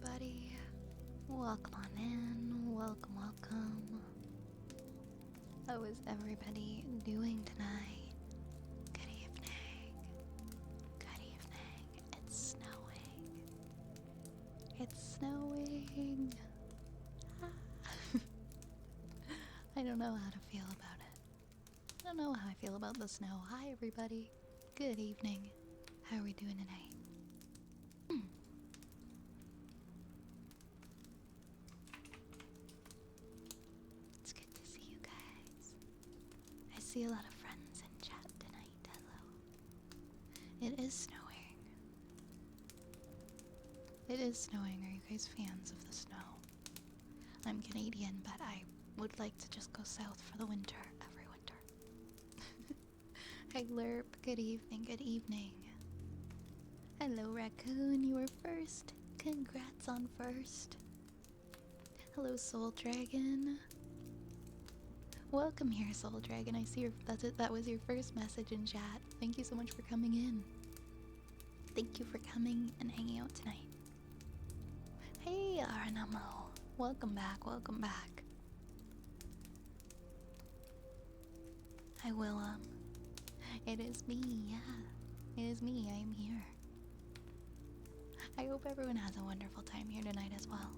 everybody. Welcome on in. Welcome, welcome. How is everybody doing tonight? Good evening. Good evening. It's snowing. It's snowing. I don't know how to feel about it. I don't know how I feel about the snow. Hi, everybody. Good evening. How are we doing tonight? It's good to see you guys. I see a lot of friends in chat tonight. Hello. It is snowing. It is snowing. Are you guys fans of the snow? I'm Canadian, but I would like to just go south for the winter, every winter. Hi, Lerp. Good evening. Good evening. Hello, Raccoon. You were first. Congrats on first. Hello, Soul Dragon. Welcome here, Soul Dragon. I see that was your first message in chat. Thank you so much for coming in. Thank you for coming and hanging out tonight. Hey, Aranamo. Welcome back. Welcome back. Hi, Willem. It is me. Yeah, it is me. I am here. I hope everyone has a wonderful time here tonight as well.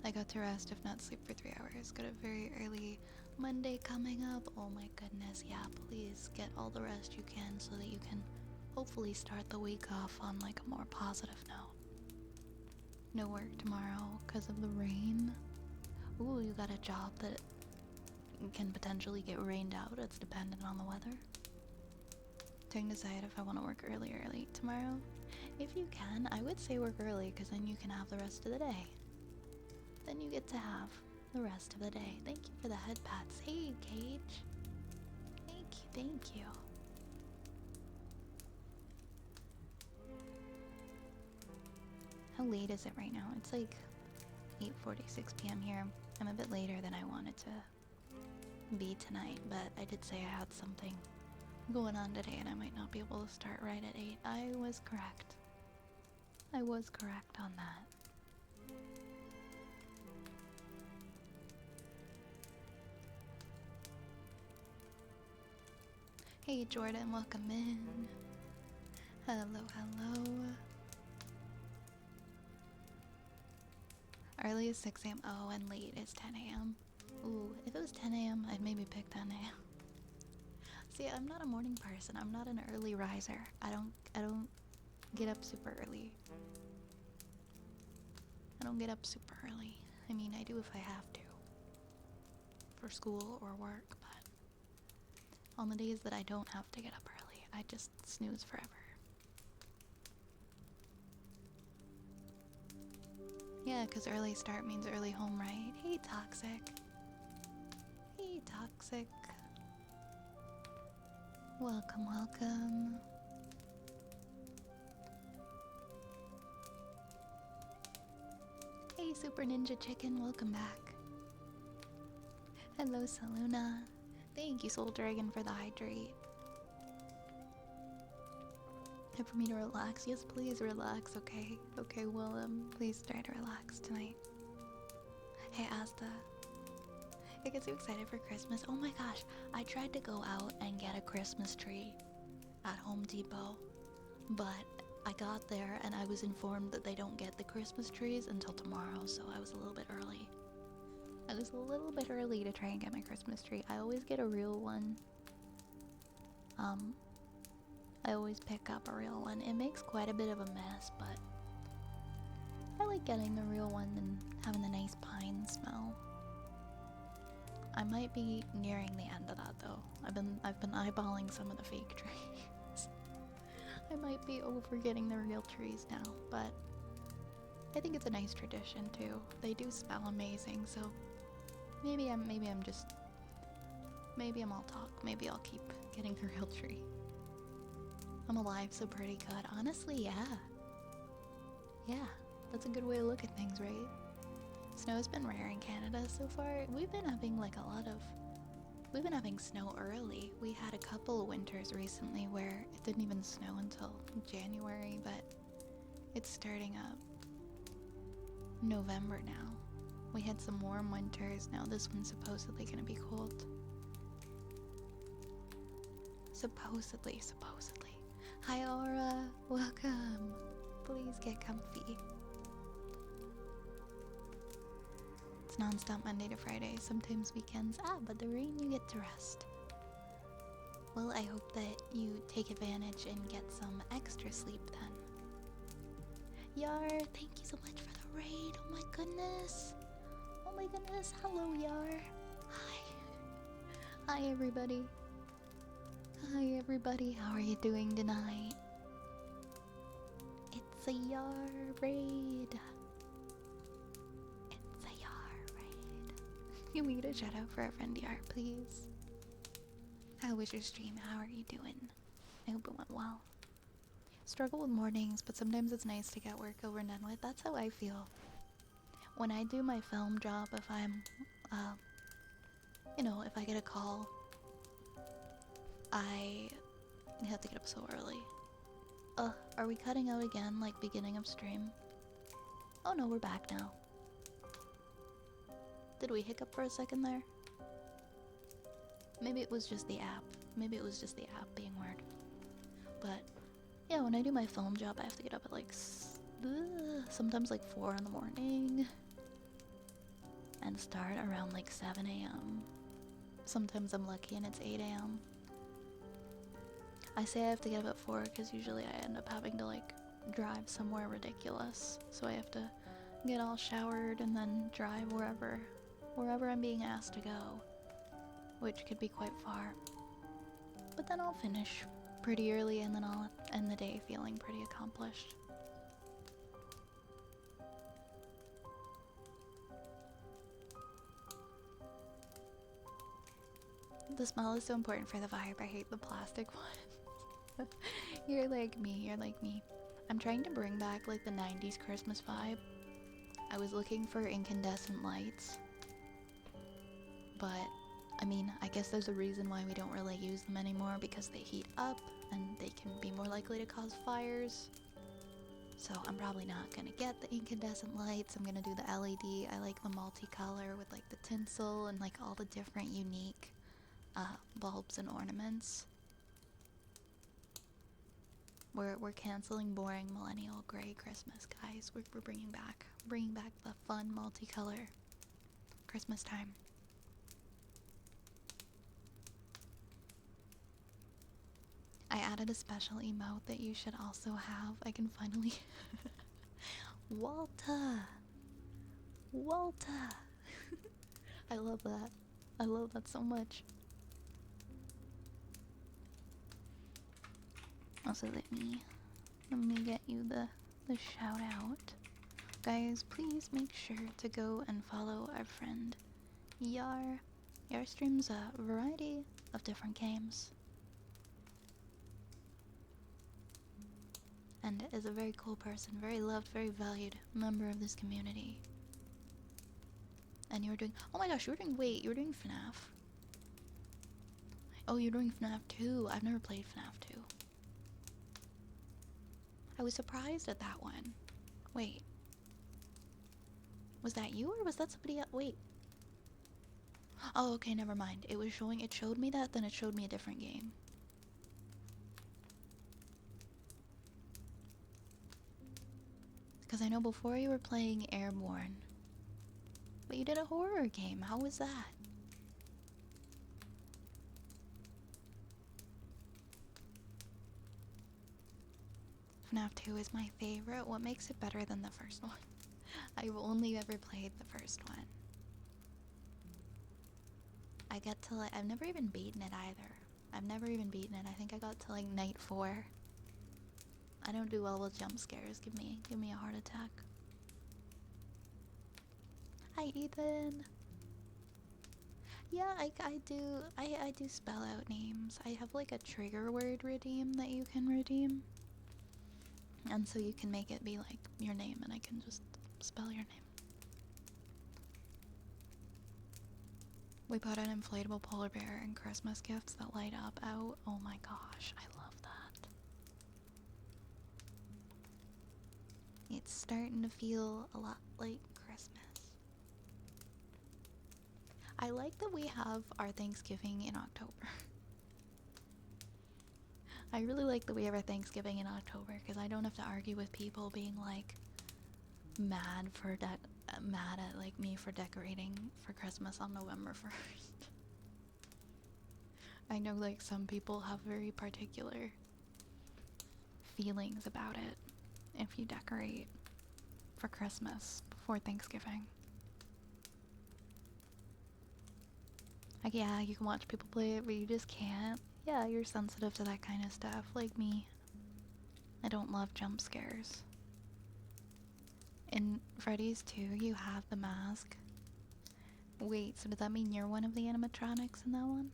I got to rest, if not sleep, for 3 hours. Got a very early Monday coming up. Oh my goodness, yeah, please get all the rest you can so that you can hopefully start the week off on like a more positive note. No work tomorrow because of the rain. Ooh, you got a job that can potentially get rained out. It's dependent on the weather. Trying to decide if I want to work early or late tomorrow. If you can, I would say work early because then you can have the rest of the day. Then you get to have the rest of the day. Thank you for the head pats. Hey, Cage. Thank you, thank you. How late is it right now? It's like 8:46 p.m. here. I'm a bit later than I wanted to be tonight, but I did say I had something going on today and I might not be able to start right at 8. I was correct. I was correct on that. Hey Jordan, welcome in. Hello, hello. Early is 6 a.m. Oh, and late is 10 a.m. Ooh, if it was 10 a.m., I'd maybe pick 10 a.m. See, I'm not a morning person. I'm not an early riser. I don't get up super early. I don't get up super early. I mean, I do if I have to. For school or work, but on the days that I don't have to get up early, I just snooze forever. Yeah, because early start means early home, right? Hey, Toxic. Hey, Toxic. Welcome, welcome. Hey, Super Ninja Chicken, welcome back. Hello, Saluna. Thank you, Soul Dragon, for the hydrate. Time for me to relax. Yes, please relax, okay? Okay, well, please try to relax tonight. Hey, Asta. I get so excited for Christmas. Oh my gosh, I tried to go out and get a Christmas tree at Home Depot, but I got there and I was informed that they don't get the Christmas trees until tomorrow, so I was a little bit early. I was a little bit early to try and get my Christmas tree. I always get a real one. I always pick up a real one. It makes quite a bit of a mess, but I like getting the real one and having the nice pine smell. I might be nearing the end of that though. I've been eyeballing some of the fake trees. I might be over getting the real trees now, but I think it's a nice tradition too. They do smell amazing, so maybe I'm all talk. Maybe I'll keep getting the real tree. I'm alive, so pretty good. Honestly, yeah. Yeah, that's a good way to look at things, right? Snow's been rare in Canada so far. We've been been having snow early. We had a couple of winters recently where it didn't even snow until January, but it's starting up November now. We had some warm winters. Now this one's supposedly gonna be cold. Supposedly. Hi Aura, welcome. Please get comfy. It's non-stop Monday to Friday, sometimes weekends. But the rain you get to rest. Well, I hope that you take advantage and get some extra sleep then. Yar, thank you so much for the raid. Oh my goodness. Oh my goodness. Hello, Yar. Hi. Hi, everybody. Hi, everybody. How are you doing tonight? It's a Yar raid. It's a Yar raid. Can we get a shout out for our friend Yar, please? How was your stream? How are you doing? I hope it went well. Struggle with mornings, but sometimes it's nice to get work over and done with. That's how I feel. When I do my film job, if I'm, if I get a call, I have to get up so early. Are we cutting out again, like beginning of stream? Oh no, we're back now. Did we hiccup for a second there? Maybe it was just the app. Maybe it was just the app being weird. But yeah, when I do my film job, I have to get up at like sometimes like 4 in the morning and start around like 7 a.m. Sometimes I'm lucky and it's 8 a.m. I say I have to get up at 4 because usually I end up having to like drive somewhere ridiculous. So I have to get all showered and then drive wherever I'm being asked to go, which could be quite far. But then I'll finish pretty early and then I'll end the day feeling pretty accomplished. The smell is so important for the vibe. I hate the plastic one. You're like me. I'm trying to bring back like the 90s Christmas vibe. I was looking for incandescent lights, but I mean, I guess there's a reason why we don't really use them anymore, because they heat up and they can be more likely to cause fires. So I'm probably not gonna get the incandescent lights. I'm gonna do the LED. I like the multicolor with like the tinsel and like all the different unique bulbs and ornaments. We're canceling boring millennial gray Christmas, guys. We're bringing back the fun multicolor Christmas time. I added a special emote that you should also have. I can finally Walter. I love that. I love that so much. Also, let me get you the shout out. Guys, please make sure to go and follow our friend Yar. Yar streams a variety of different games and is a very cool person, very loved, very valued member of this community. And you were doing, oh my gosh, you were doing FNAF. Oh, you're doing FNAF 2. I've never played FNAF 2. I was surprised at that one. Wait. Was that you or was that somebody else? Wait. Oh, okay, never mind. It showed me that, then it showed me a different game. Because I know before you were playing Airborne. But you did a horror game. How was that? FNAF 2 is my favorite. What makes it better than the first one? I've only ever played the first one. I get to like, I've never even beaten it either. I've never even beaten it. I think I got to like night 4. I don't do well with jump scares. Give me a heart attack. Hi, Ethan. Yeah, I do spell out names. I have like a trigger word redeem that you can redeem. And so you can make it be like your name and I can just spell your name. We put an inflatable polar bear and Christmas gifts that light up out. Oh my gosh, I love that. It's starting to feel a lot like Christmas. I like that we have our Thanksgiving in October. I really like that we have our Thanksgiving in October because I don't have to argue with people being like mad at like me for decorating for Christmas on November 1st. I know like some people have very particular feelings about it if you decorate for Christmas before Thanksgiving. Like, yeah, you can watch people play it, but you just can't. Yeah, you're sensitive to that kind of stuff, like me. I don't love jump scares. In Freddy's 2, you have the mask. Wait, so does that mean you're one of the animatronics in that one?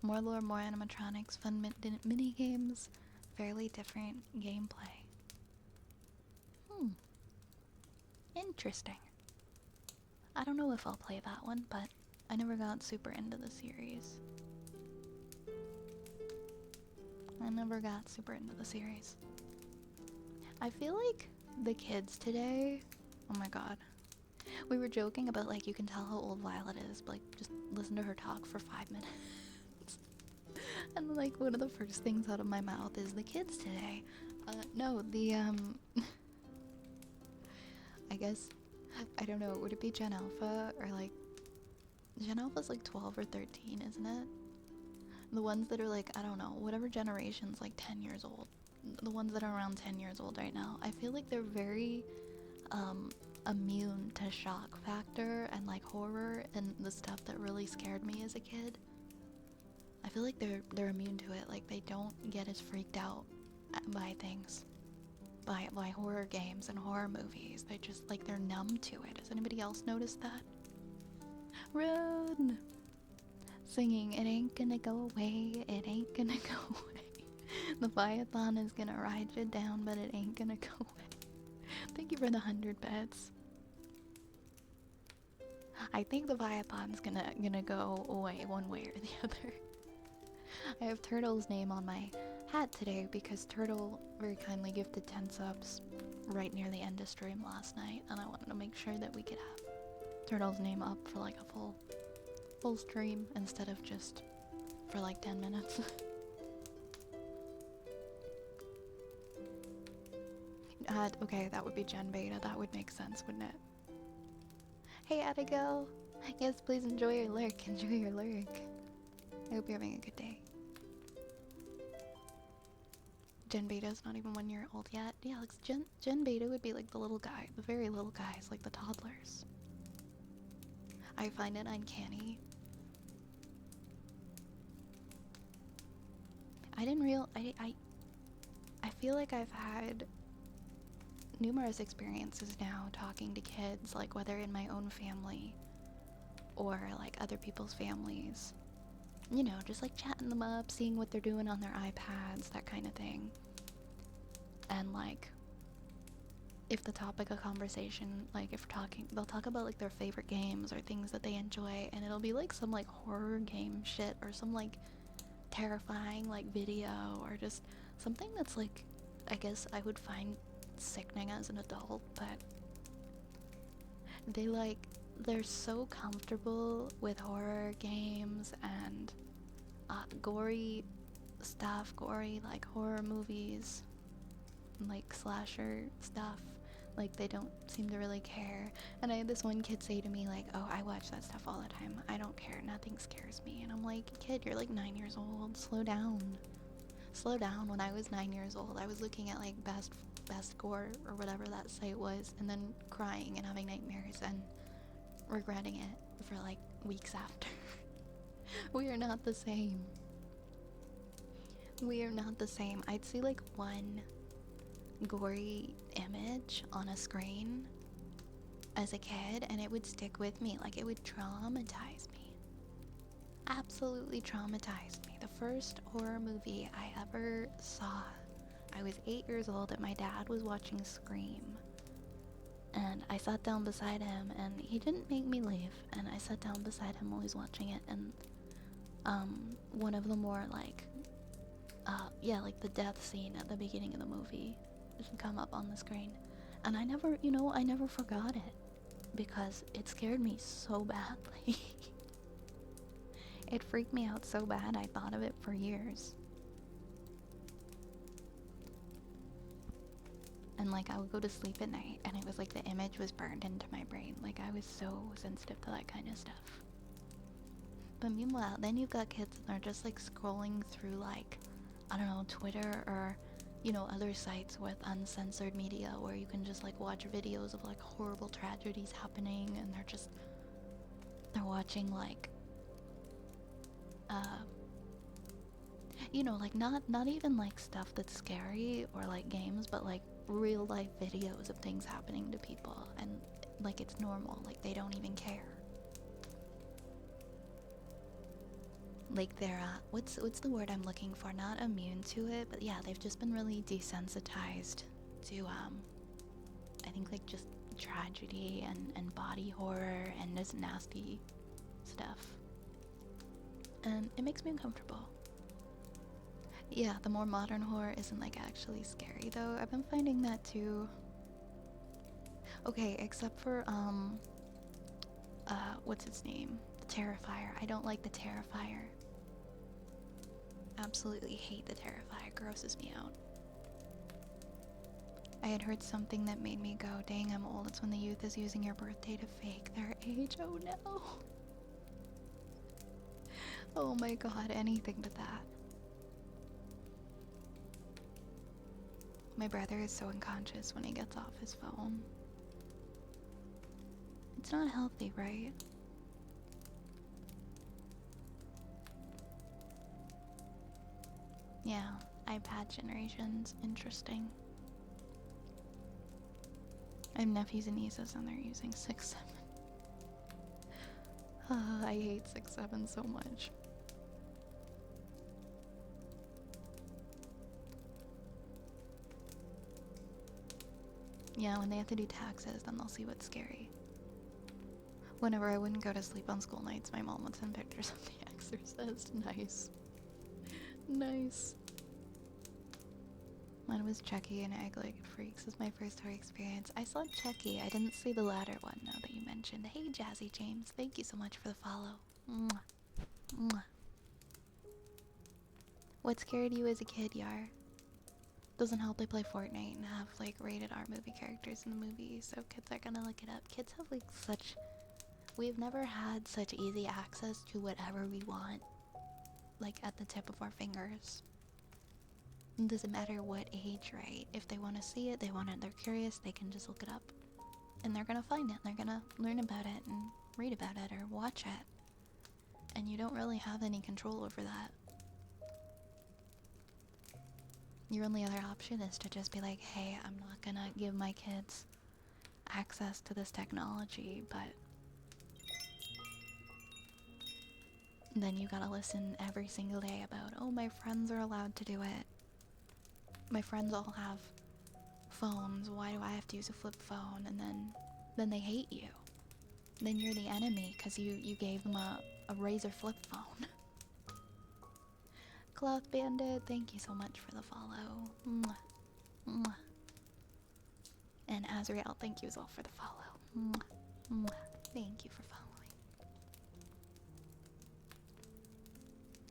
More lore, more animatronics, fun mini games, fairly different gameplay. Interesting. I don't know if I'll play that one, but I never got super into the series. I feel like the kids today, oh my god. We were joking about like you can tell how old Violet is, but like just listen to her talk for 5 minutes. And like one of the first things out of my mouth is the kids today. No, the I guess, I don't know, would it be Gen Alpha or like, Gen Alpha's like 12 or 13, isn't it? The ones that are like, I don't know, whatever generation's like 10 years old. The ones that are around 10 years old right now. I feel like they're very immune to shock factor and like horror and the stuff that really scared me as a kid. I feel like they're immune to it. Like they don't get as freaked out by things. By horror games and horror movies. They just like they're numb to it. Has anybody else noticed that? Run! Singing, it ain't gonna go away, it ain't gonna go away. The Viathon is gonna ride you down, but it ain't gonna go away. Thank you for the 100 bits. I think the Viathon's gonna go away one way or the other. I have Turtle's name on my hat today because Turtle very kindly gifted 10 subs right near the end of stream last night, and I wanted to make sure that we could have Turtle's name up for like a full stream instead of just for like 10 minutes. Okay, that would be Gen Beta. That would make sense, wouldn't it? Hey, Abigail! Yes, please enjoy your lurk. Enjoy your lurk. I hope you're having a good day. Gen Beta's not even 1 year old yet. Yeah, like Gen Beta would be like the little guy, the very little guys, like the toddlers. I find it uncanny. I feel like I've had numerous experiences now talking to kids, like whether in my own family or like other people's families. You know, just like chatting them up, seeing what they're doing on their iPads, that kind of thing. And like, if the topic of conversation, like if we're talking, they'll talk about like their favorite games or things that they enjoy, and it'll be like some like horror game shit or some like terrifying like video or just something that's like, I guess I would find sickening as an adult, but they're so comfortable with horror games and gory stuff, gory like horror movies, like slasher stuff. Like they don't seem to really care. And I had this one kid say to me like, oh, I watch that stuff all the time, I don't care, nothing scares me. And I'm like, kid, you're like 9 years old, slow down. When I was 9 years old, I was looking at like best gore or whatever that site was, and then crying and having nightmares and regretting it for like weeks after. We are not the same. I'd see like one gory image on a screen as a kid and it would stick with me, like it would traumatize me. Absolutely traumatized me. The first horror movie I ever saw, I was 8 years old and my dad was watching Scream. And I sat down beside him, and he didn't make me leave. And I sat down beside him while he's watching it, and one of the more like, yeah, like the death scene at the beginning of the movie just come up on the screen, and I never, I never forgot it because it scared me so badly. It freaked me out so bad. I thought of it for years. And like I would go to sleep at night and it was like the image was burned into my brain. Like I was so sensitive to that kind of stuff. But meanwhile, then you've got kids and they're just like scrolling through like, I don't know, Twitter or, other sites with uncensored media where you can just like watch videos of like horrible tragedies happening, and they're watching like, like not even like stuff that's scary or like games, but like real life videos of things happening to people, and like it's normal, like they don't even care. Like they're what's the word I'm looking for? Not immune to it, but yeah, they've just been really desensitized to I think like just tragedy and body horror and this nasty stuff. And it makes me uncomfortable. Yeah, the more modern horror isn't like actually scary though. I've been finding that too. Okay, except for what's its name? The Terrifier. I don't like the Terrifier. Absolutely hate the Terrifier. It grosses me out. I had heard something that made me go, dang, I'm old. It's when the youth is using your birthday to fake their age. Oh no. Oh my god, anything but that. My brother is so unconscious when he gets off his phone. It's not healthy, right? Yeah, iPad generations. Interesting. I have nephews and nieces and they're using 6-7. I hate 6-7 so much. Yeah, when they have to do taxes, then they'll see what's scary. Whenever I wouldn't go to sleep on school nights, my mom would send pictures of The Exorcist. Nice. Nice. Mine was Chucky and Egg-Legged Freaks was my first horror experience. I saw Chucky. I didn't see the latter one now that you mentioned. Hey, Jazzy James. Thank you so much for the follow. Mwah. Mwah. What scared you as a kid, Yar? Doesn't help they play Fortnite and have like rated R movie characters in the movie, so kids are gonna look it up. Kids have like such... We've never had such easy access to whatever we want, like at the tip of our fingers. It doesn't matter what age, right? If they want to see it, they want it, they're curious, they can just look it up. And they're gonna find it, they're gonna learn about it and read about it or watch it. And you don't really have any control over that. Your only other option is to just be like, hey, I'm not gonna give my kids access to this technology, but then you gotta listen every single day about, oh, my friends are allowed to do it. My friends all have phones, why do I have to use a flip phone? And then they hate you. Then you're the enemy because you gave them a Razor flip phone. Cloth Bandit, thank you so much for the follow. Mwah. Mwah. And Azrael, thank you as well for the follow. Mwah. Mwah. Thank you for following.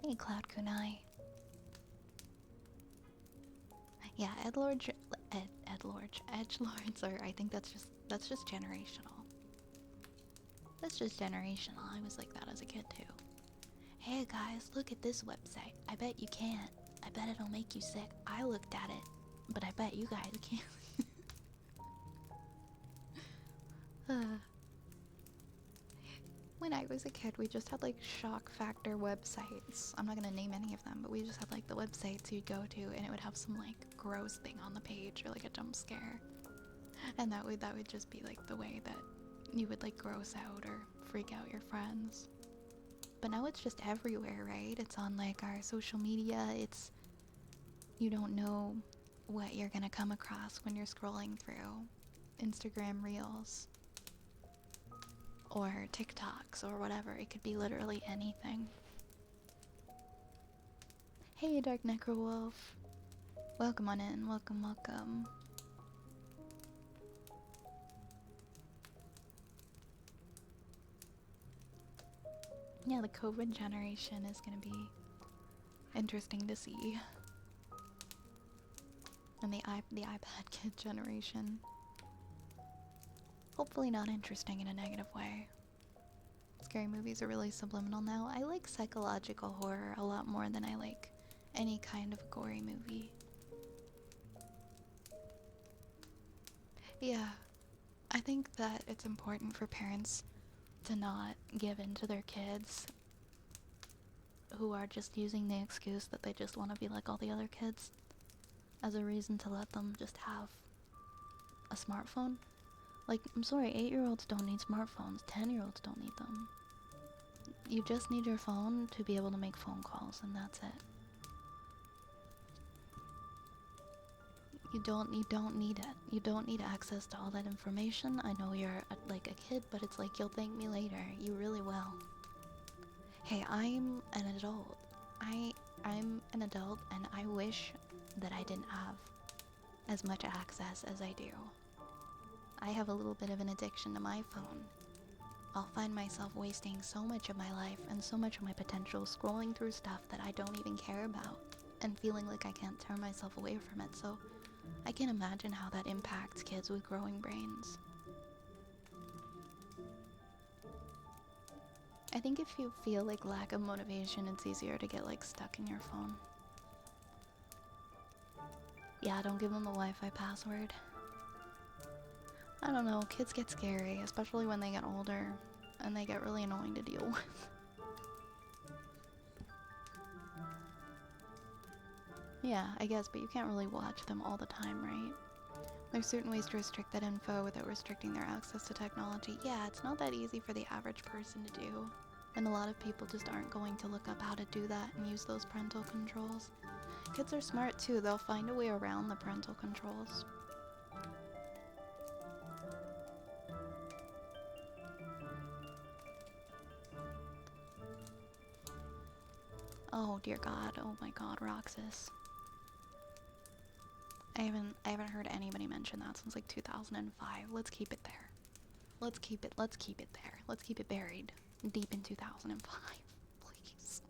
Hey, Cloud Kunai. Yeah, edgelords are, I think that's just generational. That's just generational. I was like that as a kid too. Hey guys, look at this website. I bet you can't. I bet it'll make you sick. I looked at it, but I bet you guys can't. When I was a kid, we just had like shock factor websites. I'm not gonna name any of them, but we just had like the websites you'd go to and it would have some like gross thing on the page or like a jump scare. And that would just be like the way that you would like gross out or freak out your friends. But now it's just everywhere, right? It's on like our social media. You don't know what you're gonna come across when you're scrolling through. Instagram Reels or TikToks or whatever. It could be literally anything. Hey, Dark Necrowolf. Welcome on in. Welcome, welcome. Yeah, the COVID generation is gonna be interesting to see. And the iPad kid generation. Hopefully not interesting in a negative way. Scary movies are really subliminal now. I like psychological horror a lot more than I like any kind of gory movie. Yeah, I think that it's important for parents to not give in to their kids who are just using the excuse that they just want to be like all the other kids as a reason to let them just have a smartphone. Like, I'm sorry, 8-year-olds don't need smartphones, 10-year-olds don't need them. You just need your phone to be able to make phone calls, and that's it. You don't need it. You don't need access to all that information. I know you're like a kid, but it's like, you'll thank me later. You really will. Hey, I'm an adult. I'm an adult, and I wish that I didn't have as much access as I do. I have a little bit of an addiction to my phone. I'll find myself wasting so much of my life and so much of my potential scrolling through stuff that I don't even care about and feeling like I can't turn myself away from it, so I can't imagine how that impacts kids with growing brains. I think if you feel like lack of motivation, it's easier to get like stuck in your phone. Yeah, don't give them the Wi-Fi password. I don't know, kids get scary, especially when they get older, and they get really annoying to deal with. Yeah, I guess, but you can't really watch them all the time, right? There's certain ways to restrict that info without restricting their access to technology. Yeah, it's not that easy for the average person to do, and a lot of people just aren't going to look up how to do that and use those parental controls. Kids are smart too, they'll find a way around the parental controls. Oh dear god, oh my god, Roxas. I haven't heard anybody mention that since like 2005. Let's keep it there. Let's keep it there. Let's keep it buried deep in 2005, please.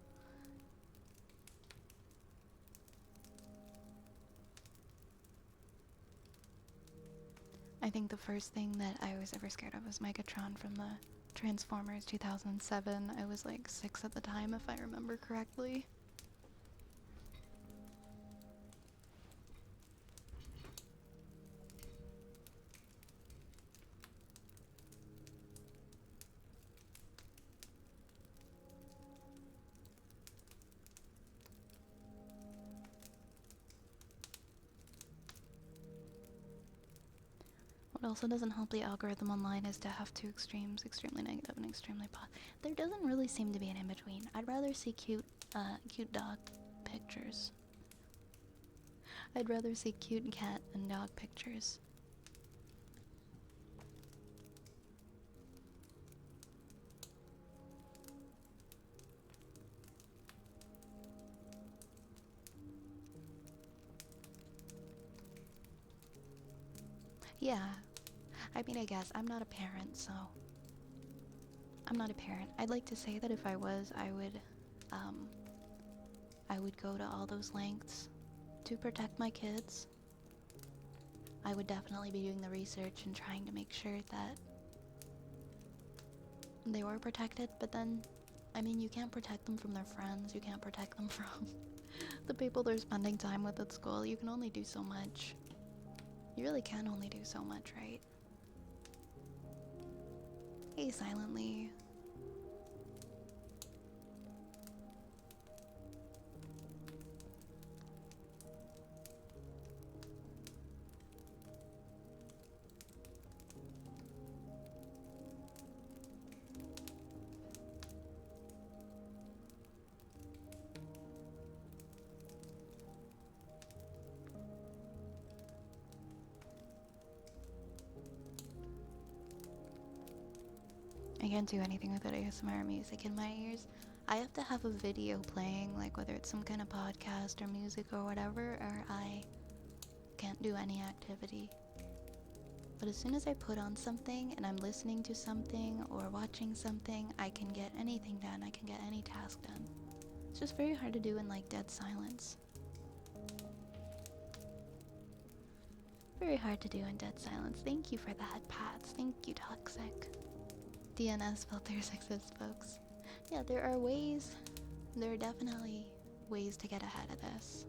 I think the first thing that I was ever scared of was Megatron from the Transformers 2007. I was like 6 at the time, if I remember correctly. What also doesn't help the algorithm online is to have two extremes, extremely negative and extremely positive. There doesn't really seem to be an in-between. I'd rather see cute dog pictures. I'd rather see cute cat and dog pictures. Yeah. I mean, I guess I'm not a parent, so I'm not a parent. I'd like to say that if I was, I would go to all those lengths to protect my kids. I would definitely be doing the research and trying to make sure that they were protected, but then, I mean, you can't protect them from their friends, you can't protect them from the people they're spending time with at school. You can only do so much. You really can only do so much, right? Hey, Silently. can't do anything without ASMR music in my ears. I have to have a video playing, like whether it's some kind of podcast or music or whatever, or I can't do any activity. But as soon as I put on something and I'm listening to something or watching something, I can get anything done. I can get any task done. It's just very hard to do in like dead silence. Very hard to do in dead silence. Thank you for that, Pats. Thank you, Toxic. DNS filters exist, folks. Yeah, there are ways. There are definitely ways to get ahead of this.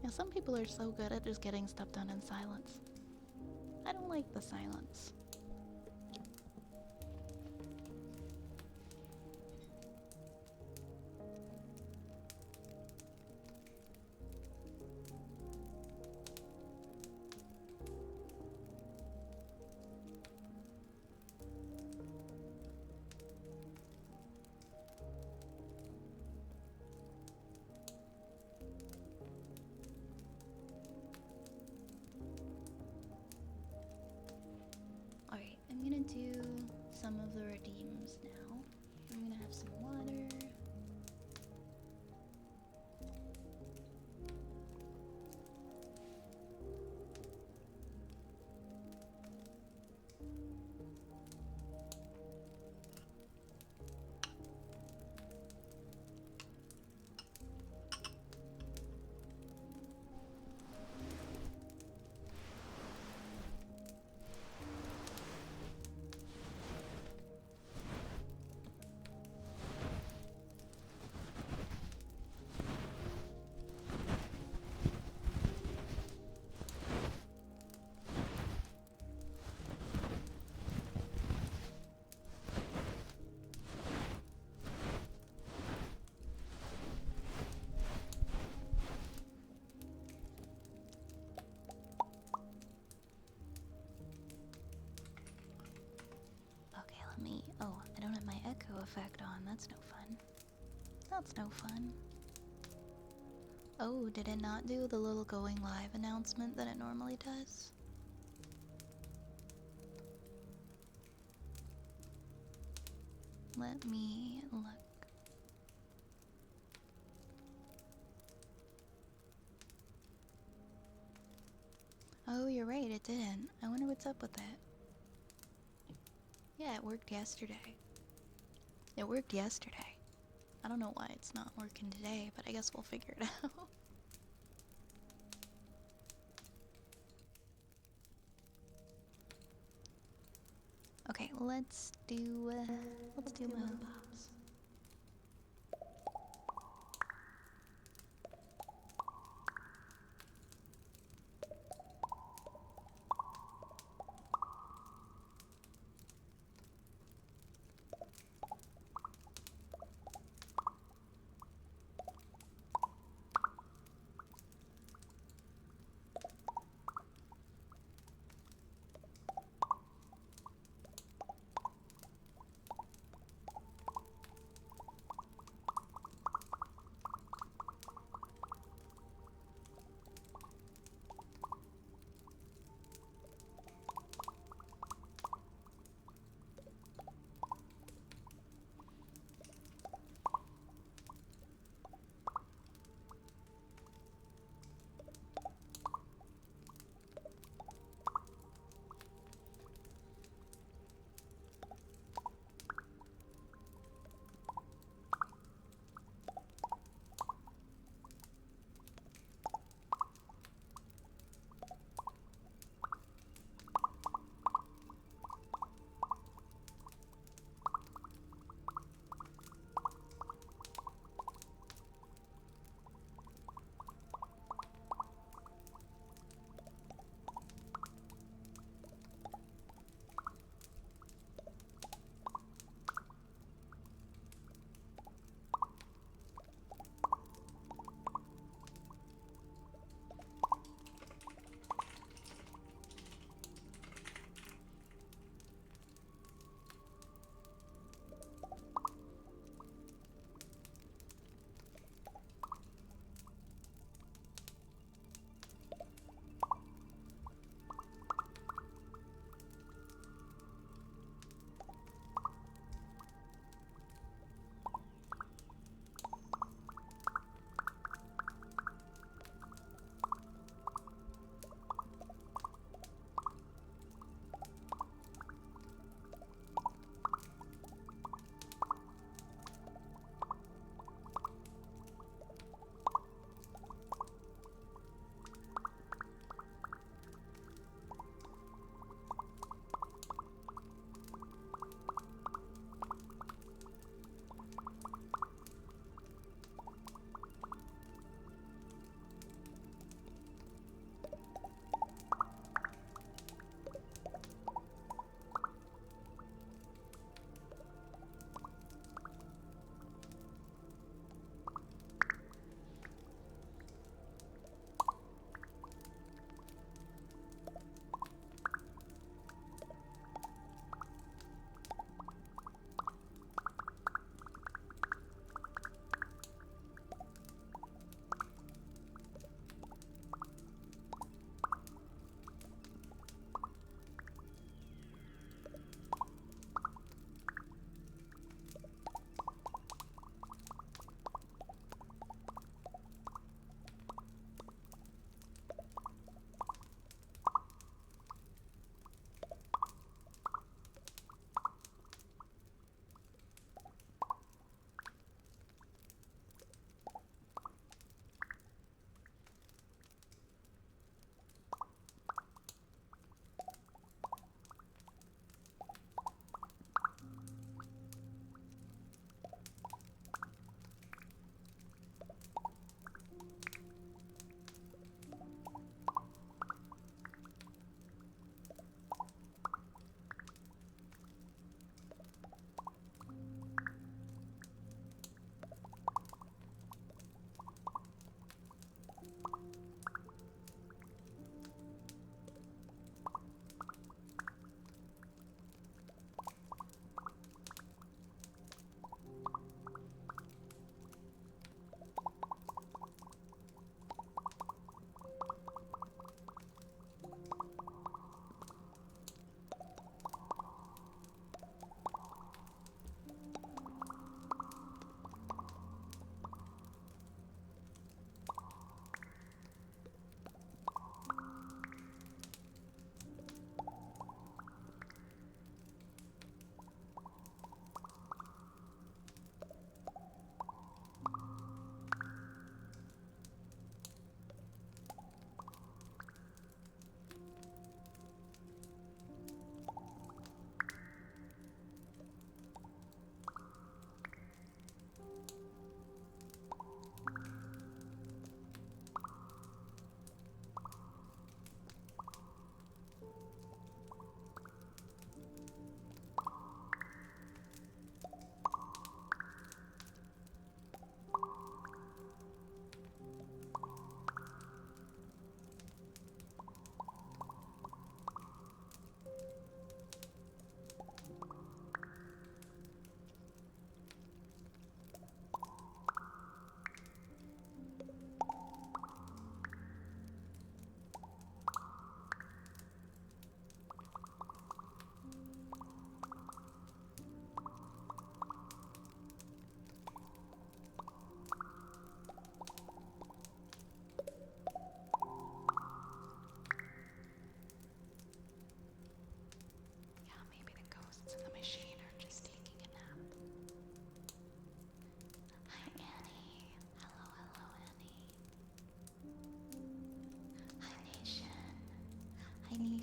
Yeah, some people are so good at just getting stuff done in silence. I don't like the silence. Alright, I'm gonna do some of the redeems now. I'm gonna have some water. Okay, let me... Oh, I don't have my echo effect on. That's no fun. That's no fun. Oh, did it not do the little going live announcement that it normally does? Let me look. Oh, you're right, it didn't. I wonder what's up with it. Yeah, it worked yesterday. It worked yesterday. I don't know why it's not working today, but I guess we'll figure it out. Okay, let's do moon pops.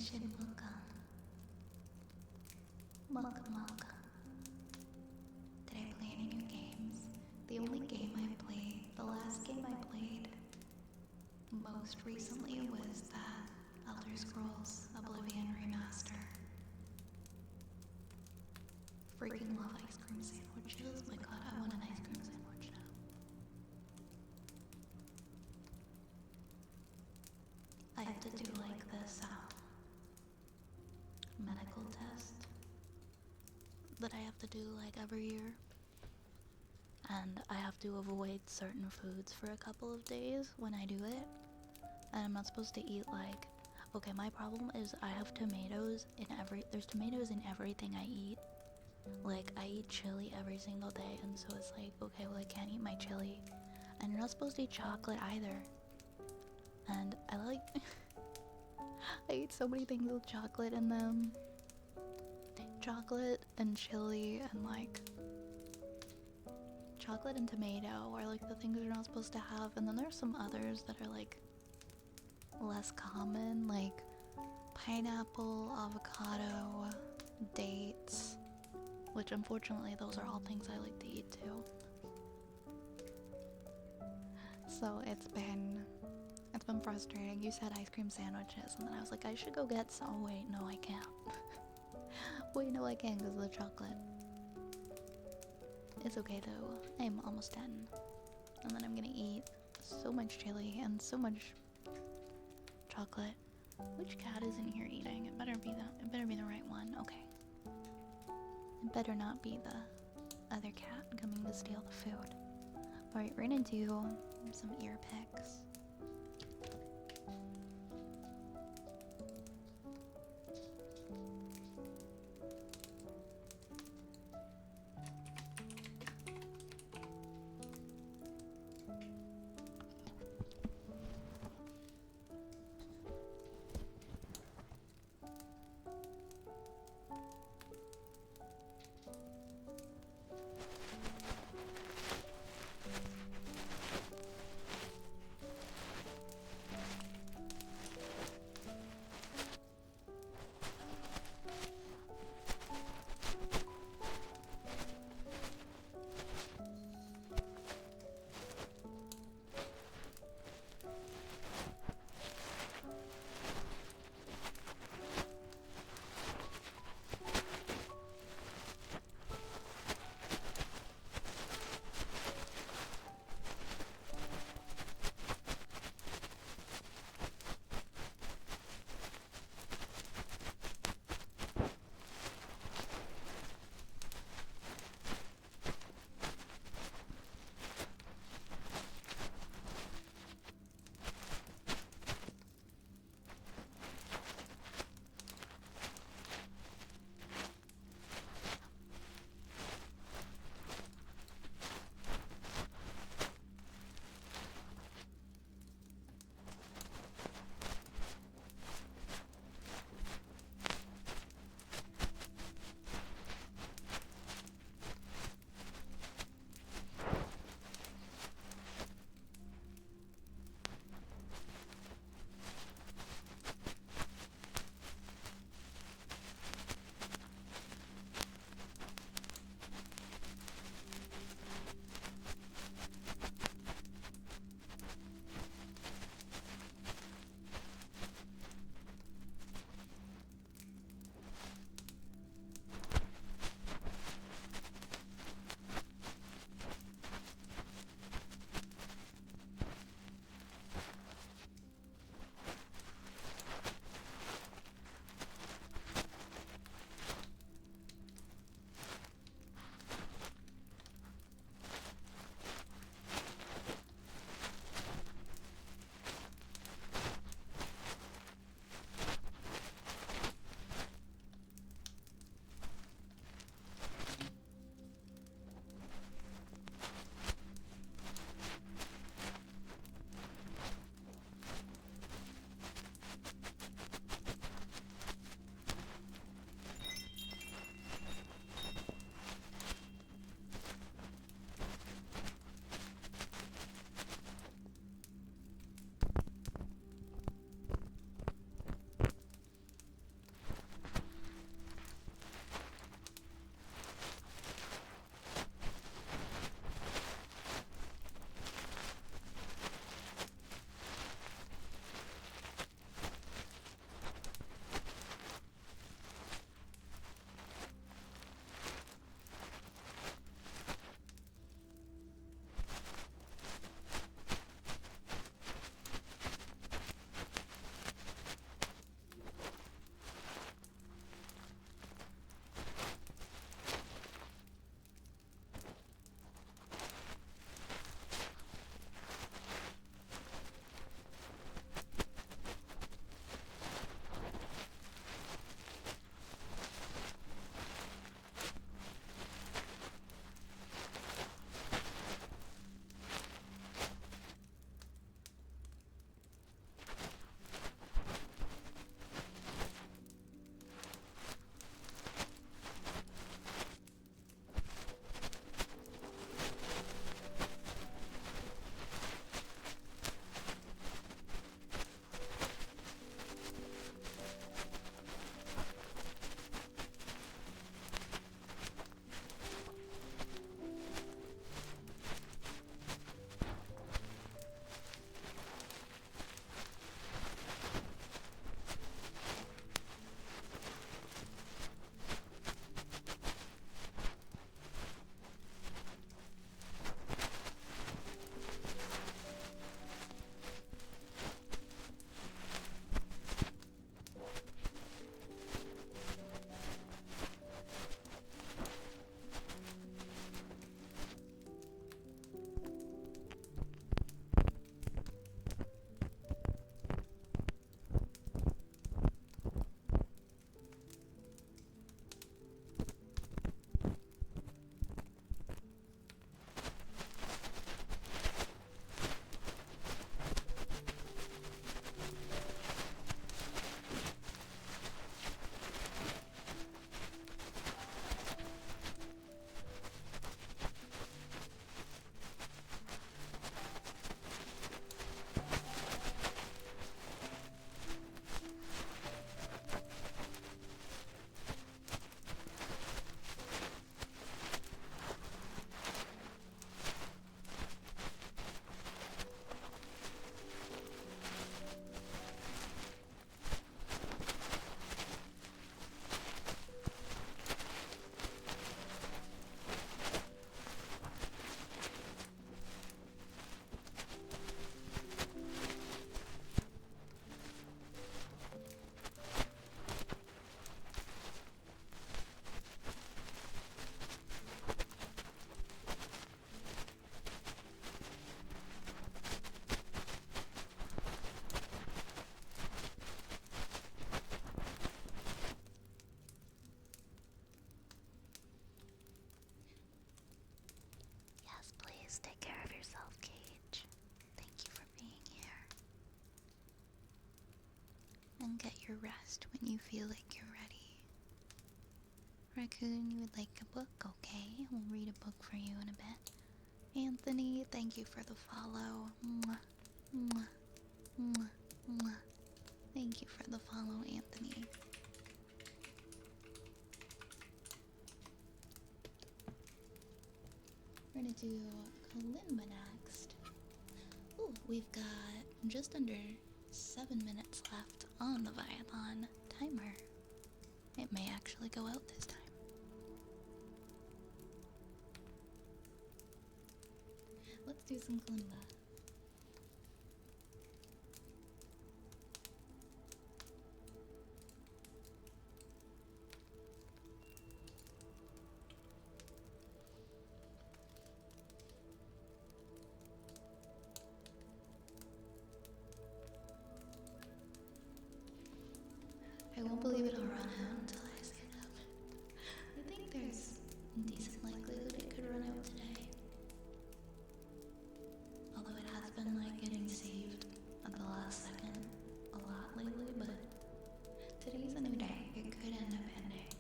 Mission welcome. Welcome. Did I play any new games? The only game I played, the last game I played most recently was that Elder Scrolls Oblivion Remaster. Freaking love ice cream sandwiches. My god, I want an ice cream sandwich now. I have to do like this medical test that I have to do like every year. And I have to avoid certain foods for a couple of days when I do it. And I'm not supposed to eat like, okay, my problem is I have tomatoes in there's tomatoes in everything I eat. Like, I eat chili every single day, and so it's like, okay, well, I can't eat my chili. And you're not supposed to eat chocolate either. And I like, I eat so many things with chocolate in them. Chocolate and chili and like, chocolate and tomato are like the things you're not supposed to have. And then there's some others that are like, less common, like pineapple, avocado, dates, which unfortunately those are all things I like to eat too. So it's been frustrating. You said ice cream sandwiches, and then I was like, I should go get some. Oh wait, no I can't. Wait, no I can't because of the chocolate. It's okay though, I'm almost done. And then I'm gonna eat so much chili and so much chocolate. Which cat is in here eating? It better be the right one. Okay. It better not be the other cat coming to steal the food. Alright, we're gonna do some ear picks. and get your rest when you feel like you're ready. Raccoon, you would like a book? Okay, we'll read a book for you in a bit. Anthony, thank you for the follow. Mwah, mwah, mwah, mwah. Thank you for the follow, Anthony. We're gonna do Kalimba next. Ooh, we've got just under 7 minutes left on the Viathon timer. It may actually go out this time. Let's do some Kalimba. I won't believe it'll run out until I stand up. I think there's a decent likelihood it could run out today. Although it has been like getting saved at the last second a lot lately, but today's a new day. It could end up ending.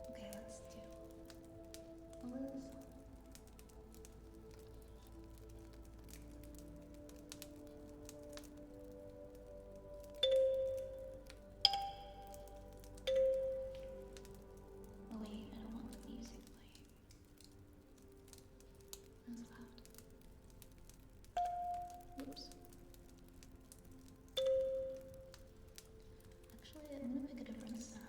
Okay, let's do Liz. Oh wait, I don't want the music playing. That's loud. Oops. Actually, I'm gonna pick a different sound.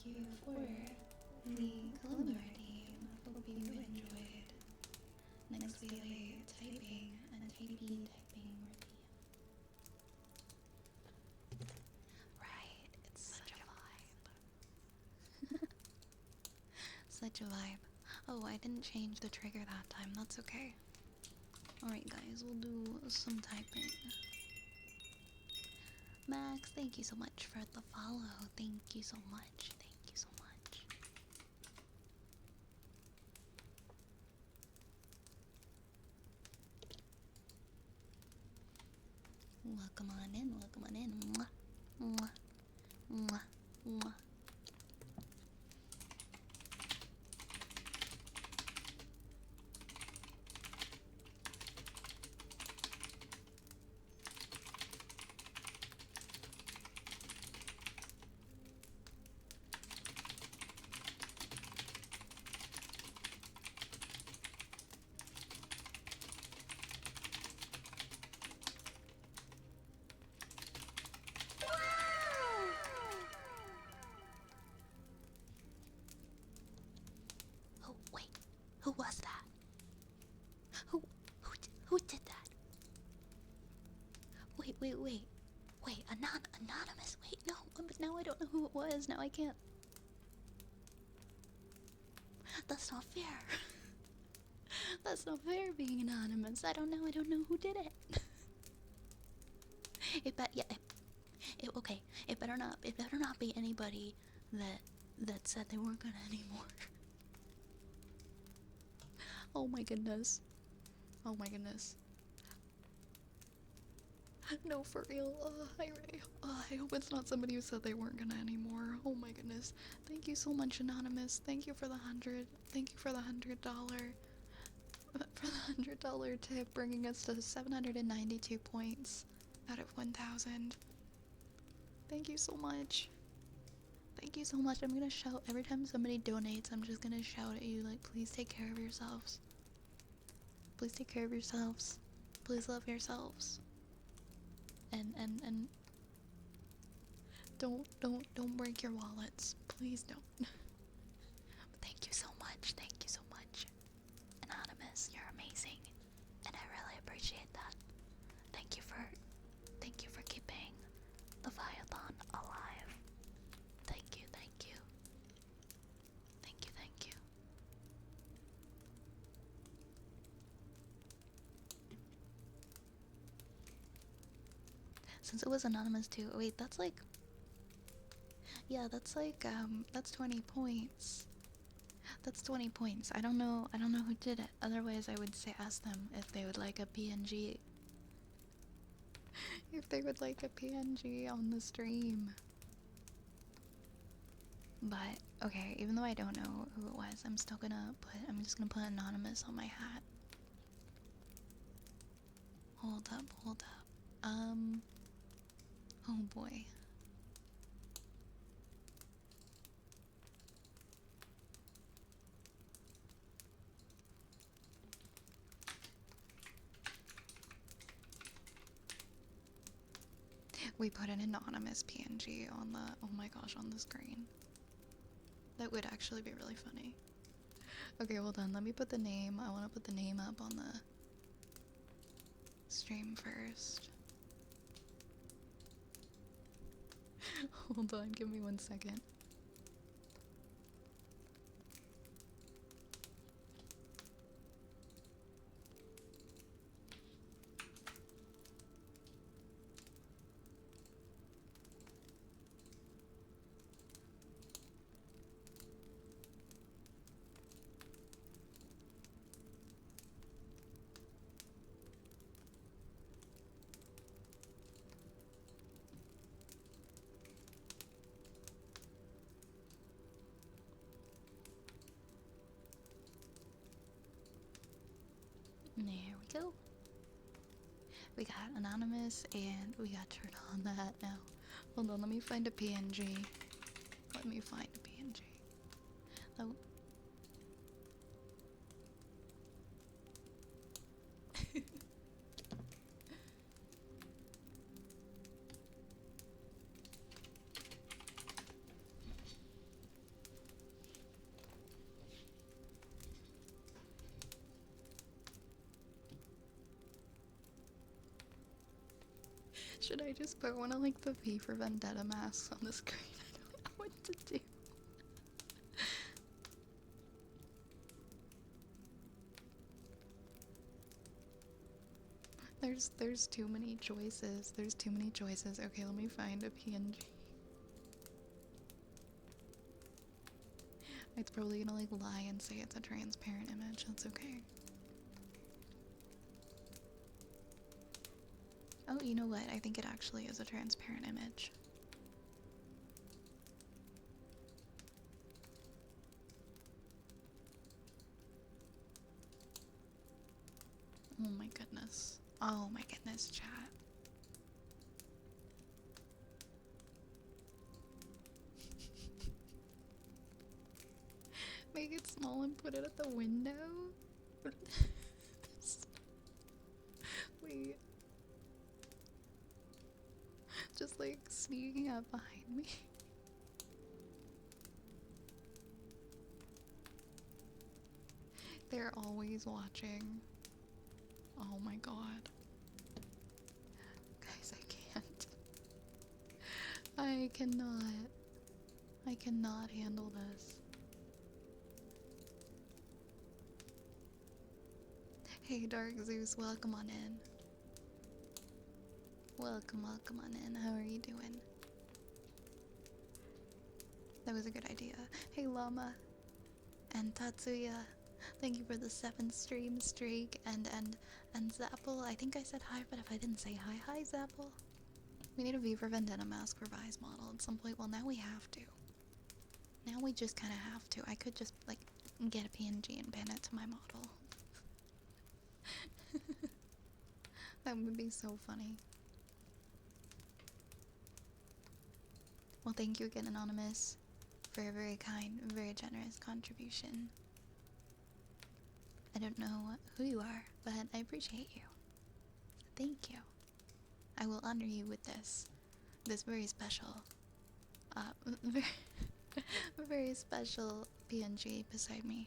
Thank you for the Kalimba team. Hope you enjoyed. Next we have a typing and typing routine. Right, it's such a vibe. Such a vibe. Oh, I didn't change the trigger that time. That's okay. Alright guys, we'll do some typing. Max, thank you so much for the follow. Thank you so much. Thank you so much. Welcome on in, welcome on in. Mwah, mwah, mwah, mwah. Oh wait, who was that? Who did that? Wait, anonymous. Wait, no, but now I don't know who it was. Now I can't. That's not fair. That's not fair being anonymous. I don't know who did it. Okay. It better not be anybody that said they weren't gonna anymore. Oh my goodness. Oh my goodness. No, for real. I hope it's not somebody who said they weren't gonna anymore. Oh my goodness. Thank you so much, Anonymous. Thank you for the 100. Thank you for the $100. For the $100 tip, bringing us to 792 points out of 1,000. Thank you so much. Thank you so much. I'm gonna shout every time somebody donates. I'm just gonna shout at you like, please take care of yourselves. Please take care of yourselves. Please love yourselves. And don't break your wallets. Please don't. But thank you so much. Thank you so much. Anonymous, you're amazing. And I really appreciate that. Thank you for keeping the Viathon alive. Thank you, thank you. Thank you, thank you. Since it was anonymous too. Wait, that's like, yeah, that's 20 points. That's 20 points. I don't know who did it. Otherwise I would say ask them if they would like a PNG. If they would like a PNG on the stream. But okay, even though I don't know who it was, I'm just gonna put anonymous on my hat. Hold up. Oh boy. We put an anonymous PNG on the, oh my gosh, on the screen. That would actually be really funny. Okay, hold on, let me put the name. I want to put the name up on the stream first. Hold on, give me 1 second. There we go. We got anonymous and we got turned on the hat now. Hold on, let me find a PNG. Let me find a PNG. Oh. Should I just put one of like the V for Vendetta masks on the screen? I don't know what to do. There's too many choices. There's too many choices. Okay, let me find a PNG. It's probably gonna like lie and say it's a transparent image. That's okay. Oh, you know what? I think it actually is a transparent image. Oh my goodness. Oh my goodness, chat. Make it small and put it at the window? Wait. Just like sneaking up behind me. They're always watching. Oh my god. Guys, I can't. I cannot. I cannot handle this. Hey, Dark Zeus, welcome on in. Welcome on in. How are you doing? That was a good idea. Hey, Llama and Tatsuya, thank you for the 7th stream streak. And Zapple, I think I said hi, but if I didn't say hi, Zapple. We need a V for Vendetta mask revised model at some point. Well, now we have to. Now we just kind of have to. I could just, like, get a PNG and pin it to my model. That would be so funny. Well, thank you again, Anonymous, for a very kind, very generous contribution. I don't know who you are, but I appreciate you. Thank you. I will honor you with this very special, very, very special PNG beside me.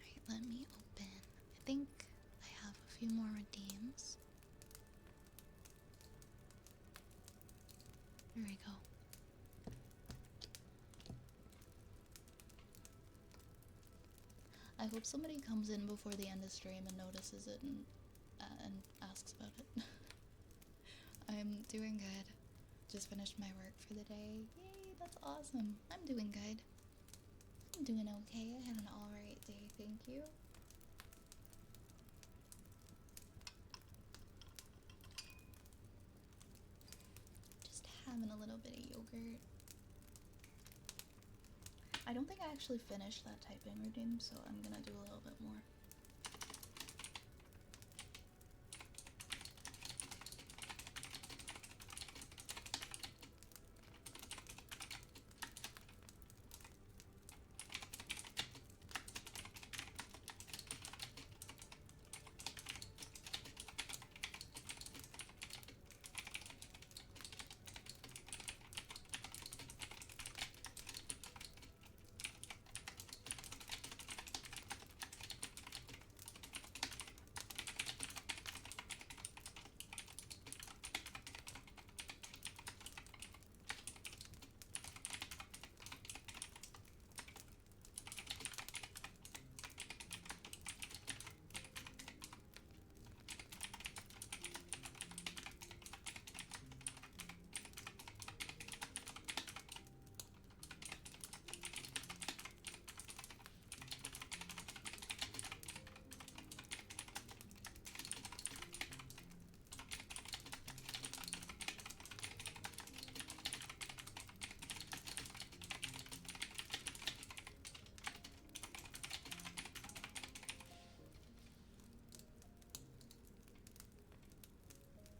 Alright, let me open. I think I have a few more redeems. There we go. I hope somebody comes in before the end of stream and notices it and asks about it. I'm doing good. Just finished my work for the day. Yay, that's awesome. I'm doing good. I'm doing okay. I had an alright day, thank you. Just having a little bit of yogurt. I don't think I actually finished that typing redeem, so I'm gonna do a little bit more.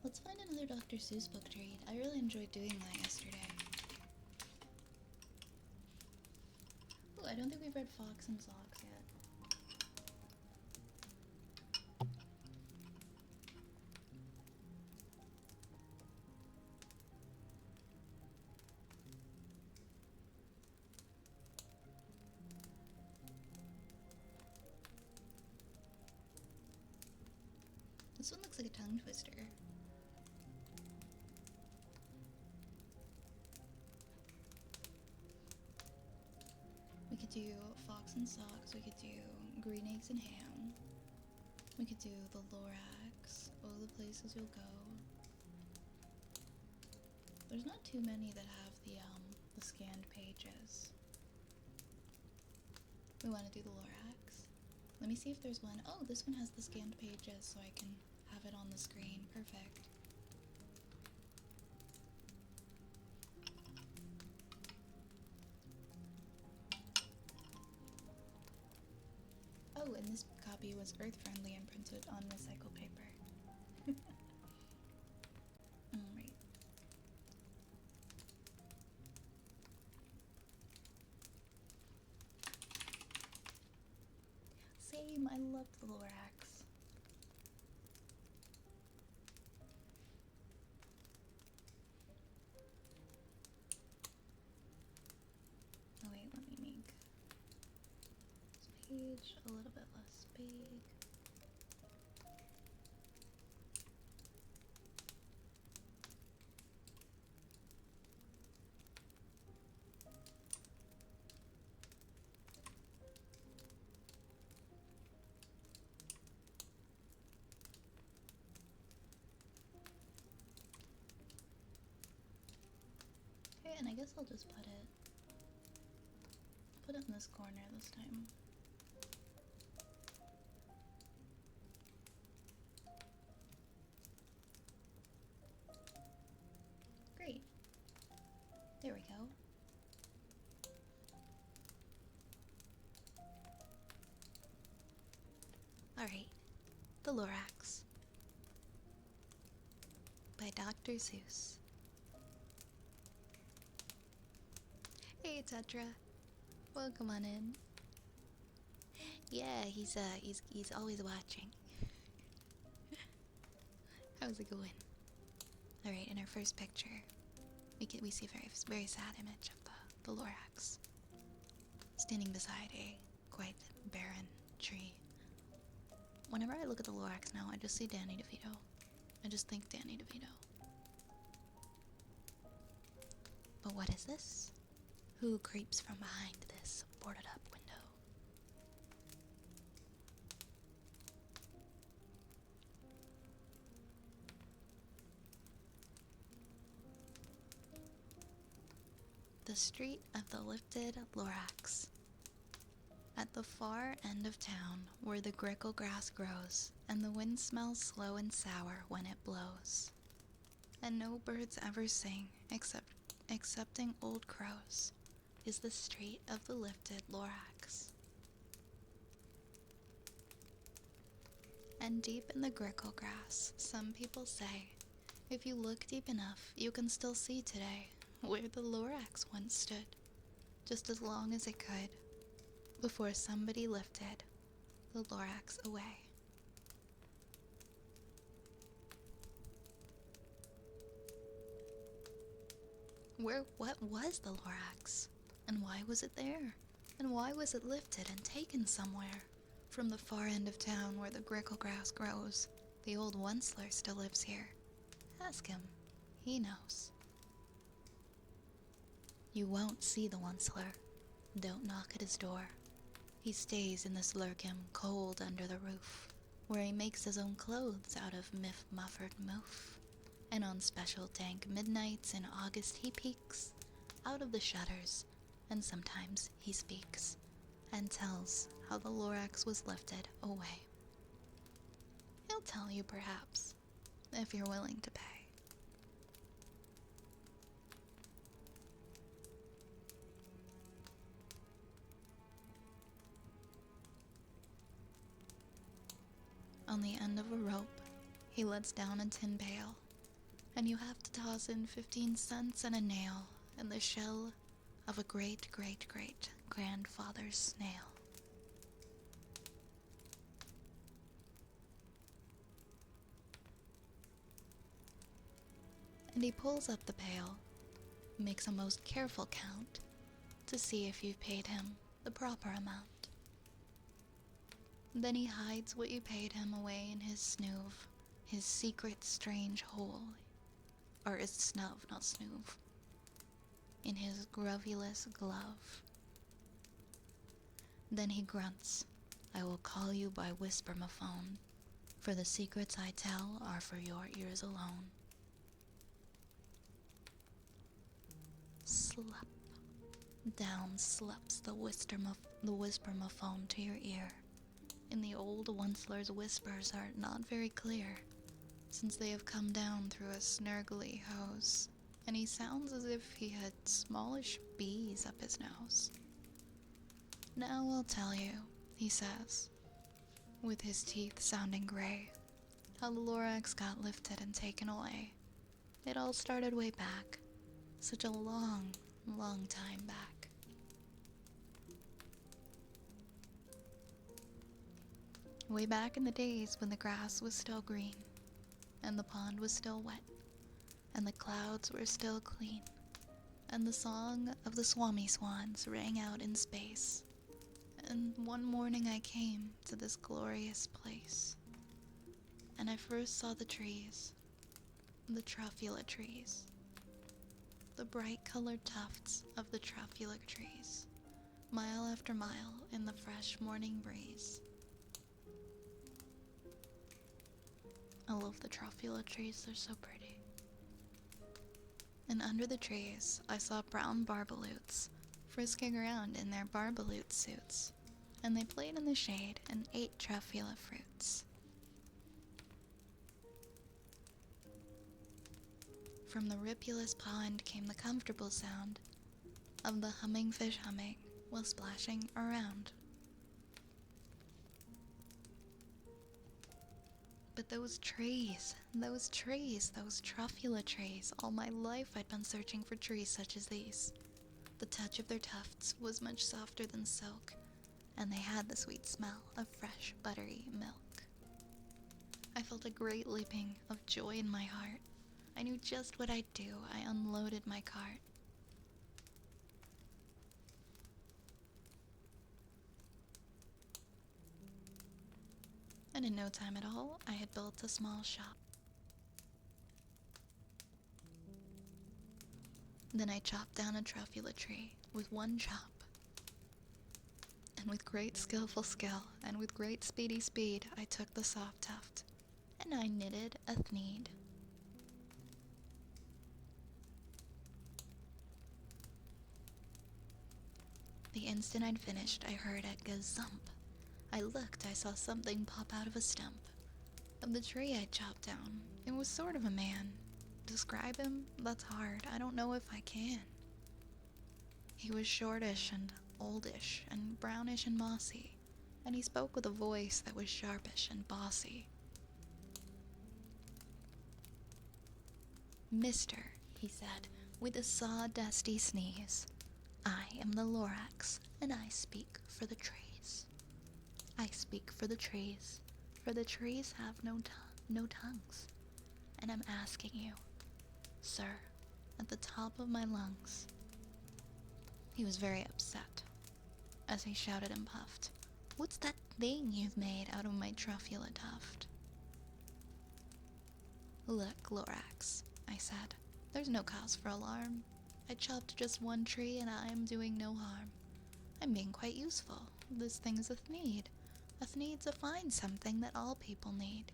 Let's find another Dr. Seuss book to read. I really enjoyed doing that yesterday. Ooh, I don't think we've read Fox and Socks yet. This one looks like a tongue twister. We could do Fox and Socks, we could do Green Eggs and Ham. We could do The Lorax, Oh the Places You'll Go. There's not too many that have the scanned pages. We want to do The Lorax. Let me see if there's one. Oh, this one has the scanned pages, so I can have it on the screen. Perfect. Oh, and this copy was earth-friendly and printed on recycled paper. Alright. Same, I loved the Lorax. Oh wait, let me make this page a little bit less big. and I guess I'll just put it in this corner this time. Great. There we go. Alright, The Lorax by Dr. Seuss. Hey Tetra, welcome on in. Yeah, he's always watching. How's it going? Alright, in our first picture, we see a very sad image of the Lorax standing beside a quite barren tree. Whenever I look at the Lorax now, I just see Danny DeVito. I just think Danny DeVito. But what is this? Who creeps from behind this boarded up window? The street of the lifted Lorax. At the far end of town, where the grickle grass grows, and the wind smells slow and sour when it blows, and no birds ever sing excepting old crows, is the street of the lifted Lorax. And deep in the grickle grass, some people say, if you look deep enough, you can still see today where the Lorax once stood, just as long as it could, before somebody lifted the Lorax away. What was the Lorax? And why was it there? And why was it lifted and taken somewhere? From the far end of town where the grickle grass grows, the old Onceler still lives here. Ask him. He knows. You won't see the Onceler. Don't knock at his door. He stays in the Slurkim, cold under the roof, where he makes his own clothes out of mufford moof. And on special dank midnights in August he peeks out of the shutters, and sometimes he speaks, and tells how the Lorax was lifted away. He'll tell you perhaps, if you're willing to pay. On the end of a rope, he lets down a tin pail, and you have to toss in 15 cents and a nail in the shell of a great-great-great-grandfather's snail. And he pulls up the pail, makes a most careful count to see if you've paid him the proper amount. Then he hides what you paid him away in his snoov, his secret strange hole, or his snub, not snoov, in his grovulous glove. Then he grunts, I will call you by whispermophone, for the secrets I tell are for your ears alone. Slap. Down slaps the whispermophone to your ear. And the old Onceler's whispers are not very clear, since they have come down through a snurgly hose, and he sounds as if he had smallish bees up his nose. Now I'll tell you, he says, with his teeth sounding gray, how the Lorax got lifted and taken away. It all started way back, such a long, long time back. Way back in the days when the grass was still green, and the pond was still wet, and the clouds were still clean, and the song of the Swami Swans rang out in space. And one morning I came to this glorious place, and I first saw the trees, the truffula trees, the bright-colored tufts of the truffula trees, mile after mile in the fresh morning breeze. I love the truffula trees, they're so pretty. And under the trees, I saw brown barbaloots frisking around in their barbaloot suits, and they played in the shade and ate Truffula fruits. From the ripulous pond came the comfortable sound of the humming fish humming while splashing around. But those those Truffula trees, all my life I'd been searching for trees such as these. The touch of their tufts was much softer than silk, and they had the sweet smell of fresh, buttery milk. I felt a great leaping of joy in my heart. I knew just what I'd do. I unloaded my cart. And in no time at all, I had built a small shop. Then I chopped down a Truffula tree with one chop. And with great skillful skill, and with great speedy speed, I took the soft tuft, and I knitted a thneed. The instant I'd finished, I heard a gazump. I looked, I saw something pop out of a stump of the tree I'd chopped down. It was sort of a man. Describe him? That's hard. I don't know if I can. He was shortish and oldish and brownish and mossy, and he spoke with a voice that was sharpish and bossy. "Mister," he said, with a sawdusty sneeze, "I am the Lorax, and I speak for the trees. I speak for the trees, for the trees have no tongues, and I'm asking you, sir, at the top of my lungs." He was very upset as he shouted and puffed, "What's that thing you've made out of my Truffula tuft?" "Look, Lorax," I said, "there's no cause for alarm. I chopped just one tree and I am doing no harm. I'm being quite useful. This thing's a thneed. A thneed's a fine something that all people need.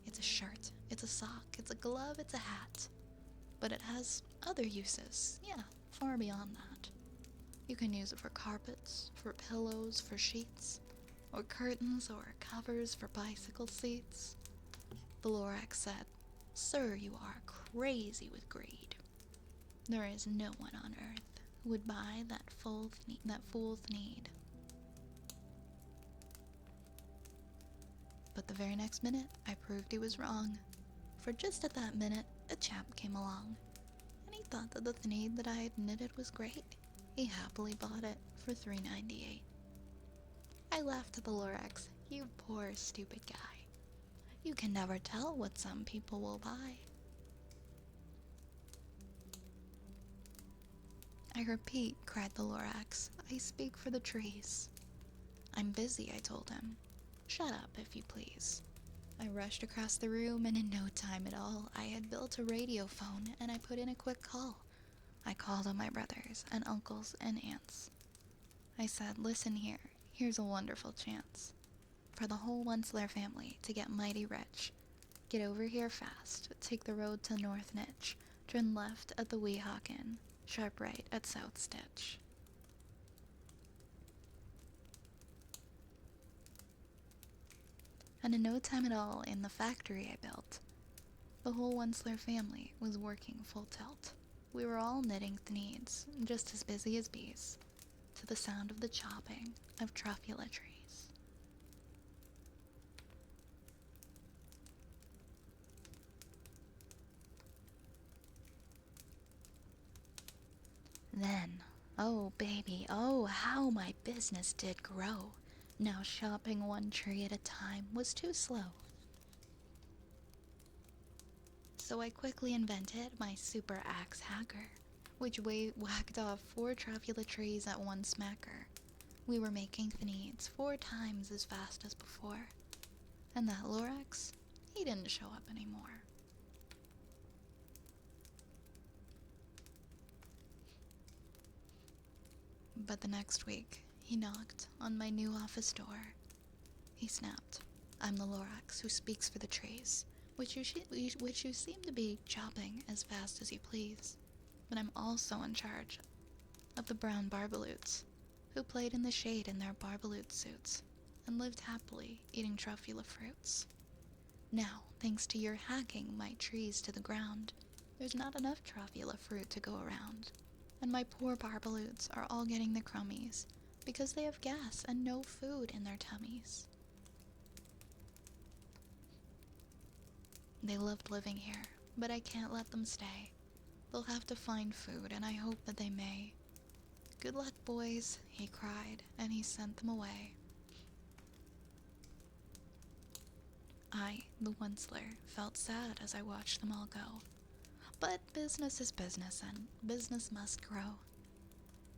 It's a shirt, it's a sock, it's a glove, it's a hat. But it has other uses, yeah, far beyond that. You can use it for carpets, for pillows, for sheets, or curtains, or covers for bicycle seats." The Lorax said, "Sir, you are crazy with greed. There is no one on earth who would buy that fool thneed." But the very next minute, I proved he was wrong. For just at that minute, a chap came along, and he thought that the thneed that I had knitted was great. He happily bought it for $3.98. I laughed at the Lorax. "You poor, stupid guy. You can never tell what some people will buy." "I repeat," cried the Lorax, "I speak for the trees." "I'm busy," I told him. "Shut up, if you please." I rushed across the room, and in no time at all, I had built a radio phone, and I put in a quick call. I called on my brothers and uncles and aunts. I said, "Listen here, here's a wonderful chance for the whole Wensler family to get mighty rich. Get over here fast, take the road to North Nitch, turn left at the Weehawk Inn, sharp right at South Stitch." And in no time at all, in the factory I built, the whole Wensler family was working full tilt. We were all knitting thneeds, just as busy as bees, to the sound of the chopping of Truffula trees. Then, oh baby, oh how my business did grow. Now chopping one tree at a time was too slow. So I quickly invented my super axe hacker, which whacked off 4 Truffula trees at one smacker. We were making thneeds 4 times as fast as before. And that Lorax, he didn't show up anymore. But the next week, he knocked on my new office door. He snapped, "I'm the Lorax who speaks for the trees, which you seem to be chopping as fast as you please. but I'm also in charge of the brown barbaloots, who played in the shade in their barbaloot suits and lived happily eating truffula fruits. Now, thanks to your hacking my trees to the ground, there's not enough truffula fruit to go around, and my poor barbaloots are all getting the crummies because they have gas and no food in their tummies. They loved living here, but I can't let them stay. They'll have to find food, and I hope that they may. Good luck, boys, he cried, and he sent them away. I, the Onceler, felt sad as I watched them all go. But business is business, and business must grow.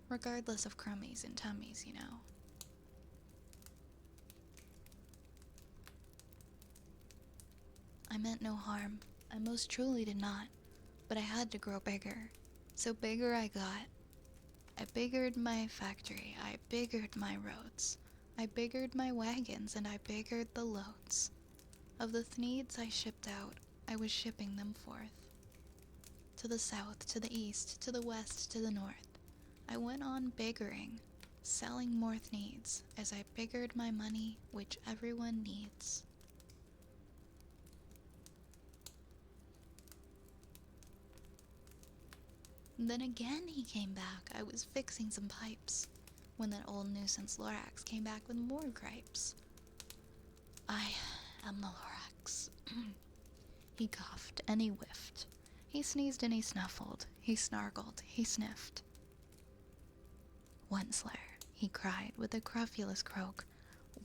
Regardless of crummies and tummies, you know. I meant no harm. I most truly did not. But I had to grow bigger. So bigger I got. I biggered my factory. I biggered my roads. I biggered my wagons, and I biggered the loads. Of the thneeds I shipped out, I was shipping them forth. To the south, to the east, to the west, to the north. I went on biggering, selling more thneeds, as I biggered my money, which everyone needs. Then again he came back. I was fixing some pipes, when that old nuisance Lorax came back with more gripes. I am the Lorax. He coughed and he whiffed. He sneezed and he snuffled. He snargled. He sniffed. Onceler, he cried with a crofulous croak.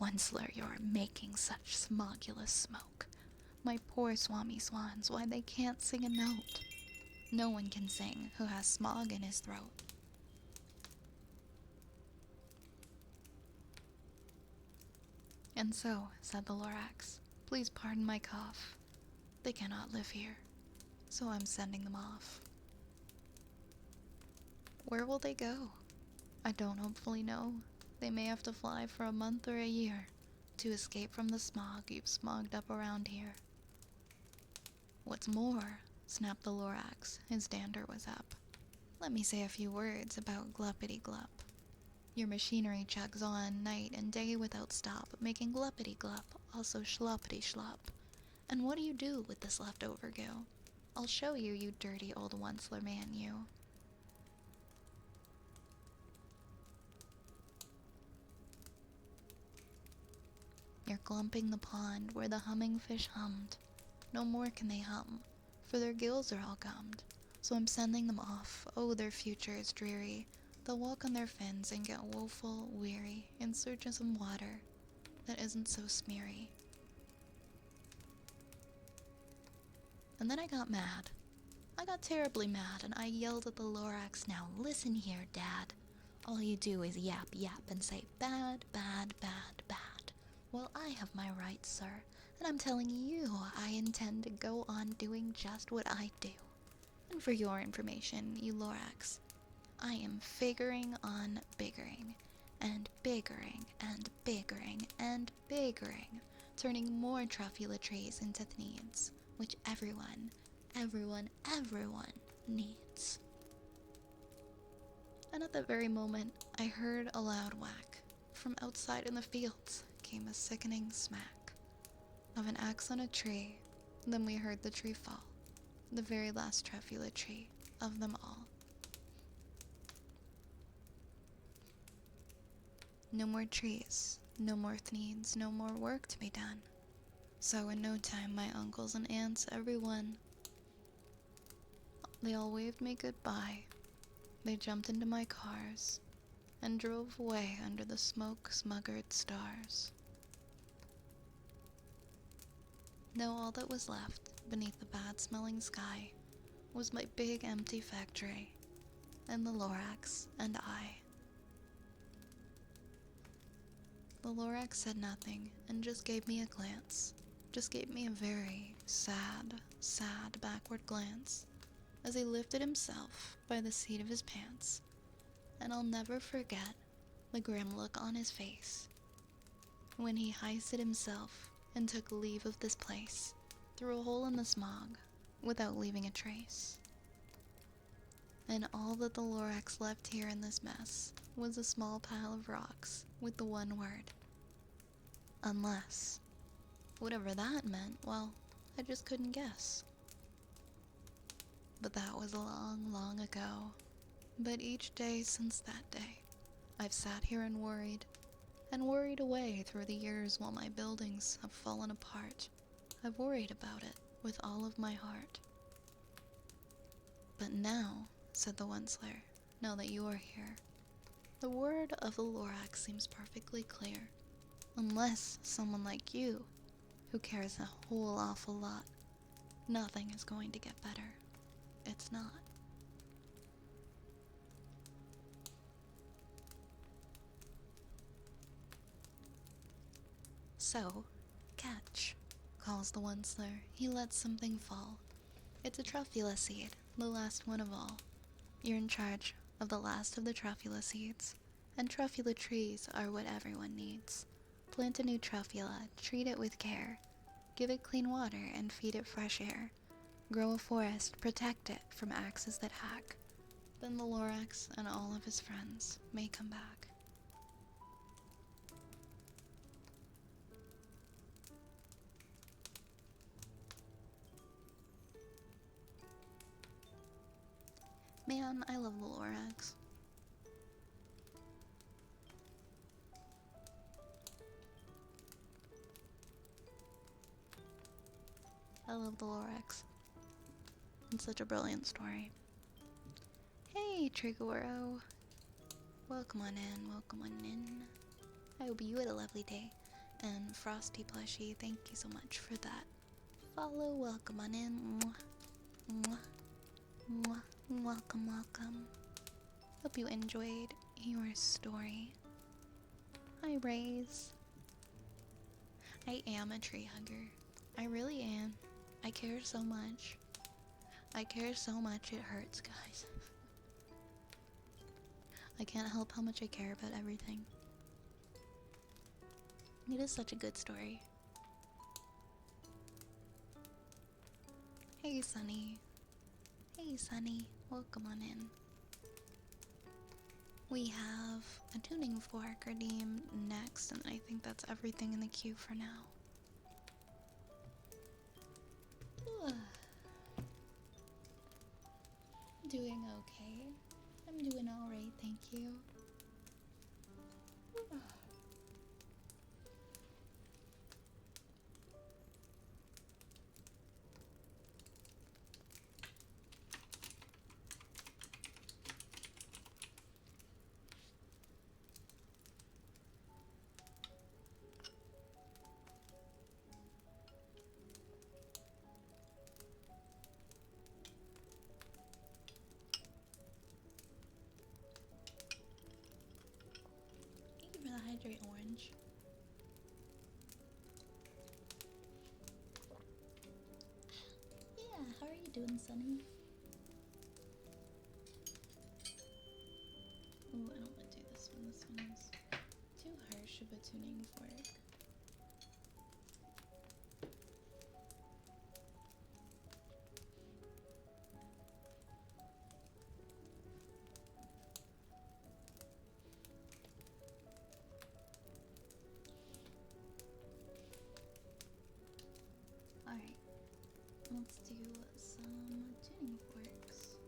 Onceler, you're making such smogulous smoke. My poor swami swans, why they can't sing a note. No one can sing who has smog in his throat. And so, said the Lorax, please pardon my cough. They cannot live here, so I'm sending them off. Where will they go? I don't hopefully know. They may have to fly for a month or a year to escape from the smog you've smogged up around here. What's more, snapped the Lorax, his dander was up. Let me say a few words about Gluppity-Glup. Your machinery chugs on night and day without stop, making Gluppity-Glup, also Schloppity-Schlop. And what do you do with this leftover goo? I'll show you, you dirty old Onceler man, you. You're glumping the pond where the humming fish hummed. No more can they hum, for their gills are all gummed. So I'm sending them off. Oh, their future is dreary. They'll walk on their fins and get woeful, weary, in search of some water that isn't so smeary. And then I got mad. I got terribly mad, and I yelled at the Lorax, now listen here, Dad. All you do is yap, yap, and say bad, bad, bad, bad. Well, I have my rights, sir, and I'm telling you I intend to go on doing just what I do. And for your information, you Lorax, I am figuring on biggering, and biggering, and biggering, and biggering, turning more truffula trees into thneeds, which everyone needs. And at that very moment, I heard a loud whack. From outside in the fields came a sickening smack of an axe on a tree. Then we heard the tree fall, the very last truffula tree of them all. No more trees, no more thneeds, no more work to be done. So in no time, my uncles and aunts, everyone, they all waved me goodbye. They jumped into my cars and drove away under the smoke-smuggered stars. Now all that was left beneath the bad-smelling sky was my big empty factory, and the Lorax and I. The Lorax said nothing and just gave me a glance, just gave me a very sad backward glance as he lifted himself by the seat of his pants, and I'll never forget the grim look on his face when he hoisted himself and took leave of this place through a hole in the smog without leaving a trace. And all that the Lorax left here in this mess was a small pile of rocks with the one word. Unless. Whatever that meant, well, I just couldn't guess. But that was long, long ago. But each day since that day, I've sat here and worried away through the years while my buildings have fallen apart. I've worried about it with all of my heart. But now, said the Onceler, now that you are here, the word of the Lorax seems perfectly clear. Unless someone like you, who cares a whole awful lot, nothing is going to get better. It's not. So, catch, calls the Onceler. He lets something fall. It's a Truffula seed, the last one of all. You're in charge of the last of the Truffula seeds, and Truffula trees are what everyone needs. Plant a new Truffula, treat it with care, give it clean water and feed it fresh air. Grow a forest, protect it from axes that hack. Then the Lorax and all of his friends may come back. Man, I love the Lorax. I love the Lorax. It's such a brilliant story. Hey, Trigoro. Welcome on in, welcome on in. I hope you had a lovely day. And Frosty Plushie, thank you so much for that follow. Welcome on in. Mwah. Mwah. Mwah. Welcome, welcome. Hope you enjoyed your story. Hi, Raze. I am a tree hugger. I really am. I care so much. I care so much it hurts, guys. I can't help how much I care about everything. It is such a good story. Hey, Sunny. Hey, Sunny. Welcome on in. We have a tuning fork redeemed next, and I think that's everything in the queue for now. Doing okay. I'm doing alright, thank you. Thank you for the hydrate orange. Yeah, how are you doing, Sunny? Ooh, I don't want to do this one. This one is too harsh of a tuning fork. Alright, let's do some tuning forks.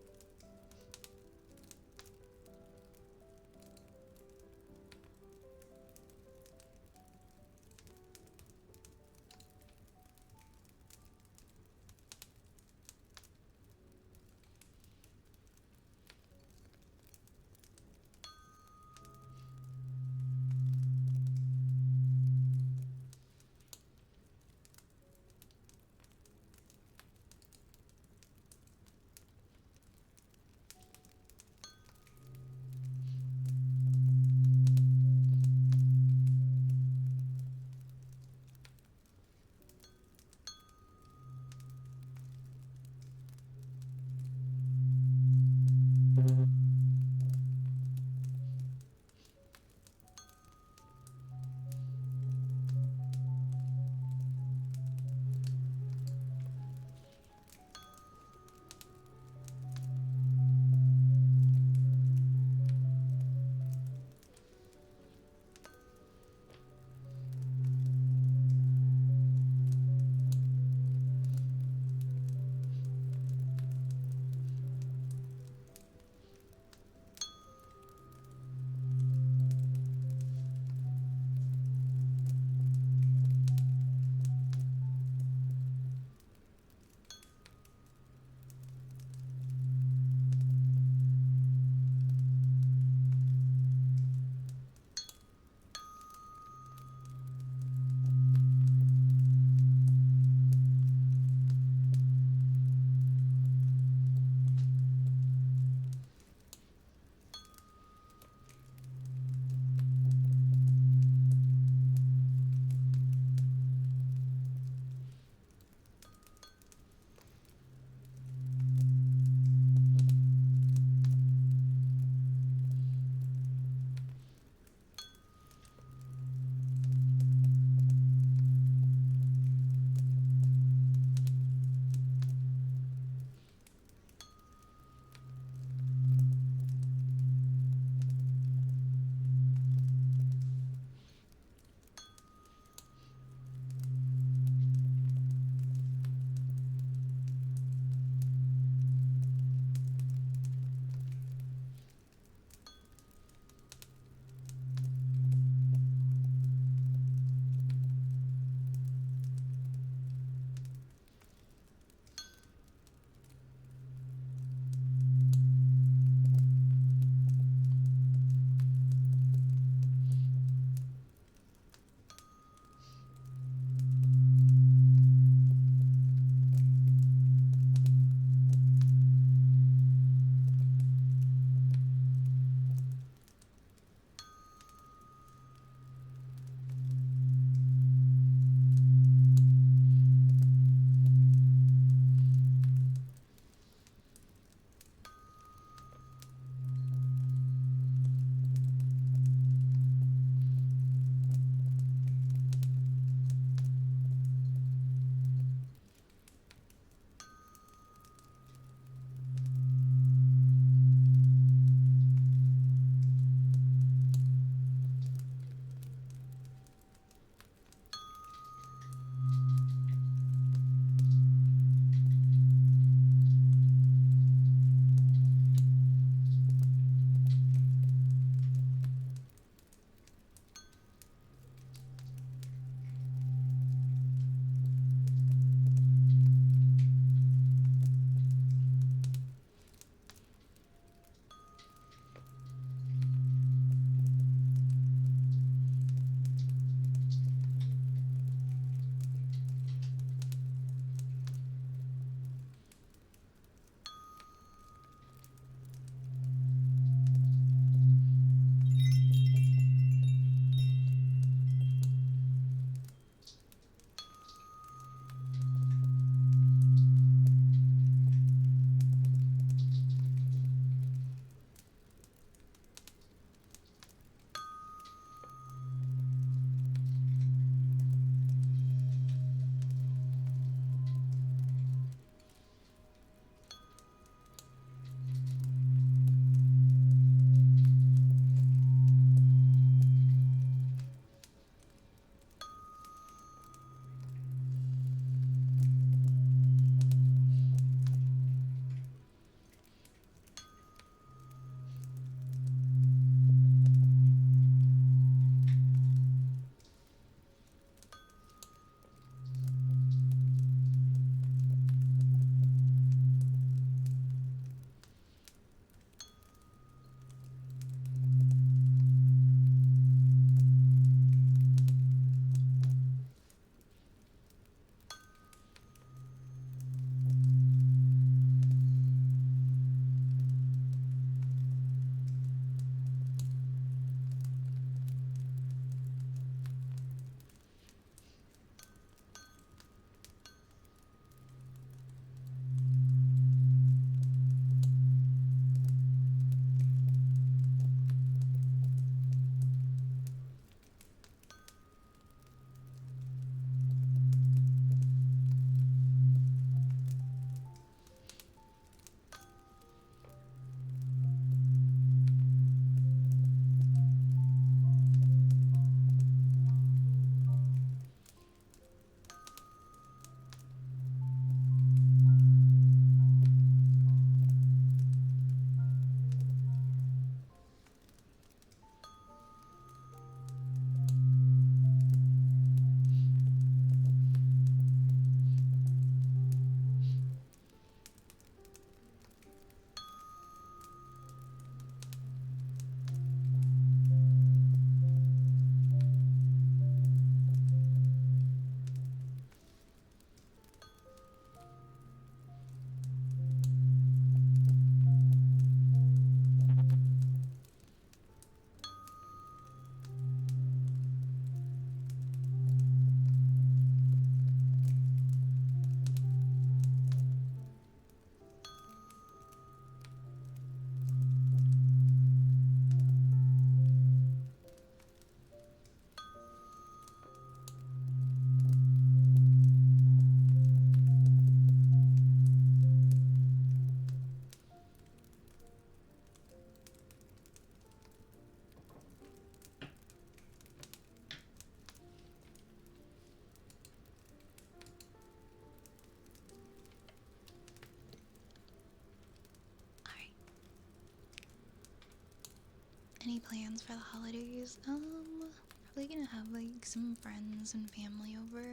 Any plans for the holidays? Probably gonna have like some friends and family over.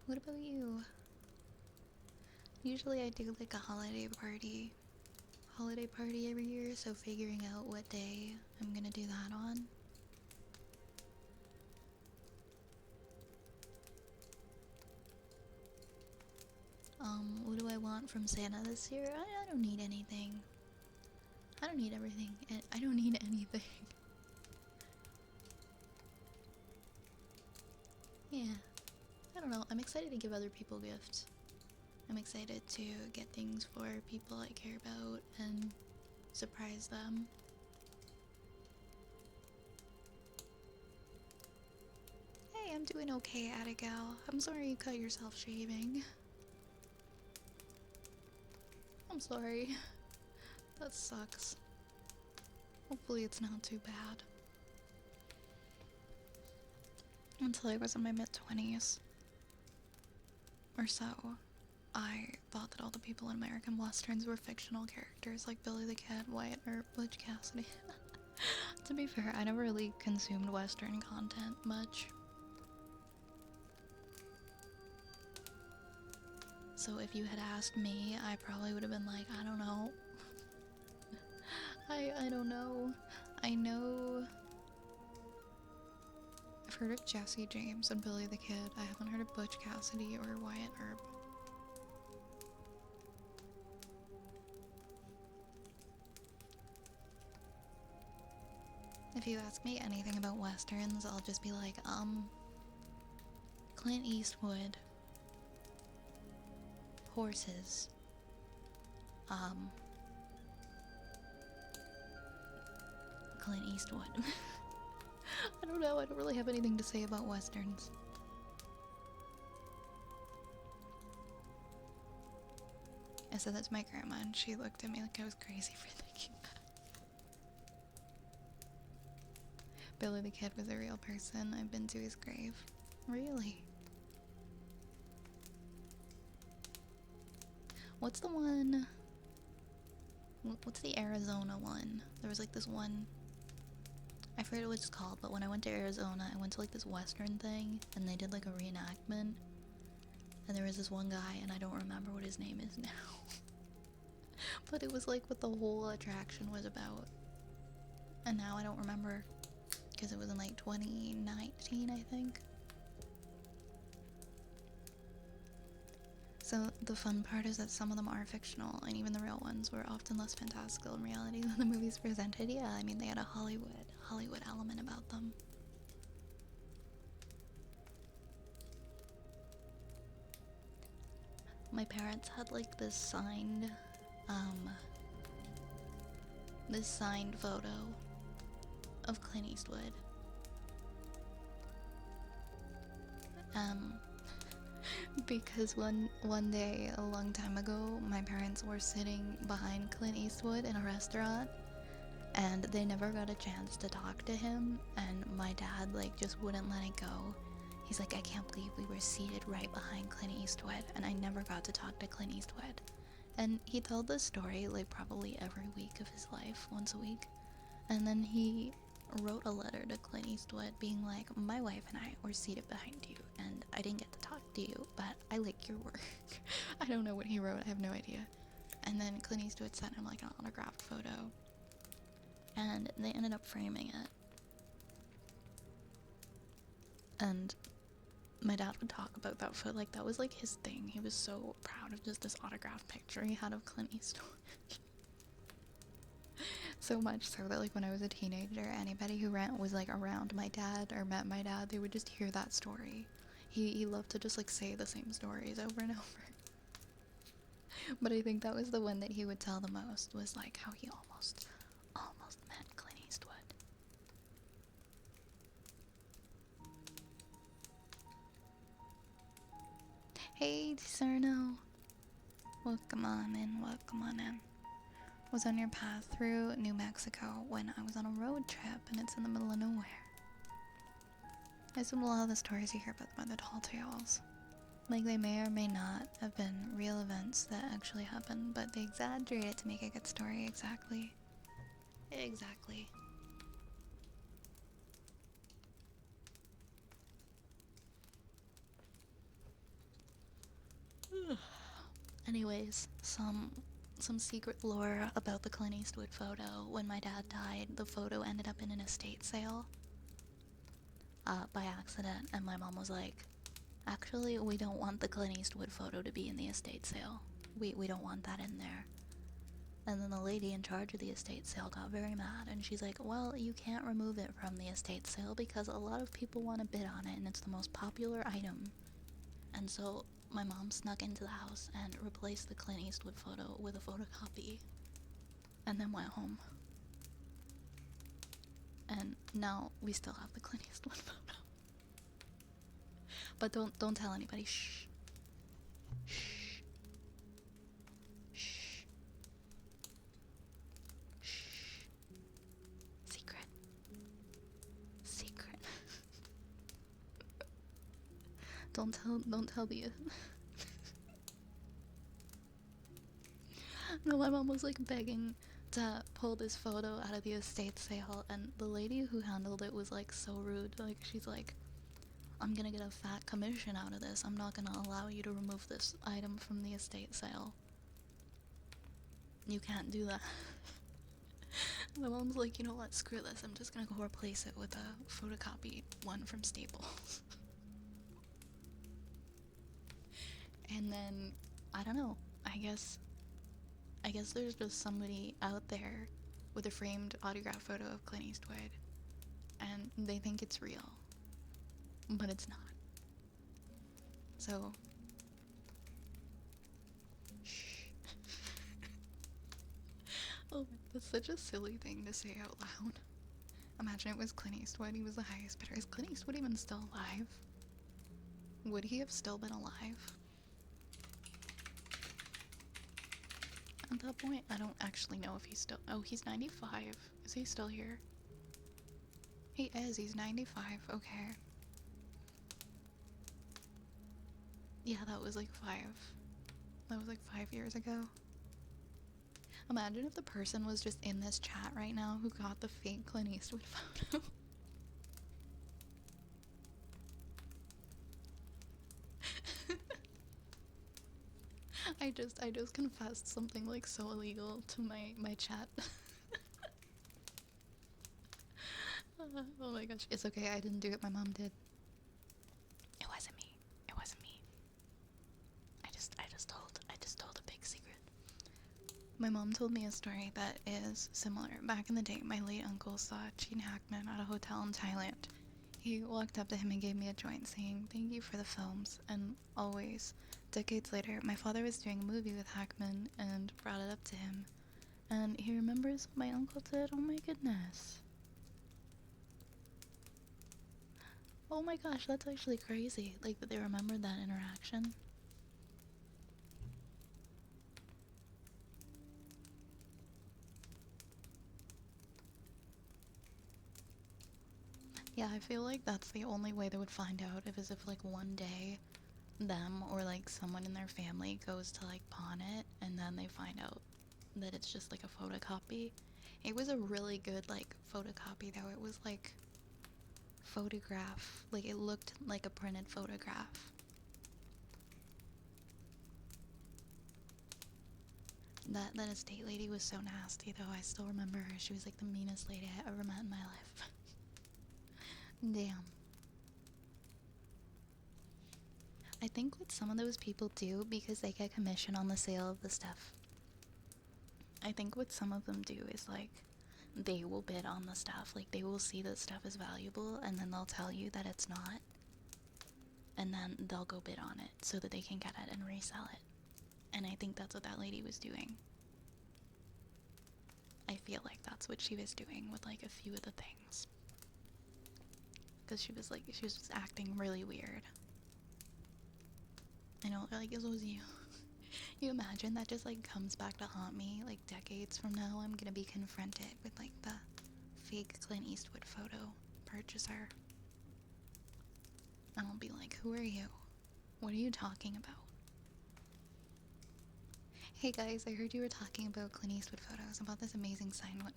What about you? Usually I do like a holiday party every year, so figuring out what day I'm gonna do that on. What do I want from Santa this year? I don't need anything. I don't need everything. I don't need anything. Yeah. I don't know. I'm excited to give other people gifts. I'm excited to get things for people I care about and surprise them. Hey, I'm doing okay, Abigail. I'm sorry you cut yourself shaving. I'm sorry. That sucks. Hopefully it's not too bad. Until I was in my mid-20s or so, I thought that all the people in American Westerns were fictional characters like Billy the Kid, Wyatt, or Butch Cassidy. To be fair, I never really consumed Western content much. So if you had asked me, I probably would have been like, I don't know. I don't know. I know I've heard of Jesse James and Billy the Kid. I haven't heard of Butch Cassidy or Wyatt Earp. If you ask me anything about Westerns, I'll just be like, Clint Eastwood. Horses. Clint Eastwood. I don't know, I don't really have anything to say about Westerns. I said that to my grandma and she looked at me like I was crazy for thinking that. Billy the Kid was a real person. I've been to his grave. Really? What's the one? What's the Arizona one? There was like this one. I forget what it's called, but when I went to Arizona, I went to like this Western thing, and they did like a reenactment. And there was this one guy, and I don't remember what his name is now. But it was like what the whole attraction was about. And now I don't remember, because it was in like 2019, I think. So the fun part is that some of them are fictional, and even the real ones were often less fantastical in reality than the movies presented. Yeah, I mean, they had a Hollywood element about them. My parents had like this signed photo of Clint Eastwood. Because one day a long time ago, my parents were sitting behind Clint Eastwood in a restaurant, and they never got a chance to talk to him, and my dad like just wouldn't let it go. He's like, I can't believe we were seated right behind Clint Eastwood and I never got to talk to Clint Eastwood. And he told this story like probably every week of his life, once a week. And then he wrote a letter to Clint Eastwood being like, my wife and I were seated behind you and I didn't get to talk to you, but I like your work. I don't know what he wrote, I have no idea. And then Clint Eastwood sent him like an autographed photo, and they ended up framing it. And my dad would talk about that photo, like that was like his thing. He was so proud of just this autographed picture he had of Clint Eastwood. So much so that like when I was a teenager, anybody who was like around my dad or met my dad, they would just hear that story. He loved to just like say the same stories over and over. But I think that was the one that he would tell the most, was like how he almost met Clint Eastwood. Hey Discerno, welcome on in. Was on your path through New Mexico when I was on a road trip and it's in the middle of nowhere. I assume a lot of the stories you hear about the tall tales, like they may or may not have been real events that actually happened, but they exaggerate it to make a good story. Exactly. Anyways, some secret lore about the Clint Eastwood photo. When my dad died, the photo ended up in an estate sale by accident, and my mom was like, actually, we don't want the Clint Eastwood photo to be in the estate sale. We don't want that in there. And then the lady in charge of the estate sale got very mad, and she's like, well, you can't remove it from the estate sale because a lot of people want to bid on it, and it's the most popular item. And so my mom snuck into the house and replaced the Clint Eastwood photo with a photocopy, and then went home. And now we still have the Clint Eastwood photo. But don't tell anybody. Shh. Shh. Shh. Shh. Secret. Secret. Don't tell the No, my mom was like begging to pull this photo out of the estate sale, and the lady who handled it was like so rude. Like, she's like, I'm gonna get a fat commission out of this. I'm not gonna allow you to remove this item from the estate sale. You can't do that. My mom's like, you know what, screw this. I'm just gonna go replace it with a photocopied one from Staples. And then, I don't know, I guess there's just somebody out there with a framed autograph photo of Clint Eastwood, and they think it's real, but it's not. So, shh. Oh, that's such a silly thing to say out loud. Imagine it was Clint Eastwood, he was the highest bidder. Is Clint Eastwood even still alive? Would he have still been alive? At that point, I don't actually know if he's still... Oh, he's 95. Is he still here? He is, he's 95, okay. Yeah, that was like 5 years ago. Imagine if the person was just in this chat right now who got the fake Clint Eastwood photo. I just confessed something like so illegal to my chat. Oh my gosh, it's okay, I didn't do it, my mom did. It wasn't me. It wasn't me. I just told a big secret. My mom told me a story that is similar. Back in the day, my late uncle saw Gene Hackman at a hotel in Thailand. He walked up to him and gave me a joint, saying, "Thank you for the films." And always, decades later, my father was doing a movie with Hackman and brought it up to him. And he remembers what my uncle did. Oh my goodness. Oh my gosh, that's actually crazy. Like, that they remembered that interaction. Yeah, I feel like that's the only way they would find out, if like one day them or like someone in their family goes to like pawn it, and then they find out that it's just like a photocopy. It was a really good like photocopy though. It was like photograph, like it looked like a printed photograph. That estate lady was so nasty though. I still remember her. She was like the meanest lady I ever met in my life. Damn. I think what some of those people do, because they get commission on the sale of the stuff, I think what some of them do is like, they will bid on the stuff. Like, they will see that stuff is valuable, and then they'll tell you that it's not, and then they'll go bid on it so that they can get it and resell it. And I think that's what that lady was doing. I feel like that's what she was doing with like a few of the things, because she was just acting really weird. I know, like, it was you. You imagine that just like comes back to haunt me like decades from now. I'm gonna be confronted with like the fake Clint Eastwood photo purchaser, and I'll be like, who are you? What are you talking about? Hey guys, I heard you were talking about Clint Eastwood photos, about this amazing sign one.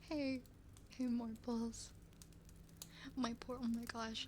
Hey, more balls. Oh my gosh.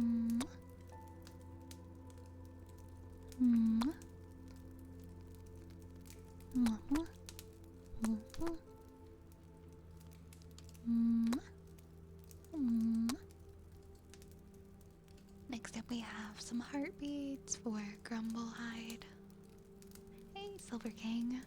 We have some heartbeats for Grumblehide. Hey, Silver King.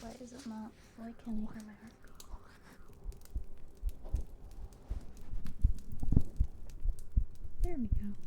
Why is it not? Why can't I hear my heartbeat? There we go.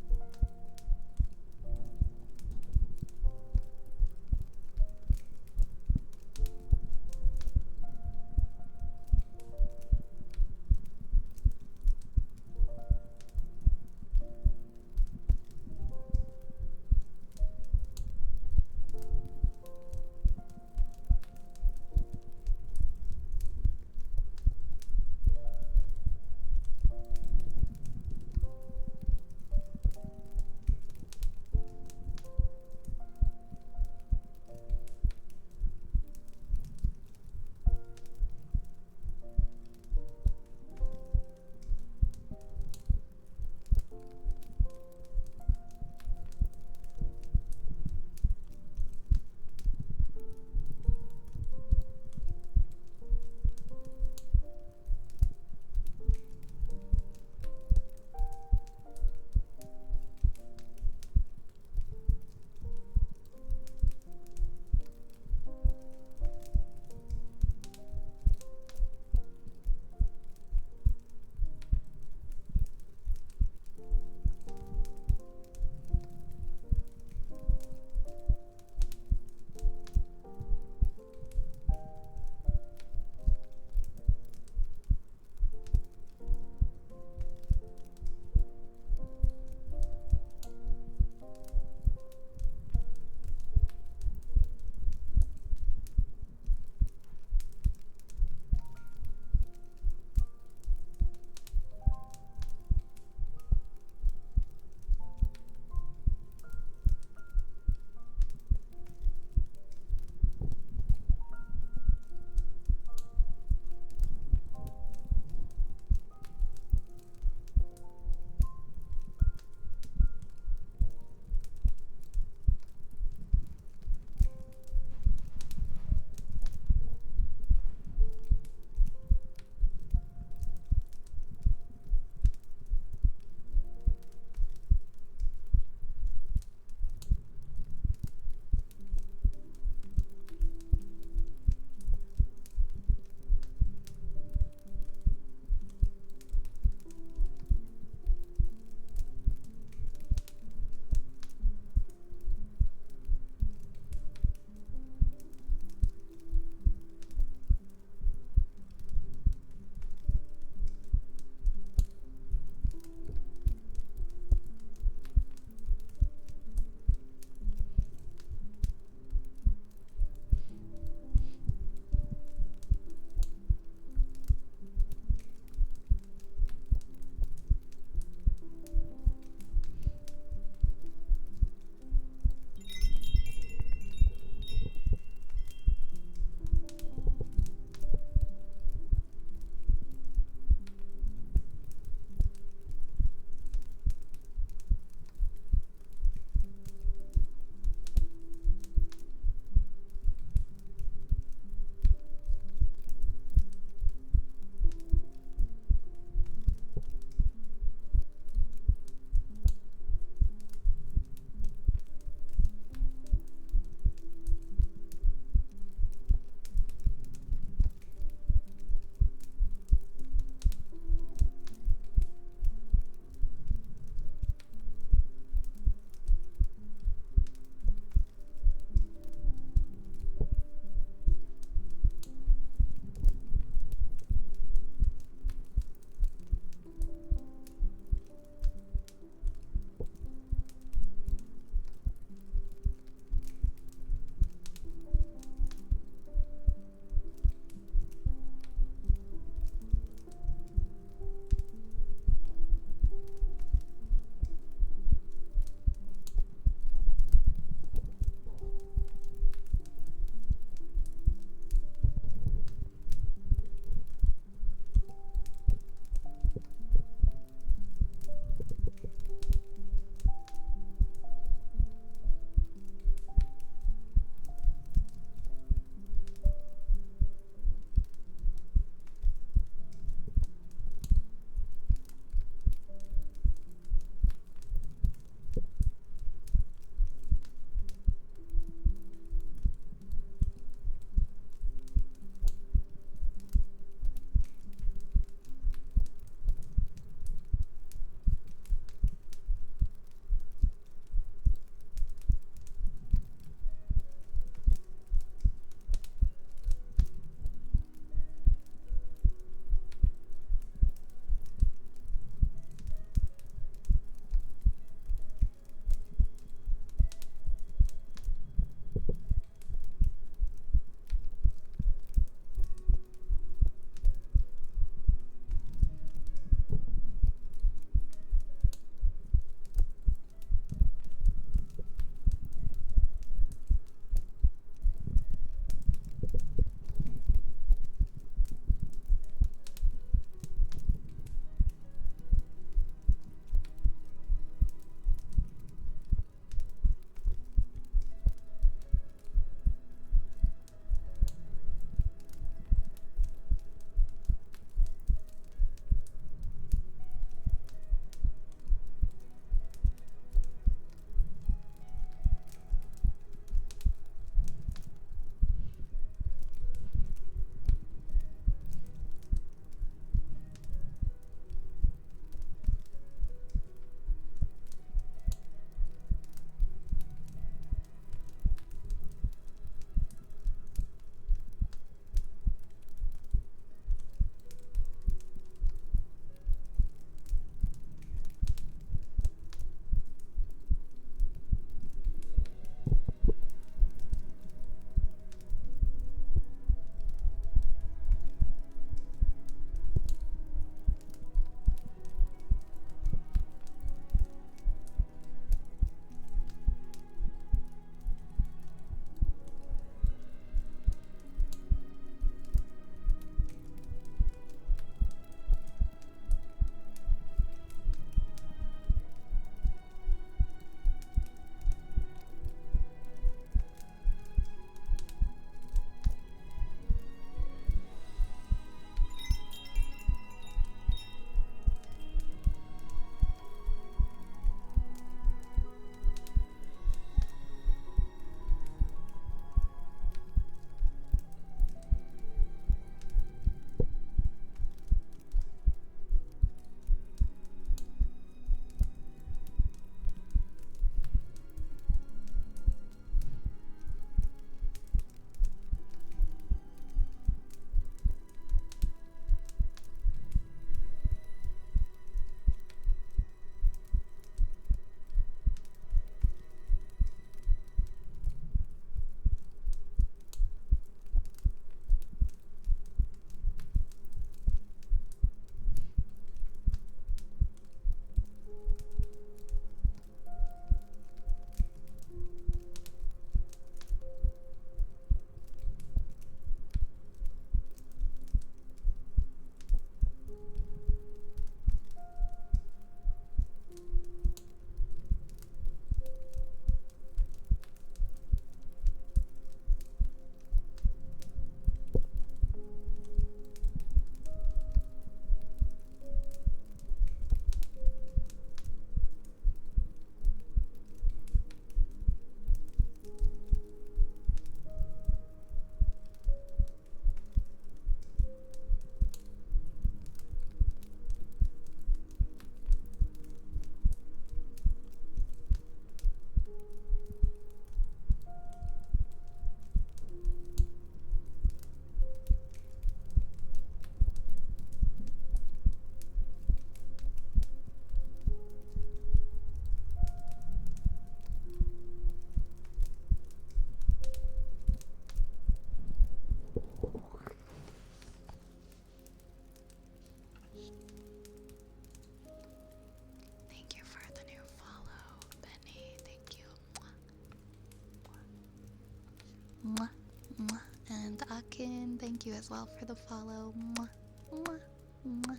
thank you as well for the follow. Mwah, mwah, mwah.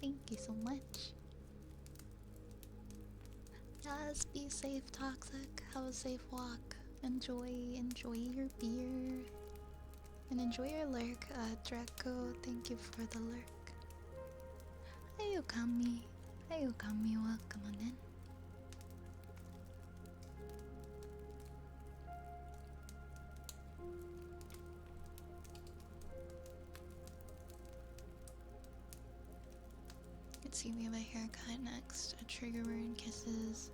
Thank you so much. Yes, be safe, Toxic. Have a safe walk. Enjoy your beer. And enjoy your lurk, Draco. Thank you for the lurk. Hey, Okami. Hey, Okami. Welcome on in. Let's see, we have a haircut next. A trigger word, kisses,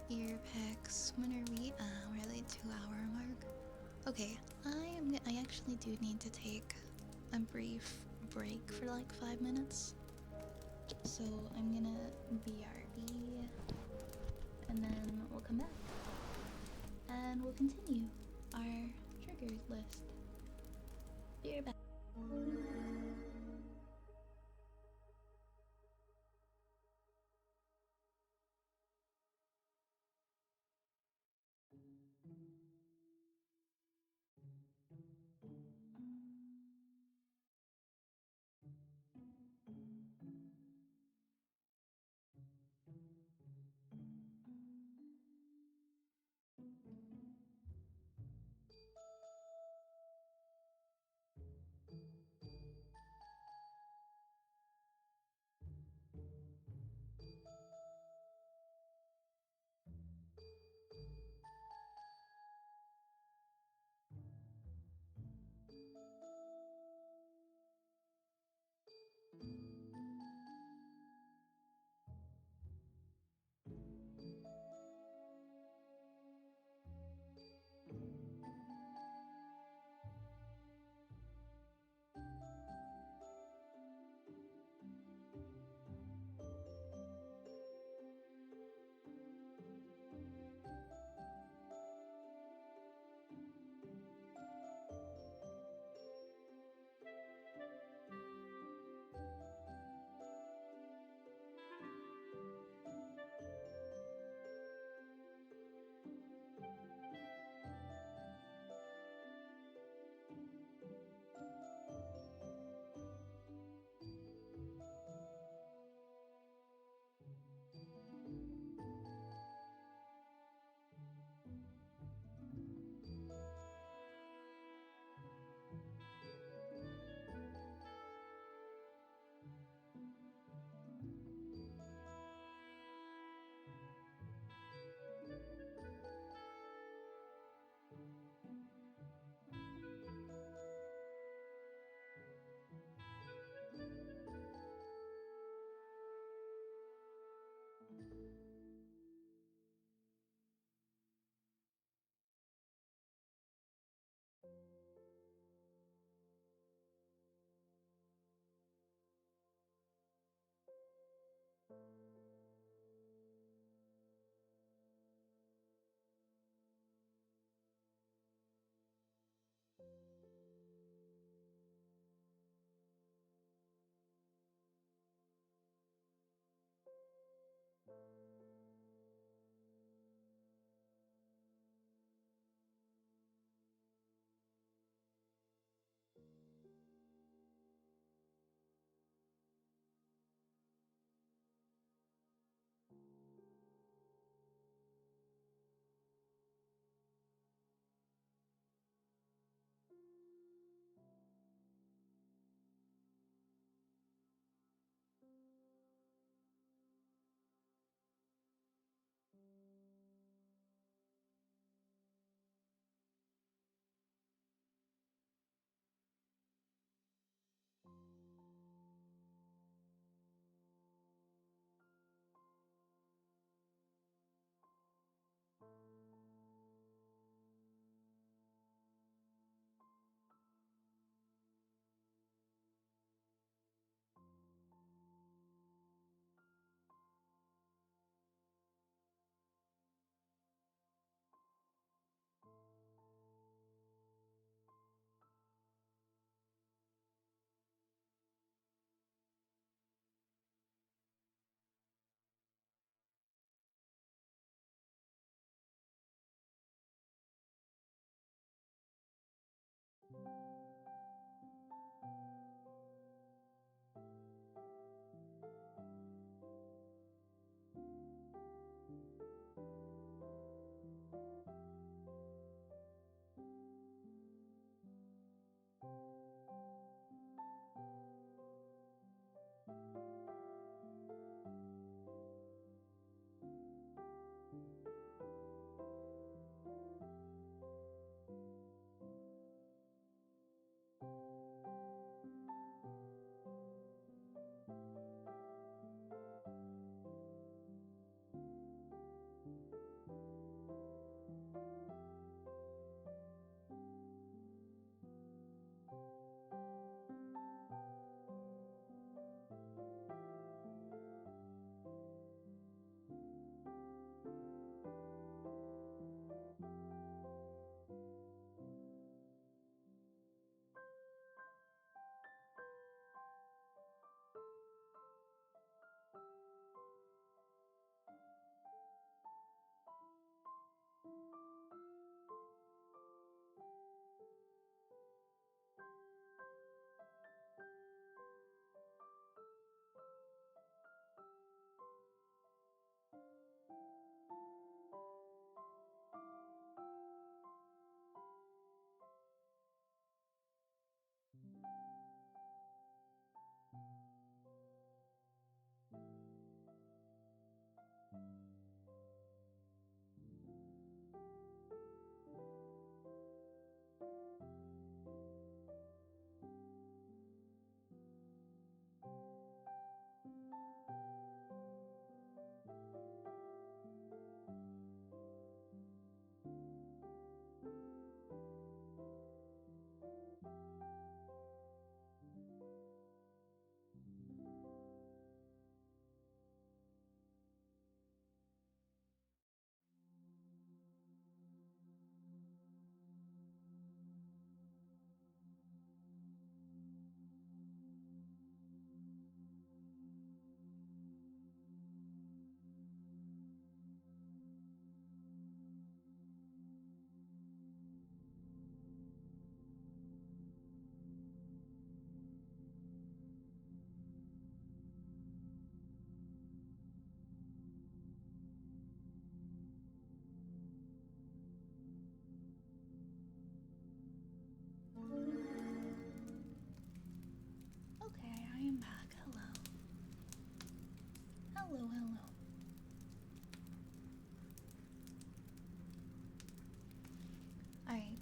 ear picks. When are we? We're at like 2 hour mark. Okay, I actually do need to take a brief break for like 5 minutes. So I'm gonna BRB and then we'll come back. And we'll continue our triggers list. Be right back.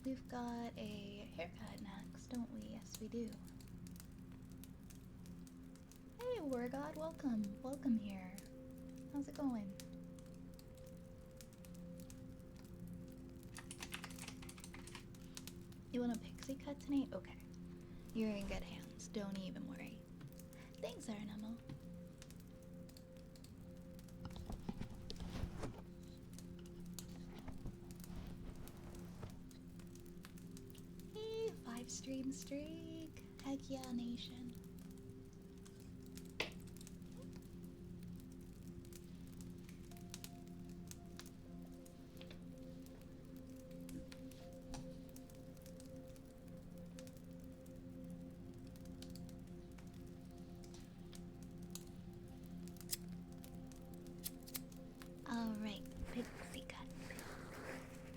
We've got a haircut next, don't we? Yes, we do. Hey, Wargod, welcome. Welcome here. How's it going? You want a pixie cut tonight? Okay. You're in good hands. Don't even worry. Thanks, Aranamo. Hey, 5-stream streak. Heck yeah, nation. Alright, pixie cut.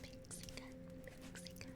Pixie cut. Pixie cut.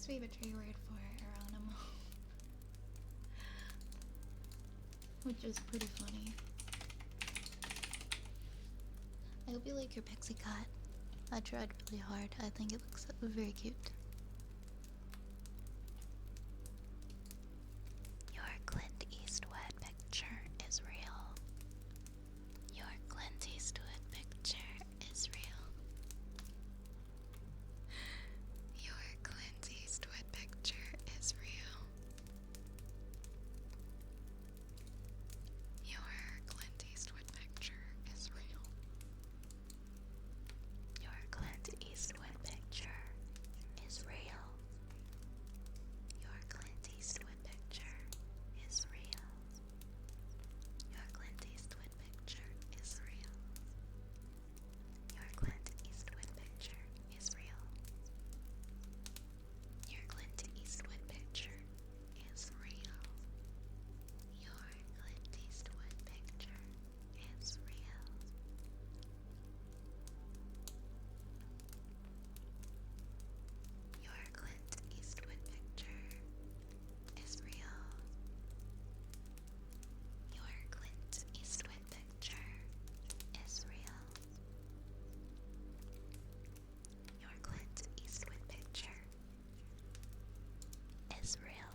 next favorite trigger word for Geronimo. Which is pretty funny. I hope you like your pixie cut. I tried really hard. I think it looks very cute. Your Clint Eastwood picture is real. Your Clint Eastwood picture is real. Your Clint Eastwood picture is real. Your Clint Eastwood picture is real. Your Clint Eastwood picture is real. Your Clint Eastwood picture is real. Your Clint Eastwood picture is real. Your Clint Eastwood picture is real. Your Clint Eastwood picture is real. Your Clint Eastwood picture is real. Your Clint Eastwood picture is real. Your Clint Eastwood picture is real. Your Clint Eastwood picture is real.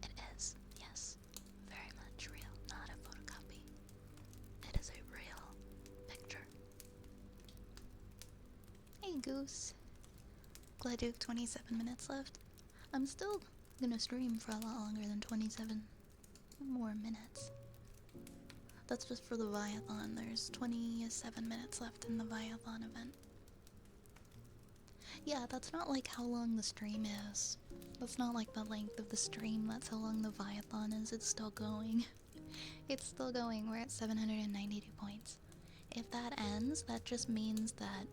It is, yes, very much real, not a photocopy. It is a real picture. Hey Goose. Glad you have 27 minutes left. I'm still gonna stream for a lot longer than 27 more minutes. That's just for the Viathon. There's 27 minutes left in the Viathon event. Yeah, that's not like how long the stream is. That's not like the length of the stream, that's how long the Viathon is. It's still going. It's still going. We're at 792 points. If that ends, that just means that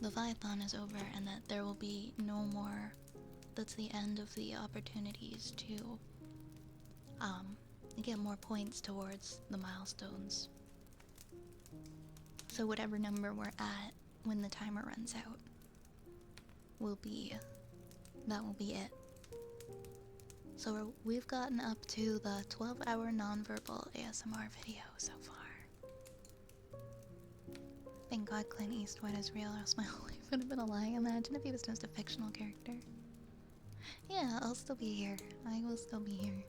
the Viathon is over and that there will be no more. That's the end of the opportunities to get more points towards the milestones. So whatever number we're at when the timer runs out will be it. So we've gotten up to the 12-hour nonverbal ASMR video so far. Thank God Clint Eastwood is real, or else my whole life would have been a lie. Imagine if he was just a fictional character. Yeah, I'll still be here. I will still be here.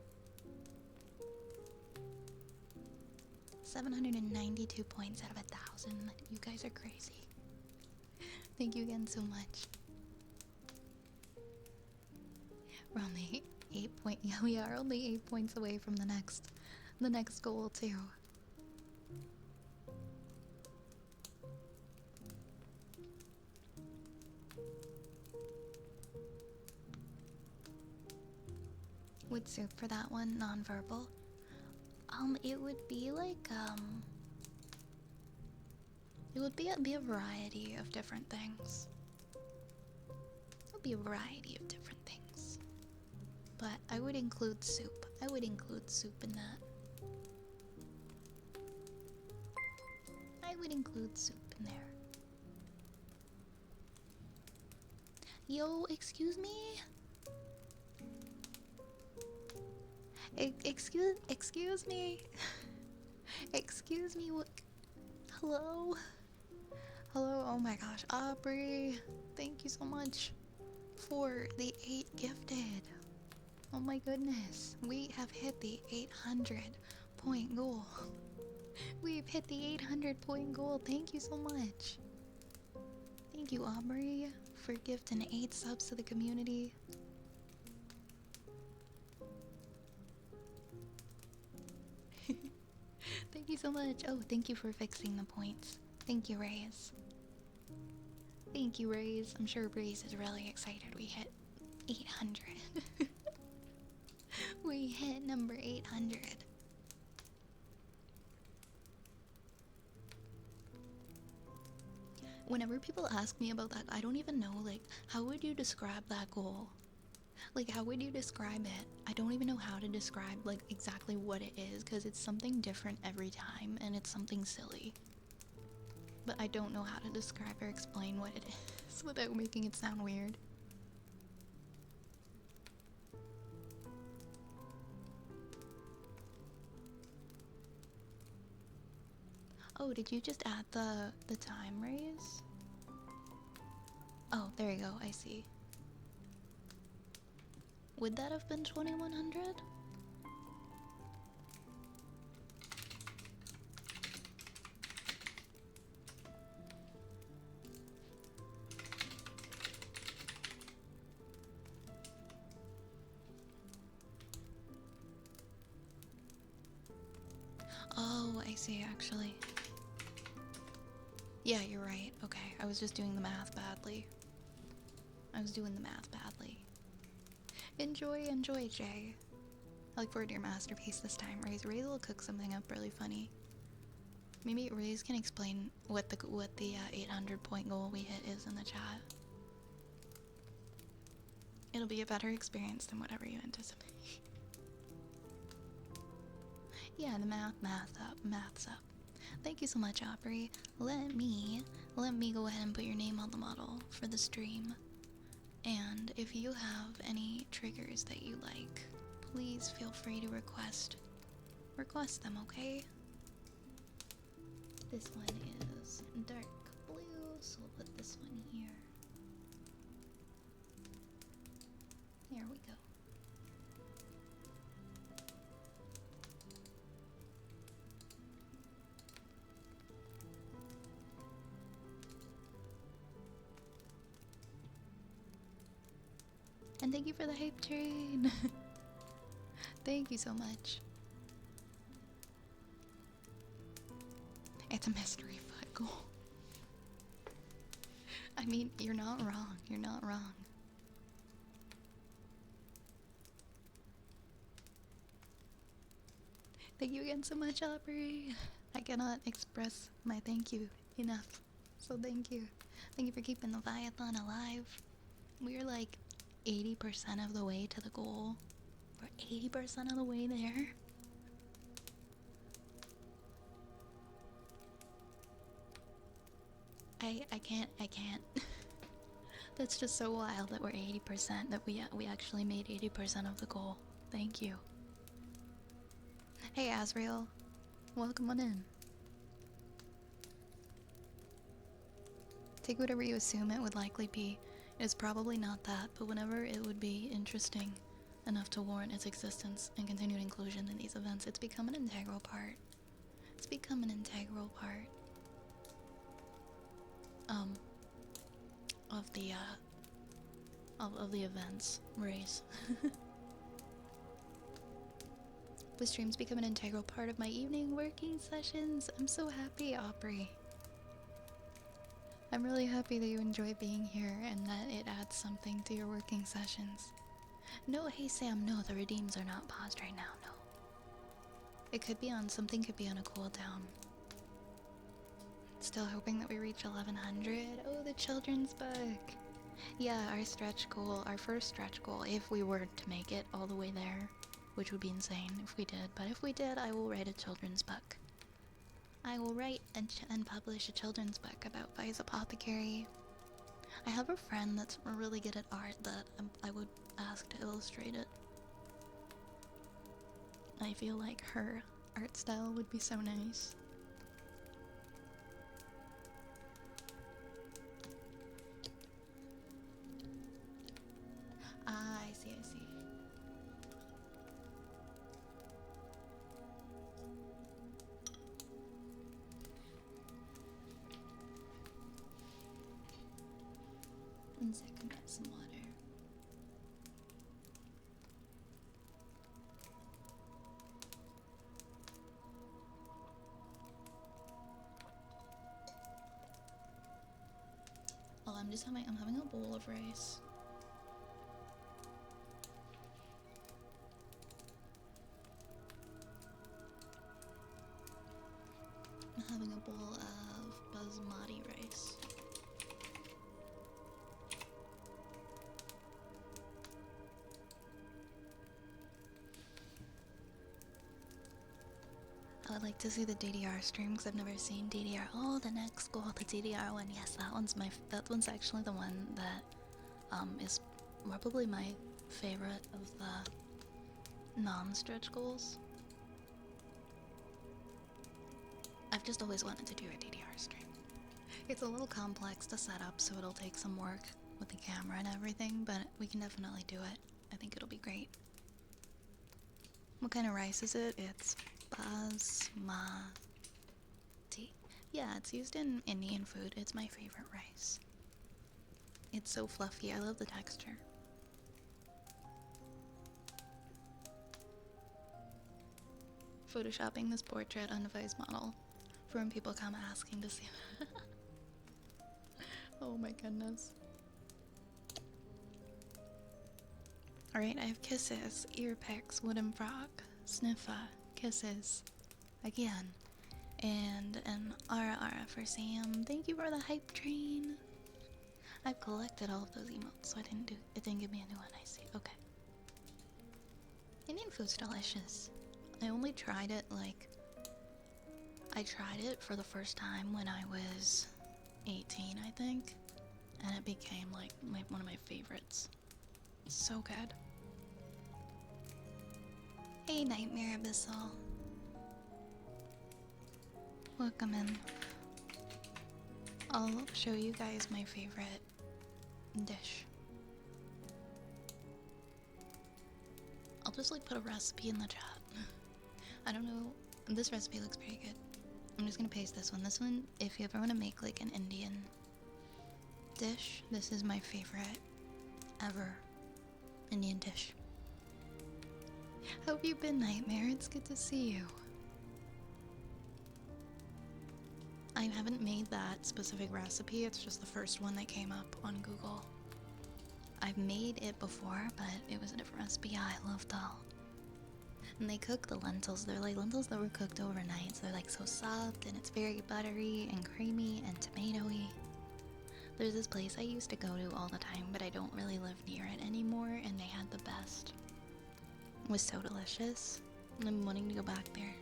792 points out of 1,000. You guys are crazy. Thank you again so much. We're only 8 points. Yeah, we are only 8 points away from the next goal too. Would soup for that one non-verbal? It would be like it would be a variety of different things. It would be a variety of different things. But I would include soup. I would include soup in that. I would include soup in there. Yo, excuse me? Excuse me? Excuse me, what? Hello? Hello, oh my gosh, Aubrey, thank you so much for the 8 gifted. Oh my goodness, we have hit the 800 point goal. We've hit the 800 point goal, thank you so much. Thank you, Aubrey, for gifting 8 subs to the community. Thank you so much. Oh, thank you for fixing the points. Thank you, Raze. Thank you, Raze. I'm sure Raze is really excited we hit 800. We hit number 800. Whenever people ask me about that, I don't even know, like, how would you describe that goal? Like, how would you describe it? I don't even know how to describe, like, exactly what it is, because it's something different every time, and it's something silly. But I don't know how to describe or explain what it is without making it sound weird. Oh, did you just add the time raise? Oh, there you go. I see. Would that have been 2100? Oh, I see, actually. Yeah, you're right. Okay, I was just doing the math badly. I was doing the math badly. Enjoy, enjoy, Jay. I look forward to your masterpiece this time. Raze will cook something up really funny. Maybe Raze can explain what the 800 point goal we hit is in the chat. It'll be a better experience than whatever you anticipate. Yeah, the math's up. Thank you so much, Opry. Let me go ahead and put your name on the model for the stream. And if you have any triggers that you like, please feel free to request them, okay? This one is dark blue, so we'll put this one here. There we go. And thank you for the hype train. Thank you so much. It's a mystery foot goal. I mean, you're not wrong. You're not wrong. Thank you again so much, Aubrey. I cannot express my thank you enough. So thank you. Thank you for keeping the Viathon alive. We're like 80% of the way to the goal. We're 80% of the way there. I can't. That's just so wild that we're 80%, that we actually made 80% of the goal. Thank you. Hey Azrael, welcome on in. Take whatever you assume it would likely be. It's probably not that, but whenever it would be interesting enough to warrant its existence and continued inclusion in these events, it's become an integral part. It's become an integral part of the events race. The streams become an integral part of my evening working sessions. I'm so happy, Aubrey. I'm really happy that you enjoy being here and that it adds something to your working sessions. No, hey Sam, no, the redeems are not paused right now, no. It could be on, something could be on a cooldown. Still hoping that we reach 1100. Oh, the children's book. Yeah, our stretch goal, our first stretch goal, if we were to make it all the way there, which would be insane if we did, but if we did, I will write a children's book. I will write and publish a children's book about Vi's Apothecary. I have a friend that's really good at art that I would ask to illustrate it. I feel like her art style would be so nice. Ah, I see, I see. One second, get some water. Oh, I'm having a bowl of rice. I'm having a bowl of basmati rice. I would like to see the DDR stream because I've never seen DDR. Oh, the next goal, the DDR one. Yes, that one's actually the one that is probably my favorite of the non-stretch goals. I've just always wanted to do a DDR stream. It's a little complex to set up, so it'll take some work with the camera and everything, but we can definitely do it. I think it'll be great. What kind of rice is it? It's basmati. Yeah, it's used in Indian food. It's my favorite rice. It's so fluffy. I love the texture. Photoshopping this portrait on device model for when people come asking to see it. Oh my goodness. Alright, I have kisses, ear picks, wooden frog, sniffa, kisses, again, and an ara ara for Sam. Thank you for the hype train. I've collected all of those emotes, so it didn't give me a new one. I see. Okay. Indian food's delicious. I only tried it I tried it for the first time when I was 18, I think, and it became like one of my favorites. It's so good. Hey, Nightmare Abyssal. Welcome in. I'll show you guys my favorite dish. I'll just put a recipe in the chat. I don't know, this recipe looks pretty good. I'm just gonna paste this one. This one, if you ever want to make an Indian dish, this is my favorite ever Indian dish. How have you been, Nightmare? It's good to see you. I haven't made that specific recipe, it's just the first one that came up on Google. I've made it before, but it was a different recipe. Yeah, I love dal. And they cook the lentils. They're like lentils that were cooked overnight, so they're so soft, and it's very buttery and creamy and tomatoey. There's this place I used to go to all the time, but I don't really live near it anymore, and they had the best. It was so delicious. I'm wanting to go back there.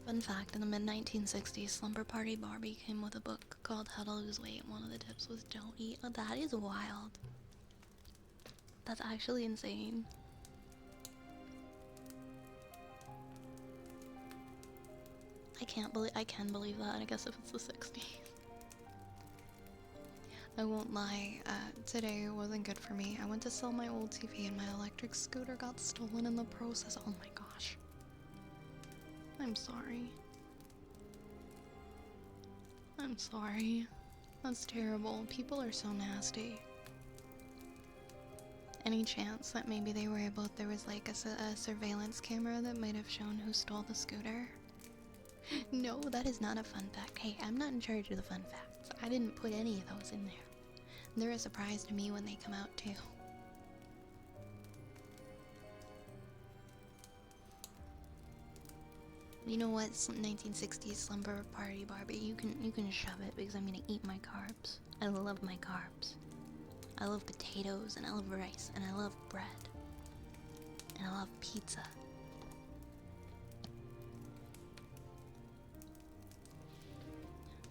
Fun fact, in the mid-1960s, Slumber Party Barbie came with a book called How to Lose Weight. One of the tips was don't eat. Oh, that is wild. That's actually insane. I can believe that, I guess if it's the 60s. I won't lie, today wasn't good for me. I went to sell my old TV and my electric scooter got stolen in the process. Oh my gosh. I'm sorry. I'm sorry. That's terrible. People are so nasty. Any chance that maybe they were there was a surveillance camera that might have shown who stole the scooter? No, that is not a fun fact. Hey, I'm not in charge of the fun facts. I didn't put any of those in there. They're a surprise to me when they come out too. You know what, 1960s Slumber Party Barbie, you can shove it because I'm gonna eat my carbs. I love my carbs. I love potatoes, and I love rice, and I love bread. And I love pizza.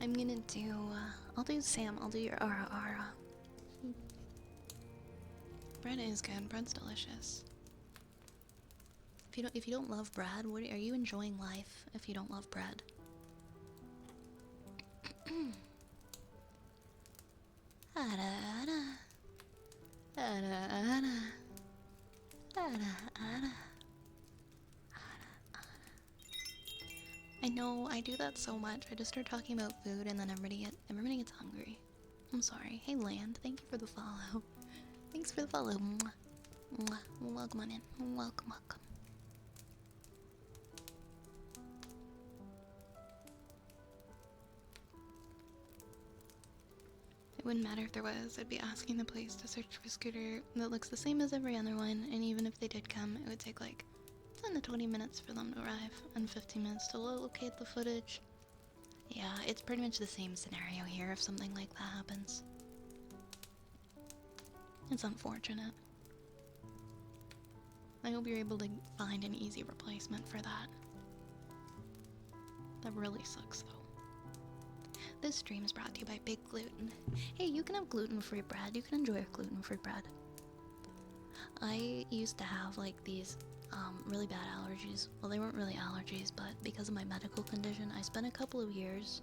I'm gonna do, I'll do Sam, I'll do your ara ara. Bread is good, bread's delicious. If you don't love bread, what are you enjoying life if you don't love bread? I know, I do that so much. I just start talking about food and then everybody gets hungry. I'm sorry. Hey Land, thank you for the follow. Thanks for the follow. Mwah. Mwah. Welcome on in. Welcome, welcome. It wouldn't matter if there was. I'd be asking the place to search for a scooter that looks the same as every other one, and even if they did come, it would take 10 to 20 minutes for them to arrive, and 15 minutes to locate the footage. Yeah, it's pretty much the same scenario here if something like that happens. It's unfortunate. I hope you're able to find an easy replacement for that. That really sucks, though. This stream is brought to you by Big Gluten. Hey, you can have gluten-free bread. You can enjoy gluten-free bread. I used to have like these really bad allergies. Well, they weren't really allergies, but because of my medical condition, I spent a couple of years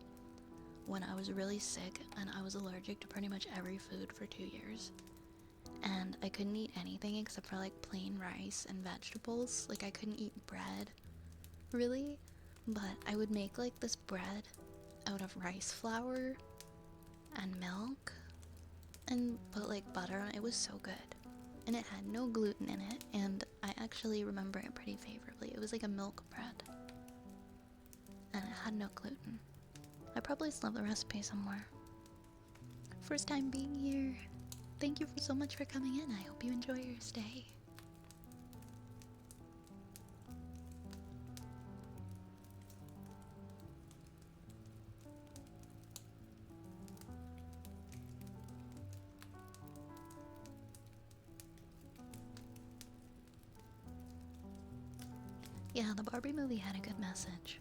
when I was really sick and I was allergic to pretty much every food for 2 years. And I couldn't eat anything except for like plain rice and vegetables. Like I couldn't eat bread, really. But I would make like this bread out of rice flour and milk and put like butter on it. It was so good. And it had no gluten in it, and I actually remember it pretty favorably. It was like a milk bread. And it had no gluten. I probably still have the recipe somewhere. First time being here. Thank you so much for coming in. I hope you enjoy your stay. Yeah, the Barbie movie had a good message.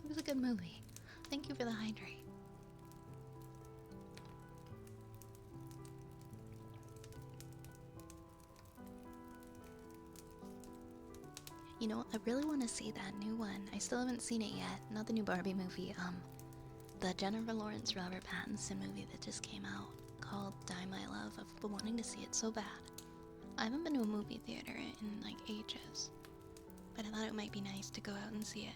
It was a good movie. Thank you for the hydrate. You know, I really want to see that new one. I still haven't seen it yet. Not the new Barbie movie, the Jennifer Lawrence Robert Pattinson movie that just came out called Die My Love. I've been wanting to see it so bad. I haven't been to a movie theater in like ages, but I thought it might be nice to go out and see it.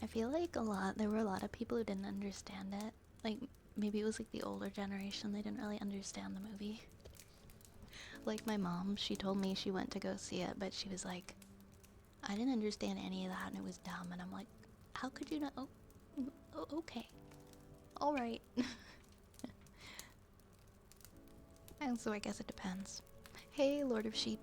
I feel like there were a lot of people who didn't understand it. Like, maybe it was like the older generation, they didn't really understand the movie. Like my mom, she told me she went to go see it, but she was like, I didn't understand any of that and it was dumb. And I'm like, how could you not? Oh, okay. Alright. And so I guess it depends. Hey, Lord of Sheep.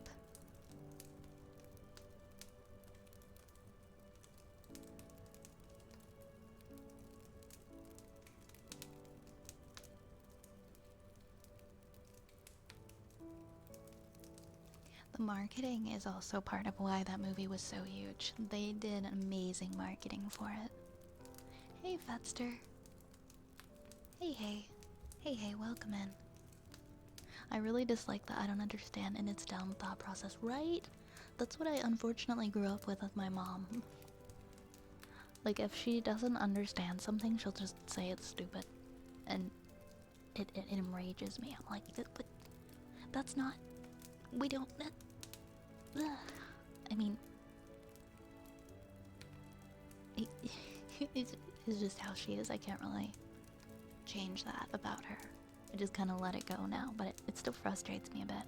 The marketing is also part of why that movie was so huge. They did amazing marketing for it. Hey, Fetster. Hey. Hey, welcome in. I really dislike that I don't understand and it's dumb thought process, right? That's what I unfortunately grew up with my mom. Like, if she doesn't understand something, she'll just say it's stupid. And it enrages me. I'm like, but that's not... We don't... I mean... It's just how she is. I can't really change that about her. I just kind of let it go now, but it still frustrates me a bit.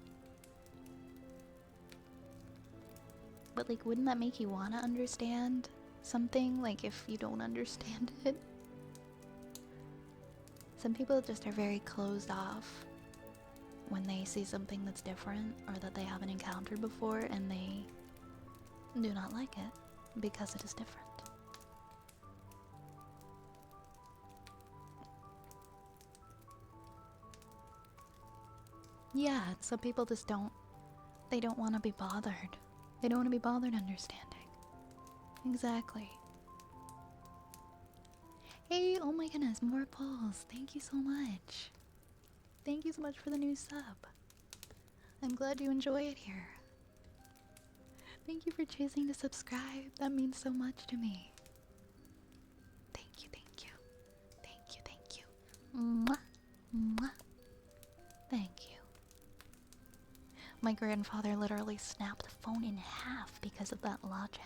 But like, wouldn't that make you want to understand something? Like, if you don't understand it? Some people just are very closed off when they see something that's different or that they haven't encountered before, and they do not like it because it is different. Yeah, some people just don't want to be bothered. They don't want to be bothered understanding. Exactly. Hey, oh my goodness, more polls. Thank you so much. Thank you so much for the new sub. I'm glad you enjoy it here. Thank you for choosing to subscribe. That means so much to me. Thank you. Mwah. Mwah. Thank you. My grandfather literally snapped the phone in half because of that logic.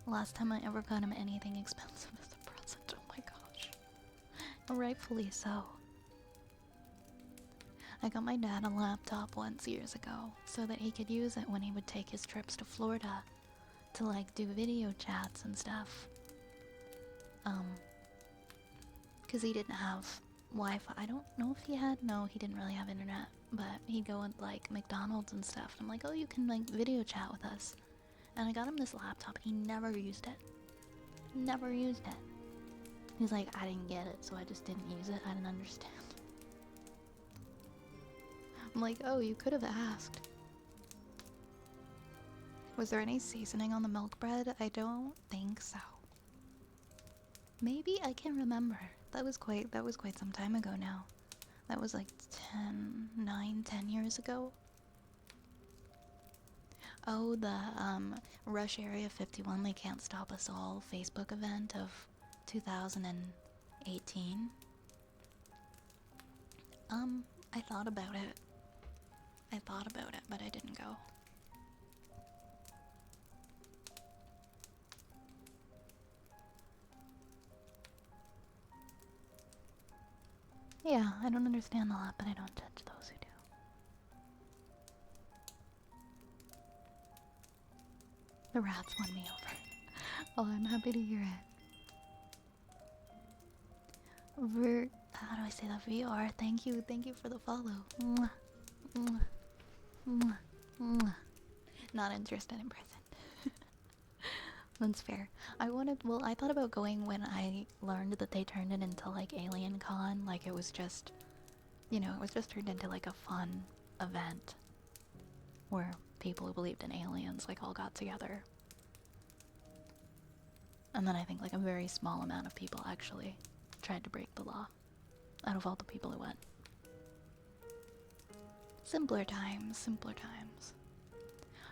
Last time I ever got him anything expensive as a present. Oh my gosh. Rightfully so. I got my dad a laptop once years ago so that he could use it when he would take his trips to Florida to like do video chats and stuff. Because he didn't have Wi-Fi. I don't know if he had, no, he didn't really have internet, but he'd go with like McDonald's and stuff. And I'm like, oh, you can like video chat with us. And I got him this laptop and he never used it. Never used it. He's like, I didn't get it, so I just didn't use it. I didn't understand. I'm like, oh, you could have asked. Was there any seasoning on the milk bread? I don't think so. Maybe, I can't remember. That was quite some time ago now. That was like 10 years ago. Oh, the Rush Area 51 They Can't Stop Us All Facebook event of 2018. I thought about it. But I didn't go. Yeah, I don't understand a lot, but I don't judge those who do. The rats won me over. Oh, I'm happy to hear it. How do I say that? VR, thank you for the follow. Mwah. Mwah. Mwah. Mwah. Not interested in prison. That's fair. I thought about going when I learned that they turned it into like Alien Con, like it was just, it was just turned into like a fun event where people who believed in aliens like all got together. And then I think like a very small amount of people actually tried to break the law out of all the people who went. Simpler times.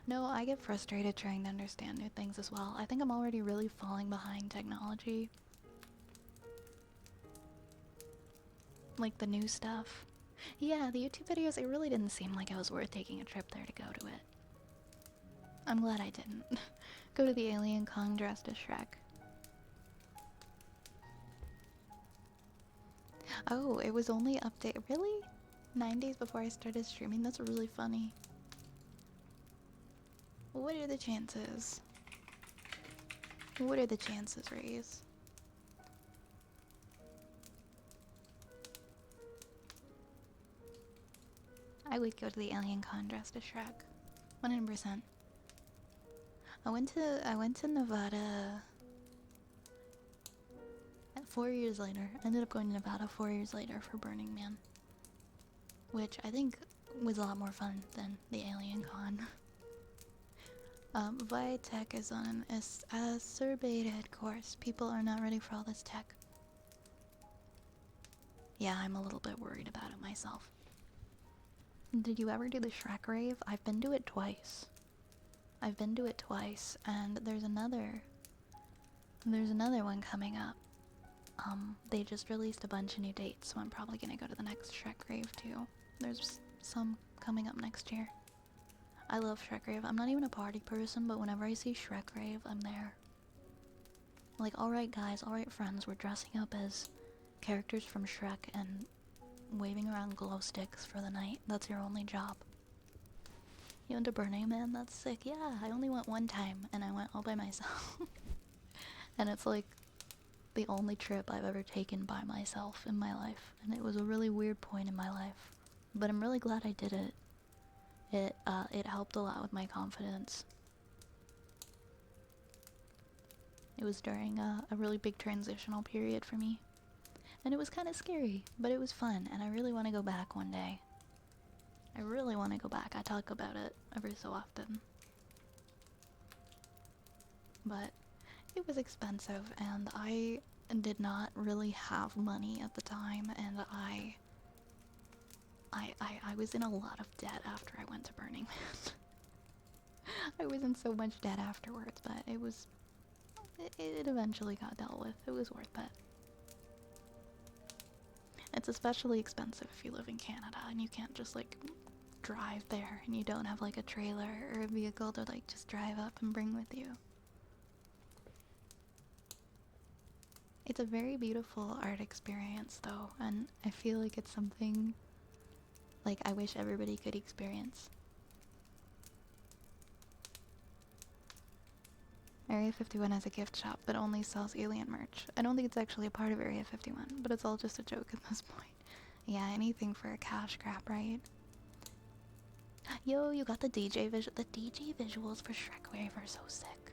No, I get frustrated trying to understand new things as well. I think I'm already really falling behind technology. Like the new stuff. Yeah, the YouTube videos, it really didn't seem like it was worth taking a trip there to go to it. I'm glad I didn't. Go to the Alien Con dressed as Shrek. Oh, it was only update. Really? 9 days before I started streaming? That's really funny. What are the chances? What are the chances, Raze? I would go to the Alien Con dressed as Shrek. 100%. I went to Nevada 4 years later. I ended up going to Nevada 4 years later for Burning Man. Which I think was a lot more fun than the Alien Con. Vitek is on an acerbated course. People are not ready for all this tech. Yeah, I'm a little bit worried about it myself. Did you ever do the Shrek rave? I've been to it twice. And there's another one coming up. They just released a bunch of new dates, so I'm probably gonna go to the next Shrek rave too. There's some coming up next year. I love Shrek rave. I'm not even a party person, but whenever I see Shrek rave, I'm there. Like, alright guys, alright friends, we're dressing up as characters from Shrek and waving around glow sticks for the night. That's your only job. You went to Burning Man? That's sick. Yeah, I only went one time, and I went all by myself. And it's like the only trip I've ever taken by myself in my life, and it was a really weird point in my life. But I'm really glad I did it. It helped a lot with my confidence. It was during a really big transitional period for me. And it was kind of scary, but it was fun, and I really want to go back one day. I really want to go back. I talk about it every so often. But it was expensive, and I did not really have money at the time, and I was in a lot of debt after I went to Burning Man. I was in so much debt afterwards, but it eventually got dealt with. It was worth it. It's especially expensive if you live in Canada and you can't just like drive there, and you don't have like a trailer or a vehicle to like just drive up and bring with you. It's a very beautiful art experience though, and I feel like it's something like I wish everybody could experience. Area 51 has a gift shop, but only sells alien merch. I don't think it's actually a part of Area 51, but it's all just a joke at this point. Yeah, anything for a cash grab, right? Yo, you got the DJ visual. The DJ visuals for Shrek Rave are so sick.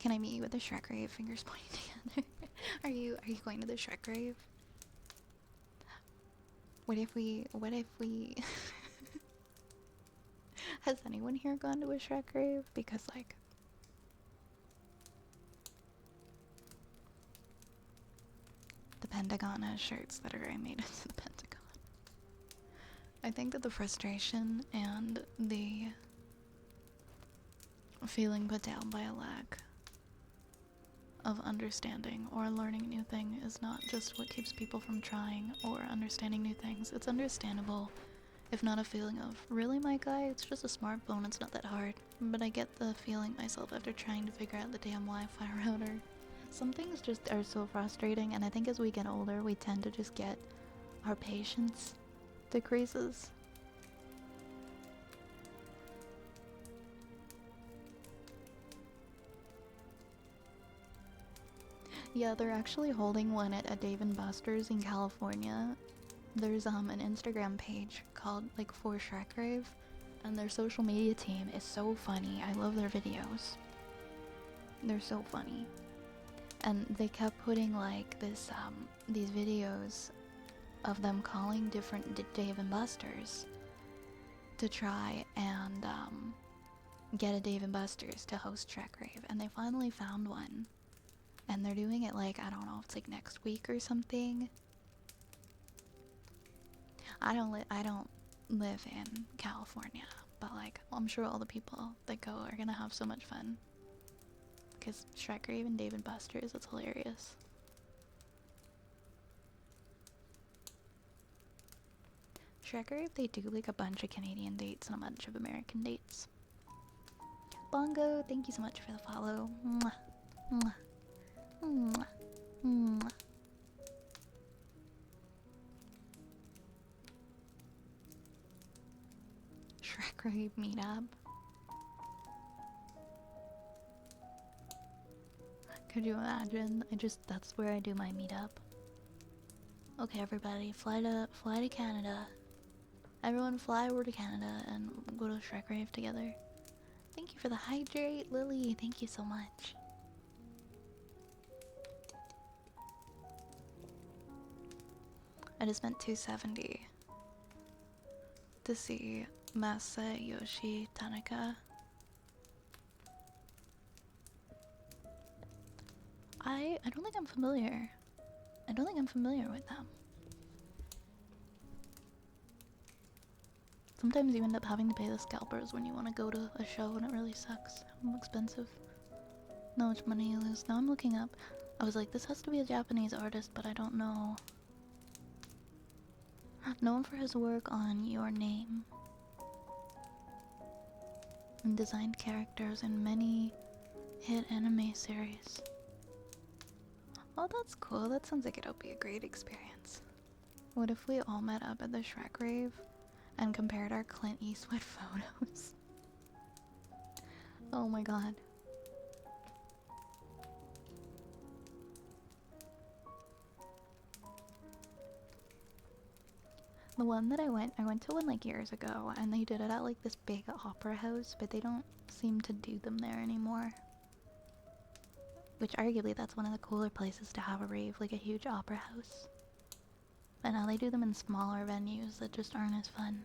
Can I meet you at the Shrek Rave? Fingers pointing together. Are you going to the Shrek Rave? What if we Has anyone here gone to a Shrek Rave? Because like the Pentagon has shirts that are I made into the Pentagon. I think that the frustration and the feeling put down by a lack of understanding or learning new thing is not just what keeps people from trying or understanding new things. It's understandable, if not a feeling of, really my guy, it's just a smartphone, it's not that hard. But I get the feeling myself after trying to figure out the damn Wi-Fi router. Some things just are so frustrating, and I think as we get older we tend to just get, our patience decreases. Yeah, they're actually holding one at Dave & Buster's in California. There's an Instagram page called like For Shrek Rave, and their social media team is so funny. I love their videos. They're so funny. And they kept putting like this these videos of them calling different Dave & Buster's to try and get a Dave & Buster's to host Shrek Rave, and they finally found one. And they're doing it like, I don't know, if it's like next week or something. I don't live in California, but like I'm sure all the people that go are gonna have so much fun. Because Shrek Rave and Dave & Buster's, it's hilarious. Shrek Rave, they do like a bunch of Canadian dates and a bunch of American dates. Bongo, thank you so much for the follow. Mwah. Mwah. Mwah. Mwah. Shrek Rave meetup. Could you imagine? That's where I do my meetup. Okay, everybody, fly to Canada. Everyone fly over to Canada and go to Shrek Rave together. Thank you for the hydrate, Lily. Thank you so much. I just spent $270 to see Masayoshi Tanaka. I don't think I'm familiar. I don't think I'm familiar with them. Sometimes you end up having to pay the scalpers when you want to go to a show, and it really sucks. How expensive. How much money you lose. Now I'm looking up. I was like, this has to be a Japanese artist, but I don't know. Known for his work on Your Name. And designed characters in many hit anime series. Oh, that's cool. That sounds like it'll be a great experience. What if we all met up at the Shrek Rave and compared our Clint Eastwood photos? Oh my god. The one that I went to one like years ago, and they did it at like this big opera house, but they don't seem to do them there anymore. Which arguably that's one of the cooler places to have a rave, like a huge opera house. But now they do them in smaller venues that just aren't as fun.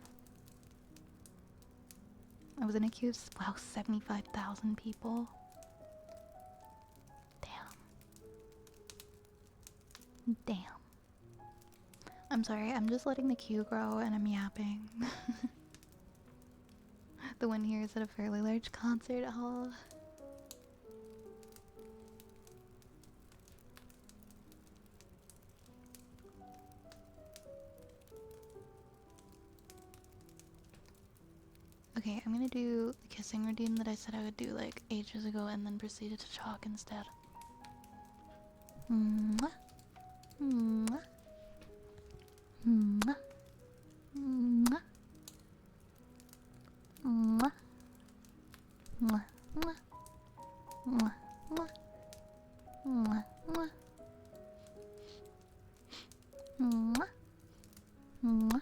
I was in a queue, wow, 75,000 people. Damn. I'm sorry, I'm just letting the queue grow and I'm yapping. The one here is at a fairly large concert hall. Okay, I'm gonna do the kissing routine that I said I would do like ages ago and then proceeded to talk instead. Mwah. Mwah. Mwah. Mwah. Mwah. Mwah. Mwah. Mwah. Mwah. Mwah. Mwah. Mwah. Mwah.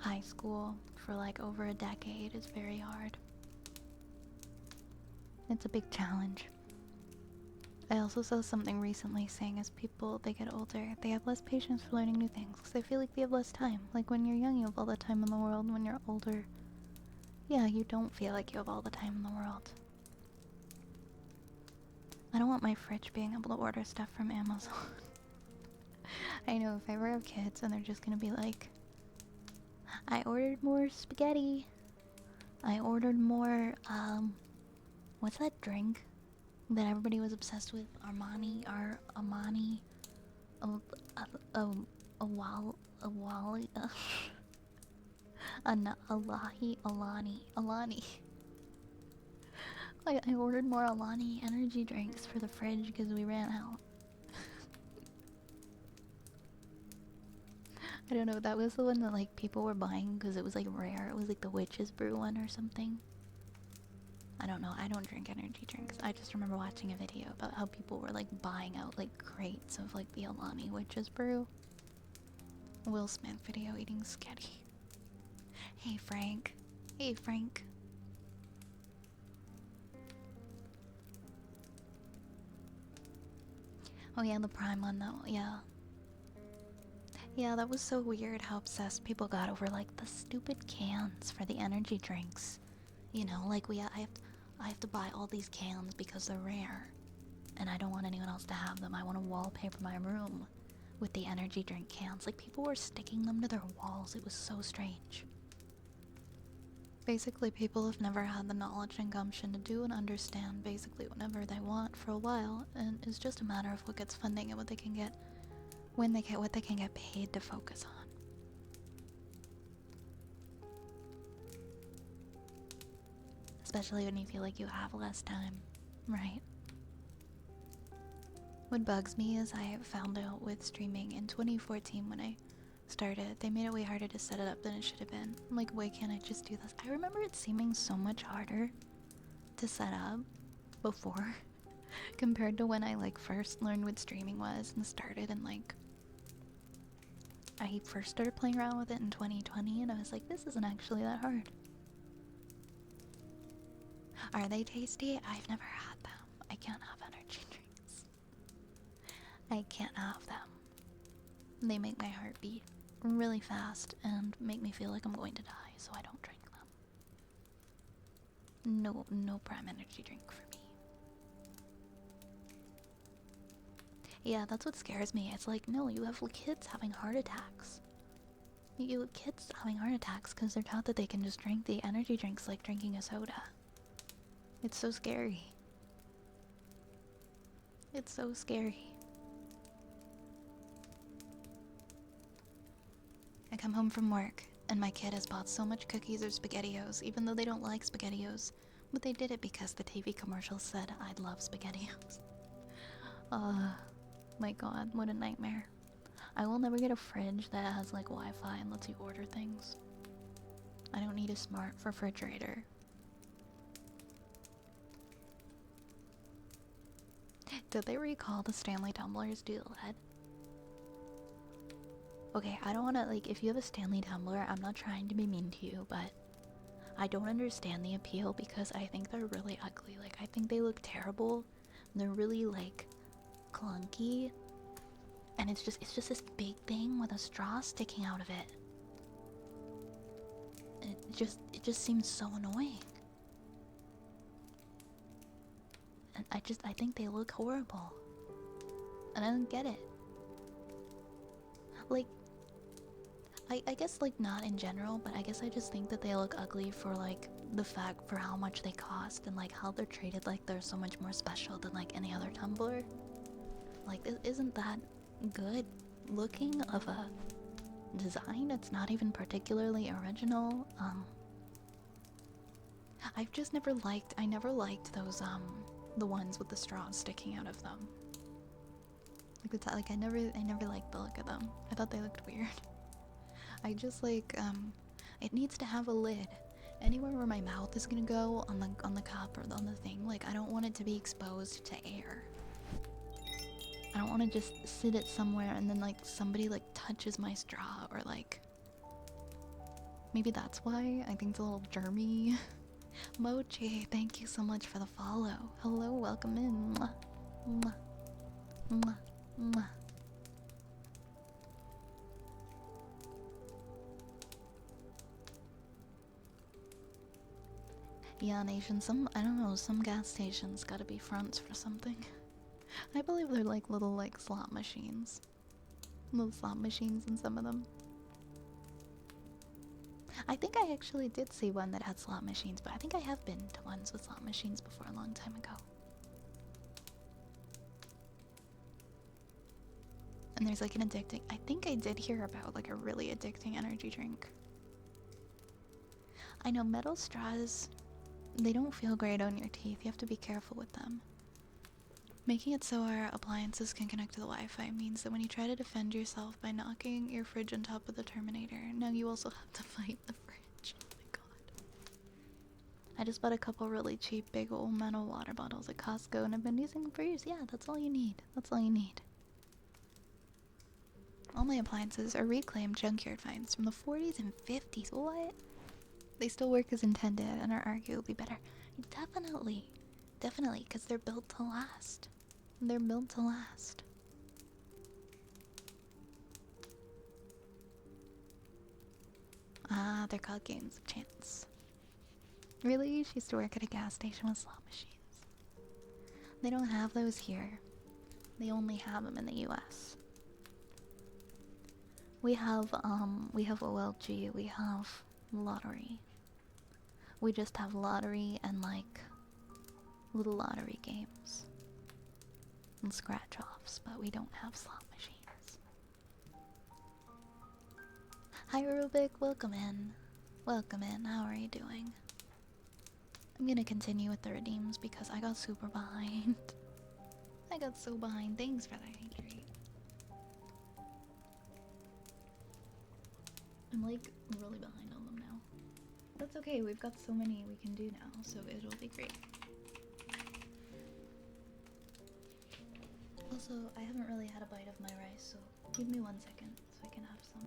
high school for like over a decade is very hard. It's a big challenge. I also saw something recently saying as people, they get older, they have less patience for learning new things because they feel like they have less time. Like when you're young, you have all the time in the world. When you're older, yeah, you don't feel like you have all the time in the world. I don't want my fridge being able to order stuff from Amazon. I know, if I ever have kids and they're just gonna be like, I ordered more spaghetti. I ordered more, what's that drink that everybody was obsessed with? Armani, Amani, a wally, Alani. I ordered more Alani energy drinks for the fridge because we ran out. I don't know, that was the one that like people were buying because it was like rare. It was like the witch's brew one or something. I don't know, I don't drink energy drinks. I just remember watching a video about how people were like buying out like crates of like the Alani witch's brew. Will Smith video eating sketty. Hey Frank. Hey Frank. Oh yeah, the Prime one though, yeah. Yeah, that was so weird how obsessed people got over like the stupid cans for the energy drinks. You know, like I have to buy all these cans because they're rare. And I don't want anyone else to have them. I want to wallpaper my room with the energy drink cans. Like people were sticking them to their walls. It was so strange. Basically, people have never had the knowledge and gumption to do and understand basically whatever they want for a while, and it's just a matter of what gets funding and what they can get when they get what they can get paid to focus on. Especially when you feel like you have less time, right? What bugs me is I found out with streaming in 2014 when I started, they made it way harder to set it up than it should have been. I'm like, why can't I just do this? I remember it seeming so much harder to set up before compared to when I like first learned what streaming was and started, and like I first started playing around with it in 2020 and I was like, this isn't actually that hard. Are they tasty? I've never had them. I can't have energy drinks. I can't have them. They make my heart beat really fast and make me feel like I'm going to die, so I don't drink them. No Prime energy drink for me. Yeah, that's what scares me. It's like, no, you have kids having heart attacks. You have kids having heart attacks because they're taught that they can just drink the energy drinks like drinking a soda. It's so scary. It's so scary. I come home from work, and my kid has bought so much cookies or SpaghettiOs, even though they don't like SpaghettiOs. But they did it because the TV commercial said I'd love SpaghettiOs. My god, what a nightmare. I will never get a fridge that has like Wi-Fi and lets you order things. I don't need a smart refrigerator. Did they recall the Stanley tumblers to LED? Okay, I don't want to, like, if you have a Stanley tumbler, I'm not trying to be mean to you, but I don't understand the appeal because I think they're really ugly. Like, I think they look terrible. They're really, like, clunky. And it's just this big thing with a straw sticking out of it. And it just seems so annoying. And I think they look horrible. And I don't get it. Like, I guess, like, not in general, but I guess I just think that they look ugly for, like, the fact for how much they cost and, like, how they're treated like they're so much more special than, like, any other tumbler. Like, isn't that good looking of a design? It's not even particularly original. I've just never liked, I never liked those, the ones with the straws sticking out of them. Like, I never liked the look of them. I thought they looked weird. I just like, it needs to have a lid. Anywhere where my mouth is gonna go on the cup or on the thing, like, I don't want it to be exposed to air. I don't want to just sit it somewhere and then, like, somebody, like, touches my straw or, like, Maybe that's why. I think it's a little germy. Mochi, thank you so much for the follow. Hello, welcome in. Mwah, mwah, mwah, mwah. Yeah, Nation, I don't know, some gas stations gotta be fronts for something. I believe they're like little, like, slot machines. Little slot machines in some of them. I think I actually did see one that had slot machines, but I think I have been to ones with slot machines before a long time ago. And there's like an addicting, I think I did hear about like a really addicting energy drink. I know metal straws, they don't feel great on your teeth. You have to be careful with them. Making it so our appliances can connect to the Wi-Fi means that when you try to defend yourself by knocking your fridge on top of the Terminator, now you also have to fight the fridge. Oh my god. I just bought a couple really cheap big old metal water bottles at Costco and I've been using them for years. Yeah, that's all you need. That's all you need. All my appliances are reclaimed junkyard finds from the 40s and 50s. What? They still work as intended and are arguably better. Definitely. Definitely, because they're built to last. They're built to last. Ah, they're called games of chance. Really? She used to work at a gas station with slot machines. They don't have those here. They only have them in the US. We have OLG, we have lottery. We just have lottery and like little lottery games and scratch offs, but we don't have slot machines. Hi Rubik, welcome in. Welcome in, how are you doing? I'm gonna continue with the redeems because I got super behind. I got so behind, thanks for that, Adri. I'm like really behind on them now. That's okay, we've got so many we can do now, so it'll be great. Also, I haven't really had a bite of my rice, so give me 1 second so I can have some.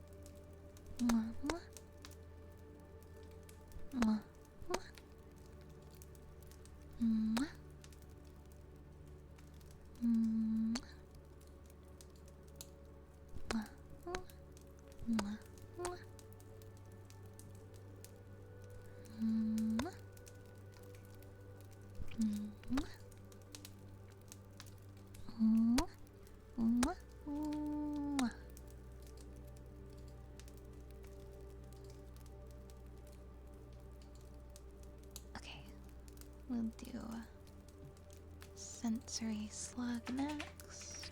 Mwah, mwah. Mwah, mwah. Mwah. Mwah. Mwah, mwah. Mwah, mwah. Mwah. Mwah. Mwah. Mwah. Mwah. Okay, we'll do sensory slug next.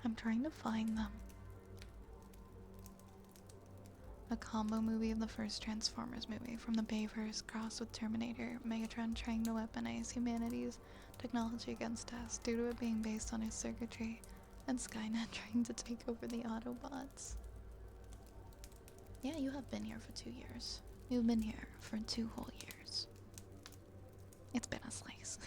I'm trying to find them. A combo movie of the first Transformers movie, from the Bayverse crossed with Terminator, Megatron trying to weaponize humanity's technology against us due to it being based on his circuitry, and Skynet trying to take over the Autobots. Yeah, you have been here for 2 years. You've been here for 2 whole years. It's been a slice.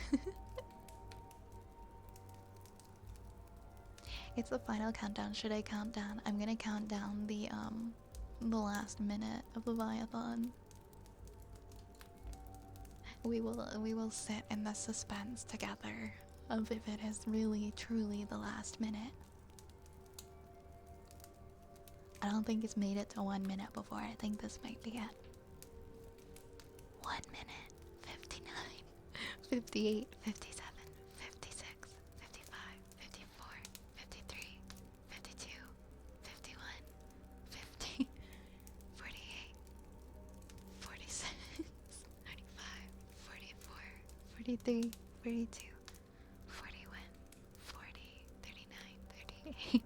It's the final countdown. Should I count down? I'm gonna count down the last minute of Leviathan. We will sit in the suspense together of if it is really truly the last minute. I don't think it's made it to 1 minute before. I think this might be it. 1 minute, 59, 58, 57, 56, 55, 54, 53, 52, 51, 50, 48, 46, 45, 44, 43, 42, 41, 40, 39, 38,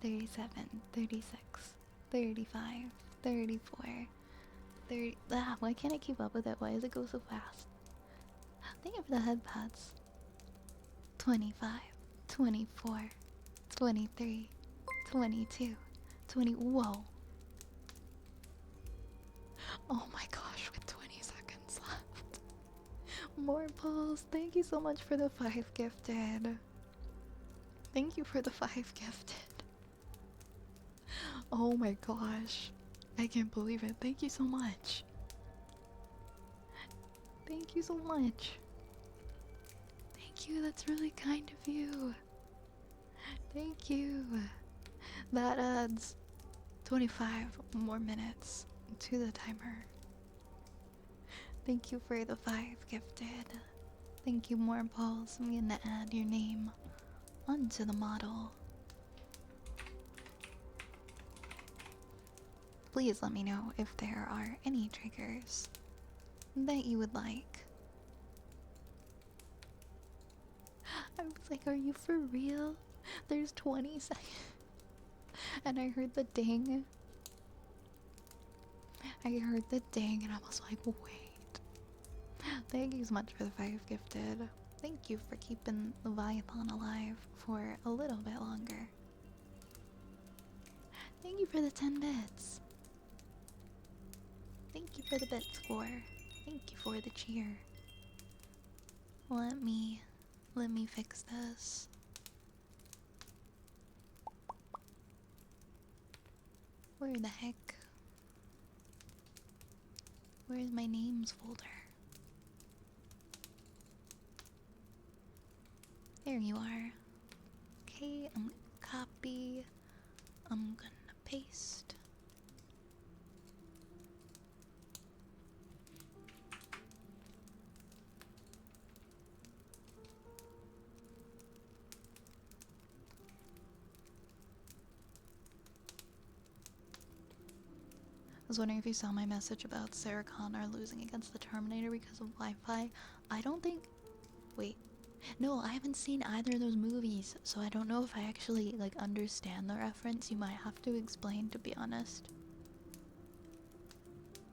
37, 36, 35, 34, 30. Ah, why can't I keep up with it? Why does it go so fast? Thank you for the headpads. 25, 24, 23, 22, 20. Whoa. Oh my gosh, with 20 seconds left. More polls. Thank you so much for the 5 gifted. Thank you for the 5 gifted. Oh my gosh. I can't believe it. Thank you so much. Thank you so much. Thank you. That's really kind of you. Thank you. That adds 25 more minutes to the timer. Thank you for the 5 gifted. Thank you, more polls. I'm gonna add your name onto the model. Please let me know if there are any triggers that you would like. I was like, are you for real? There's 20 seconds. And I heard the ding. I heard the ding and I was like, wait. Thank you so much for the 5 gifted. Thank you for keeping Leviathan alive for a little bit longer. Thank you for the 10 bits. Thank you for the bit score. Thank you for the cheer. Let me fix this. Where the heck? Where's my names folder? There you are. Okay, I'm gonna copy. I'm gonna paste. I was wondering if you saw my message about Sarah Connor losing against the Terminator because of Wi-Fi. I don't think... Wait. No, I haven't seen either of those movies, so I don't know if I actually, like, understand the reference. You might have to explain, to be honest.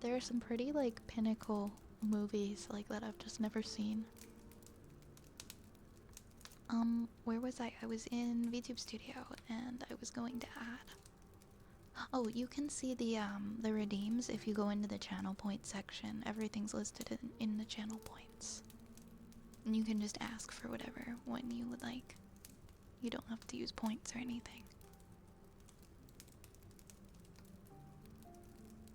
There are some pretty, like, pinnacle movies like that I've just never seen. Where was I? I was in VTube Studio, and I was going to add... Oh, you can see the redeems if you go into the channel points section. Everything's listed in the channel points. And you can just ask for whatever one you would like. You don't have to use points or anything.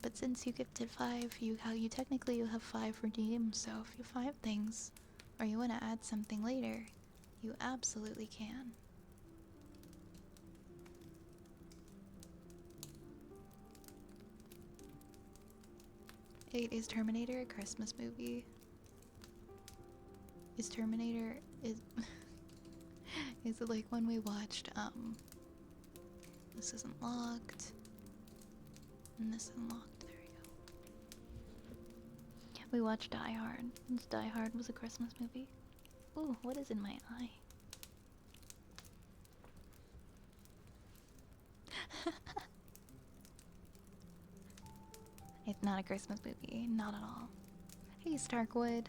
But since you gifted 5, you technically you have 5 redeems, so if you have 5 things, or you want to add something later, you absolutely can. Is Terminator a Christmas movie? Is Terminator... is it like when we watched, this isn't locked, and this isn't locked, there we go. We watched Die Hard. Die Hard was a Christmas movie. Ooh, what is in my eye? Not a Christmas movie. Not at all. Hey, Starkwood.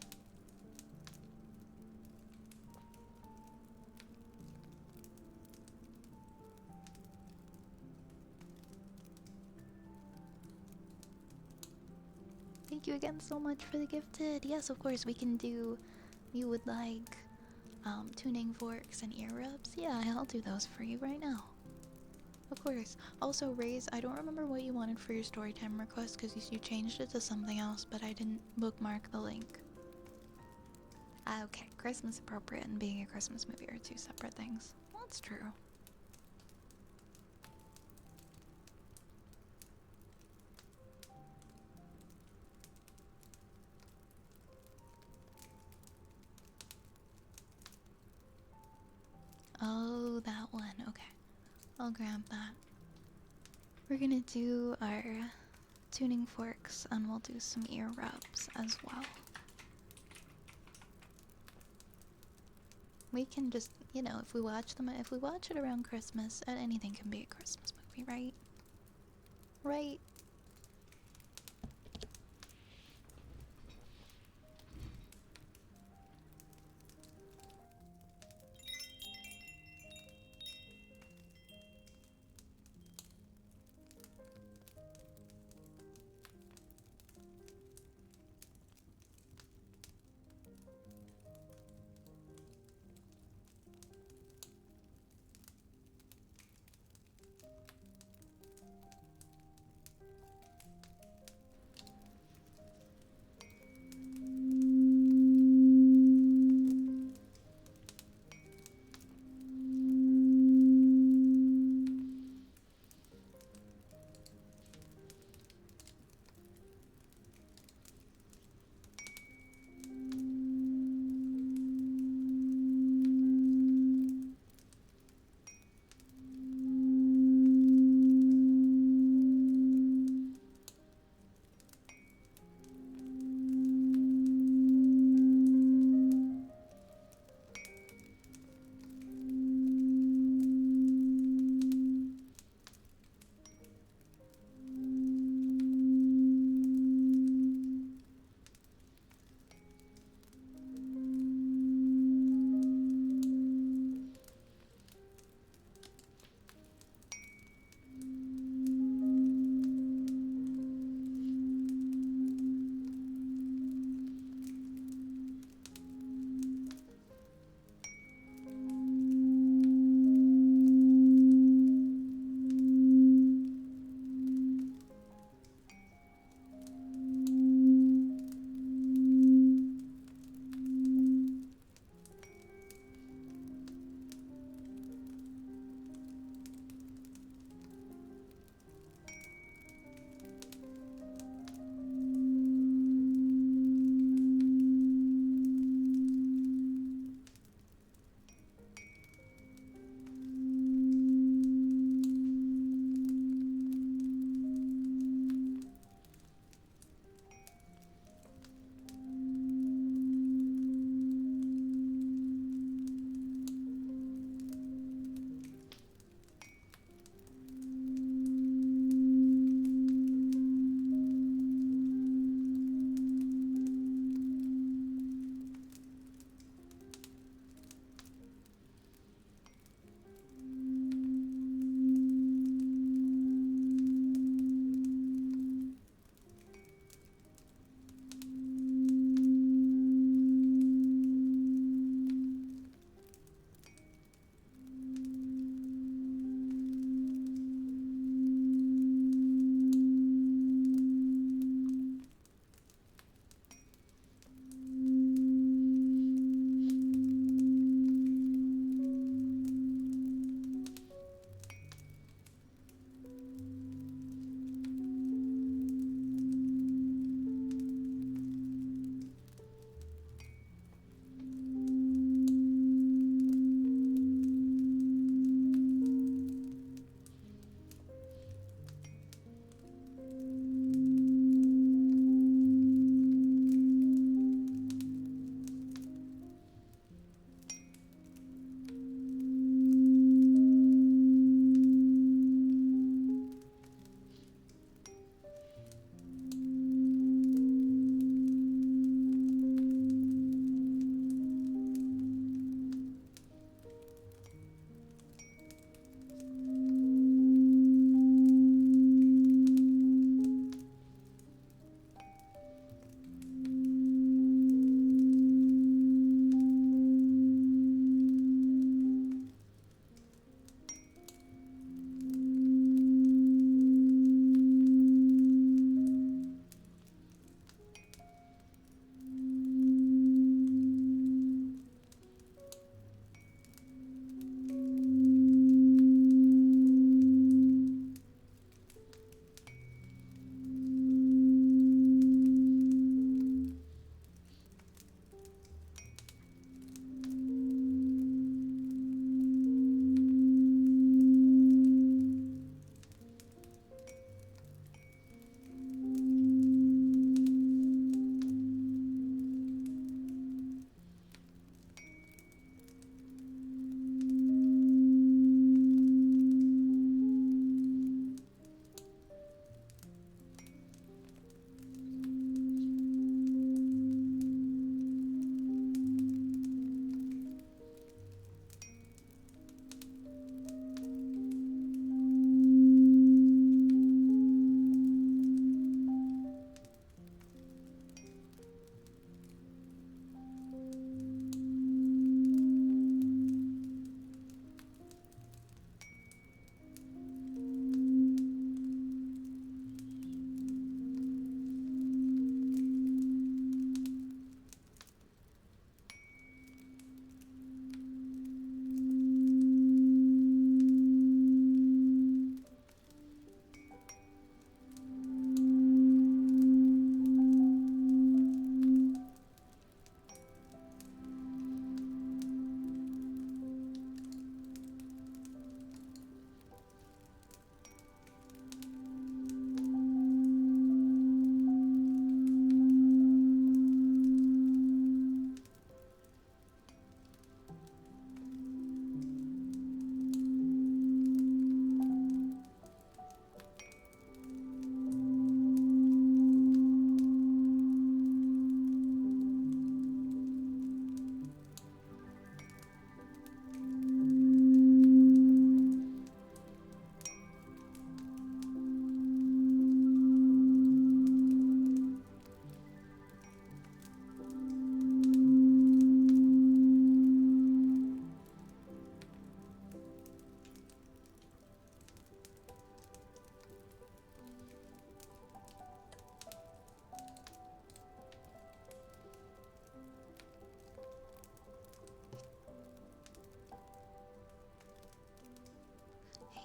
Thank you again so much for the gifted. Yes, of course, we can do. You would like tuning forks and ear rubs? Yeah, I'll do those for you right now. Of course. Also, Raze, I don't remember what you wanted for your storytime request because you changed it to something else, but I didn't bookmark the link. Okay, Christmas appropriate and being a Christmas movie are two separate things. Well, that's true. Oh, that one. Okay. I'll grab that. We're gonna do our tuning forks and we'll do some ear rubs as well. We can just, you know, if we watch it around Christmas, anything can be a Christmas movie, right? Right?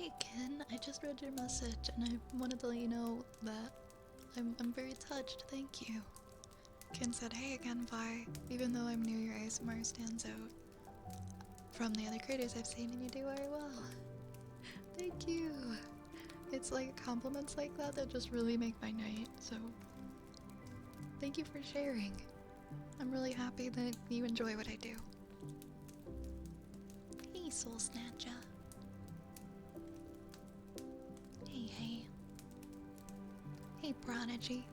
Hey Ken, I just read your message and I wanted to let you know that I'm very touched, thank you. Ken said, hey again, bye. Even though I'm new, your ASMR stands out from the other creators I've seen and you do very well. Thank you. It's like compliments like that that just really make my night, so thank you for sharing. I'm really happy that you enjoy what I do. Hey, Soul Snatcher. Hey. Hey, Prodigy.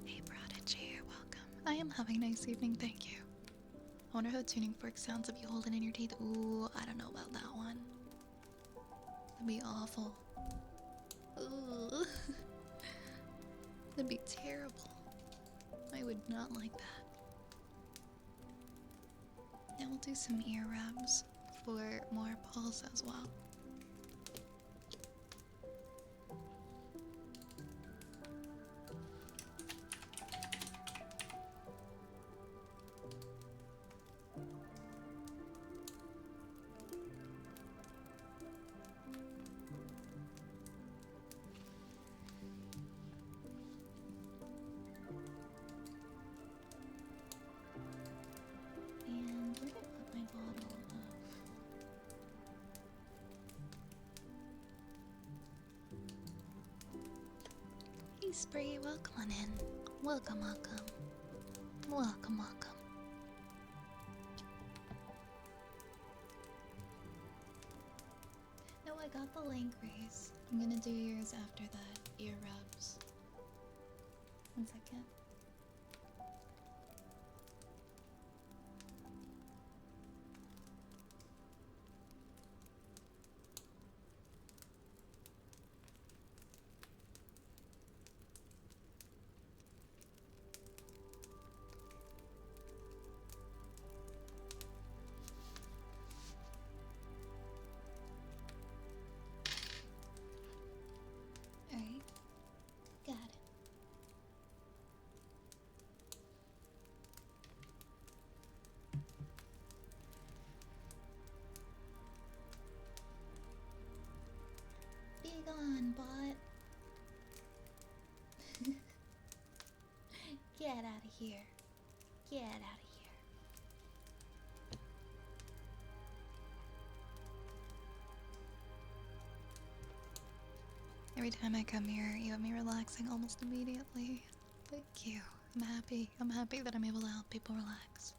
Hey, Prodigy, you're welcome. I am having a nice evening, thank you. I wonder how the tuning fork sounds if you hold it in your teeth. Ooh, I don't know about that one. That'd be awful. Ooh. That'd be terrible. I would not like that. Now we'll do some ear rubs for more pulse as well. And where did I put my bottle of... Hey Spree, welcome on in. Welcome. No, I got the link, Reese. I'm gonna do yours after the ear rubs. 1 second. Alright, got it. Be gone, bot. Get out of here. Get out of here. Every time I come here, you have me relaxing almost immediately. Thank you. I'm happy. I'm happy that I'm able to help people relax.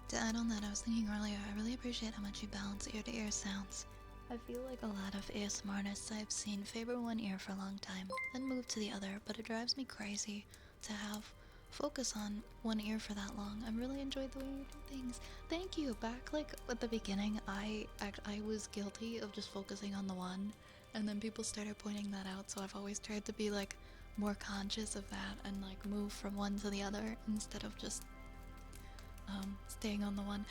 To add on that, I was thinking earlier, I really appreciate how much you balance ear-to-ear sounds. I feel like a lot of ASMR artists I've seen favor one ear for a long time, then move to the other, but it drives me crazy to have focus on one ear for that long. I really enjoyed the way you do things. Thank you! Back like at the beginning, I was guilty of just focusing on the one, and then people started pointing that out, so I've always tried to be like more conscious of that and like move from one to the other instead of just staying on the one.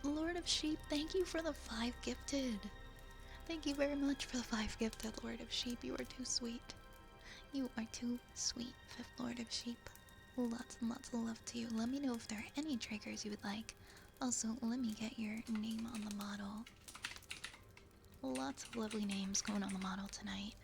Lord of Sheep, thank you for the 5 gifted. Thank you very much for the 5 gifted, Lord of Sheep. You are too sweet. You are too sweet, 5th Lord of Sheep. Lots and lots of love to you. Let me know if there are any triggers you would like. Also, let me get your name on the model. Lots of lovely names going on the model tonight.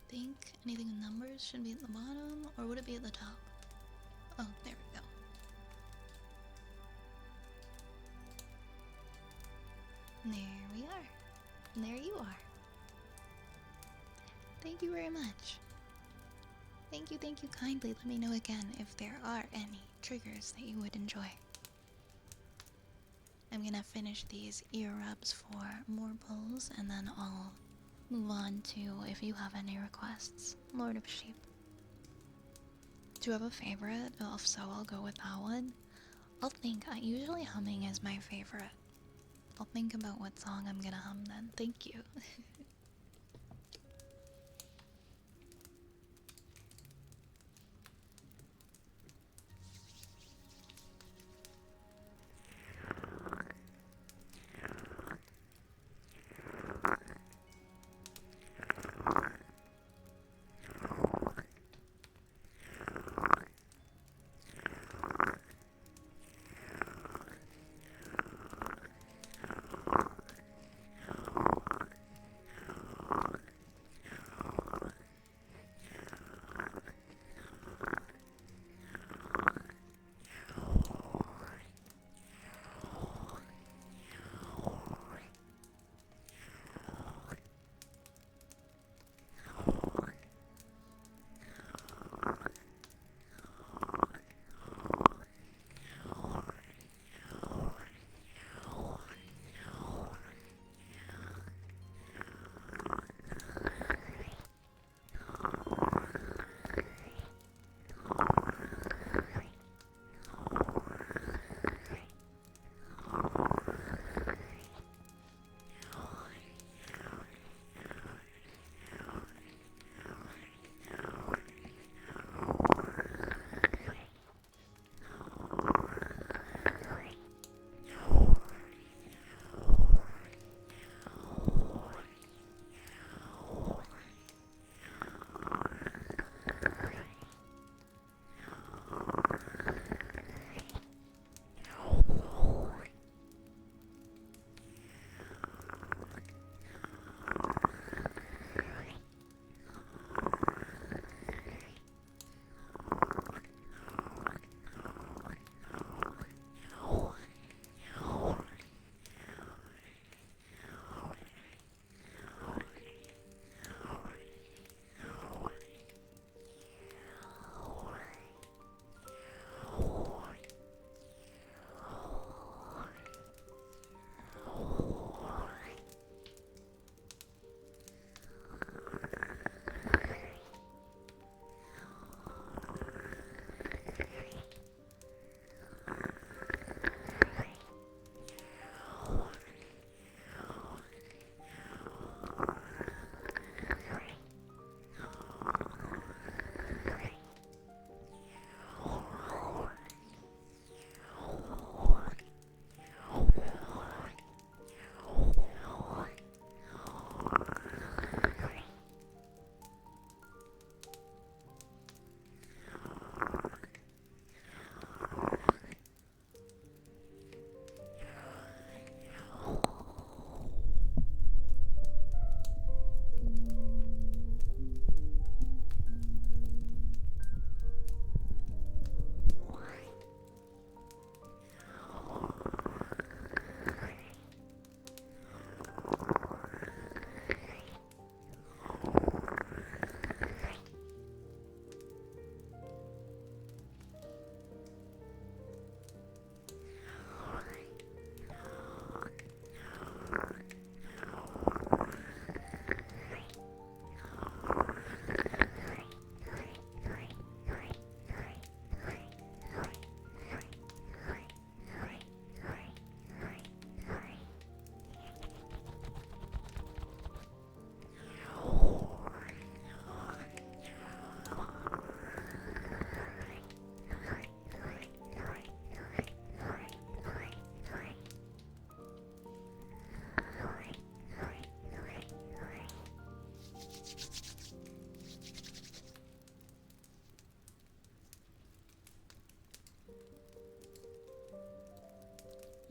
Think anything with numbers should be at the bottom, or would it be at the top? Oh, there we go. There we are. And there you are. Thank you very much. Thank you kindly. Let me know again if there are any triggers that you would enjoy. I'm gonna finish these ear rubs for more pulls, and then I'll move on to if you have any requests. Lord of Sheep. Do you have a favorite? If so, I'll go with that one. I'll think. Usually humming is my favorite. I'll think about what song I'm gonna hum then. Thank you.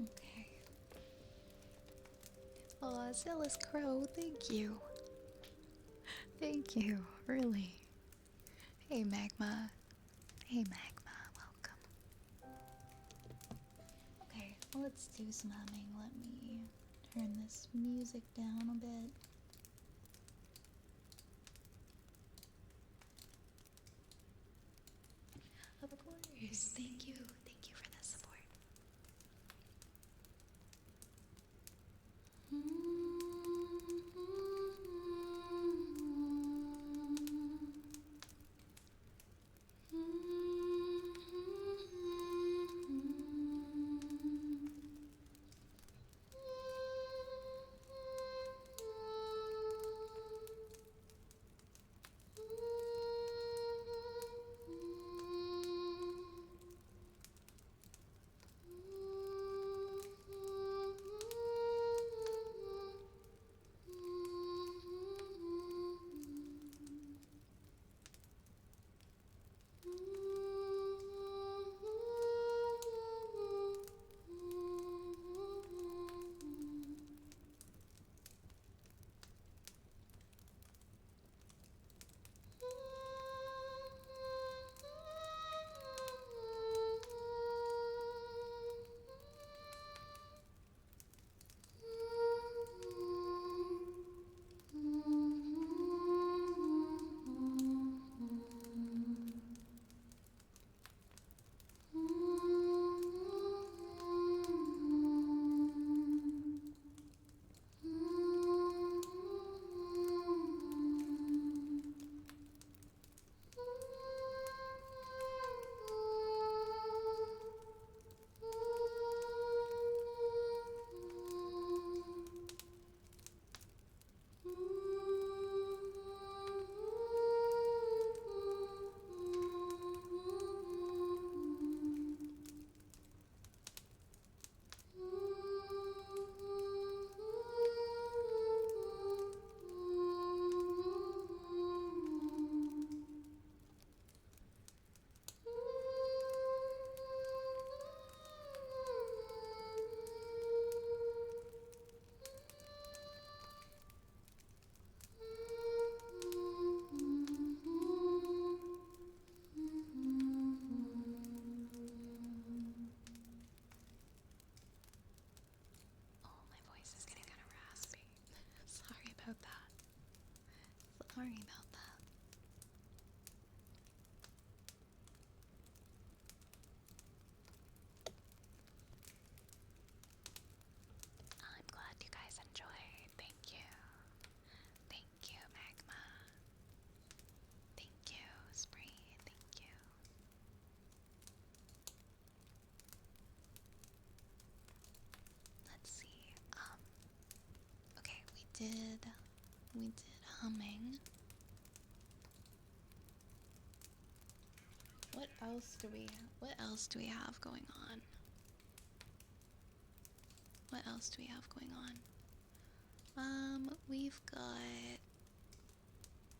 Okay. Oh, Zealous Crow, thank you. Thank you, really. Hey, Magma. Hey, Magma, welcome. Okay, let's do some humming. Let me turn this music down a bit. Of course, thank you. Thank you for the support. sorry about that. I'm glad you guys enjoyed. Thank you. Thank you, Magma. Thank you, Spree. Thank you. Let's see. Okay, we did humming. What else do we have going on? What else do we have going on? We've got...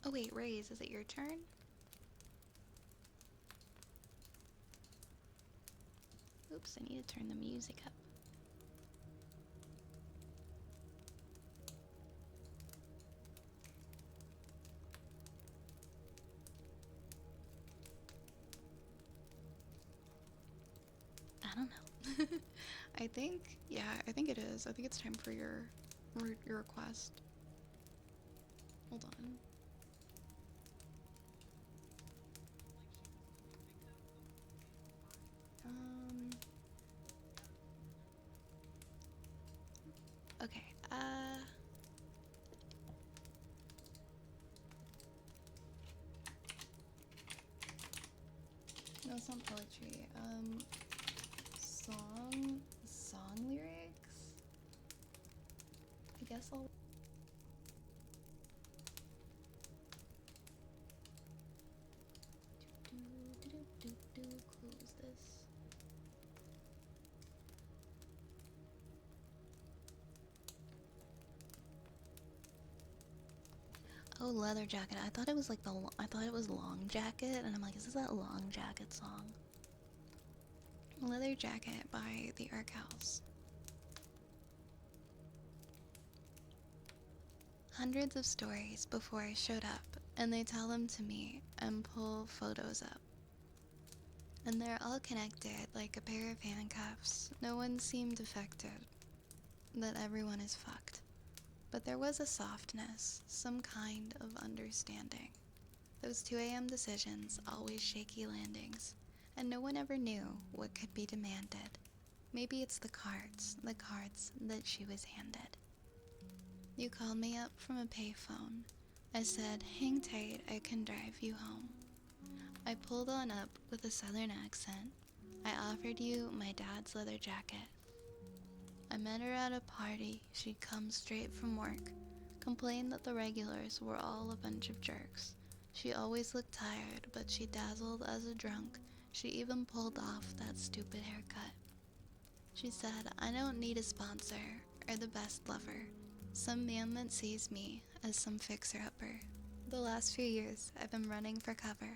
Oh wait, Raze, is it your turn? Oops, I need to turn the music up. I don't know. I think it is. I think it's time for your request. Hold on. Okay, no, it's not poetry. Song lyrics? I guess I'll... Close this. Oh, leather jacket. I thought it was like I thought it was long jacket, and I'm like, is this that long jacket song? Leather Jacket by the Ark House. Hundreds of stories before I showed up, and they tell them to me and pull photos up. And they're all connected like a pair of handcuffs. No one seemed affected. That everyone is fucked. But there was a softness, some kind of understanding. Those 2 a.m. decisions, always shaky landings, and no one ever knew what could be demanded. Maybe it's the cards that she was handed. You called me up from a payphone. I said, hang tight, I can drive you home. I pulled on up with a southern accent. I offered you my dad's leather jacket. I met her at a party. She'd come straight from work. Complained that the regulars were all a bunch of jerks. She always looked tired, but she dazzled as a drunk. She even pulled off that stupid haircut. She said, I don't need a sponsor or the best lover. Some man that sees me as some fixer-upper. The last few years, I've been running for cover,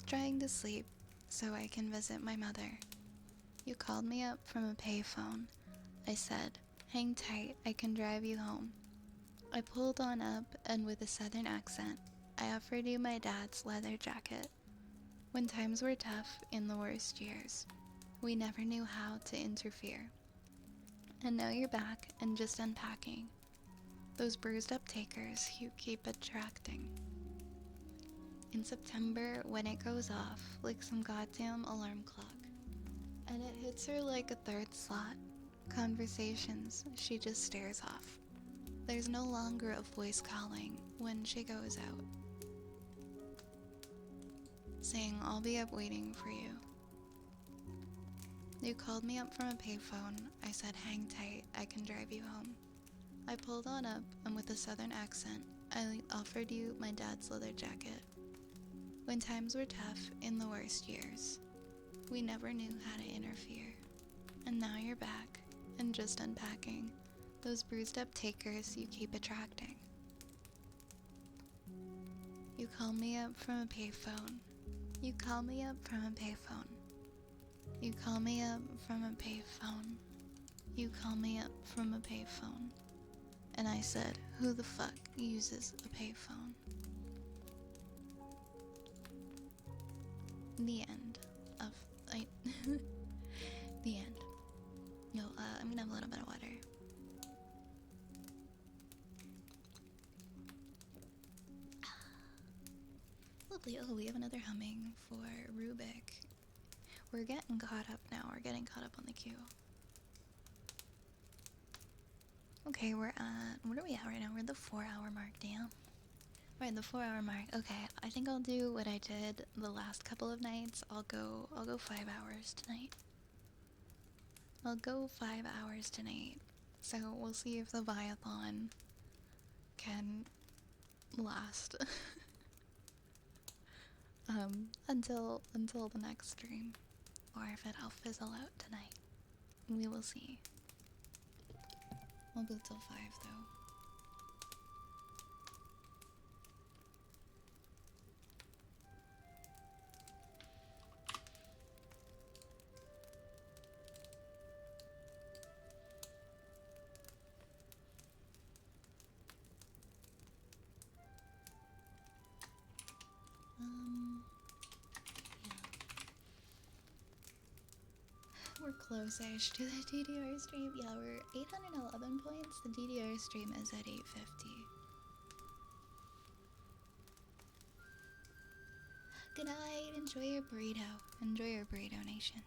trying to sleep so I can visit my mother. You called me up from a payphone. I said, hang tight, I can drive you home. I pulled on up, and with a southern accent, I offered you my dad's leather jacket. When times were tough in the worst years, we never knew how to interfere. And now you're back and just unpacking. Those bruised up takers you keep attracting. In September, when it goes off like some goddamn alarm clock, and it hits her like a third slot, conversations she just stares off. There's no longer a voice calling when she goes out, saying, I'll be up waiting for you. You called me up from a payphone. I said, hang tight, I can drive you home. I pulled on up, and with a southern accent, I offered you my dad's leather jacket. When times were tough in the worst years, we never knew how to interfere. And now you're back, and just unpacking those bruised up takers you keep attracting. You call me up from a payphone. You call me up from a payphone. You call me up from a payphone. You call me up from a payphone. And I said, who the fuck uses a payphone? The end of, the end. No, I'm gonna have a little bit of water. exactly. Oh, we have another humming for Rubik. We're getting caught up now. We're getting caught up on the queue. Okay, we're at... What are we at right now? We're at the 4-hour mark, damn. We're at the 4-hour mark. Okay, I think I'll do what I did the last couple of nights. I'll go 5 hours tonight. I'll go 5 hours tonight. So we'll see if the Viathon can last. Until the next stream. Or if it'll fizzle out tonight. We will see. I'll go till 5 though. Yeah. We're close-ish to the DDR stream. Yeah, we're 811 points. The DDR stream is at 850. Good night. Enjoy your burrito. Enjoy your burrito, nation.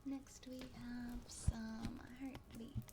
Next we have some heartbeats.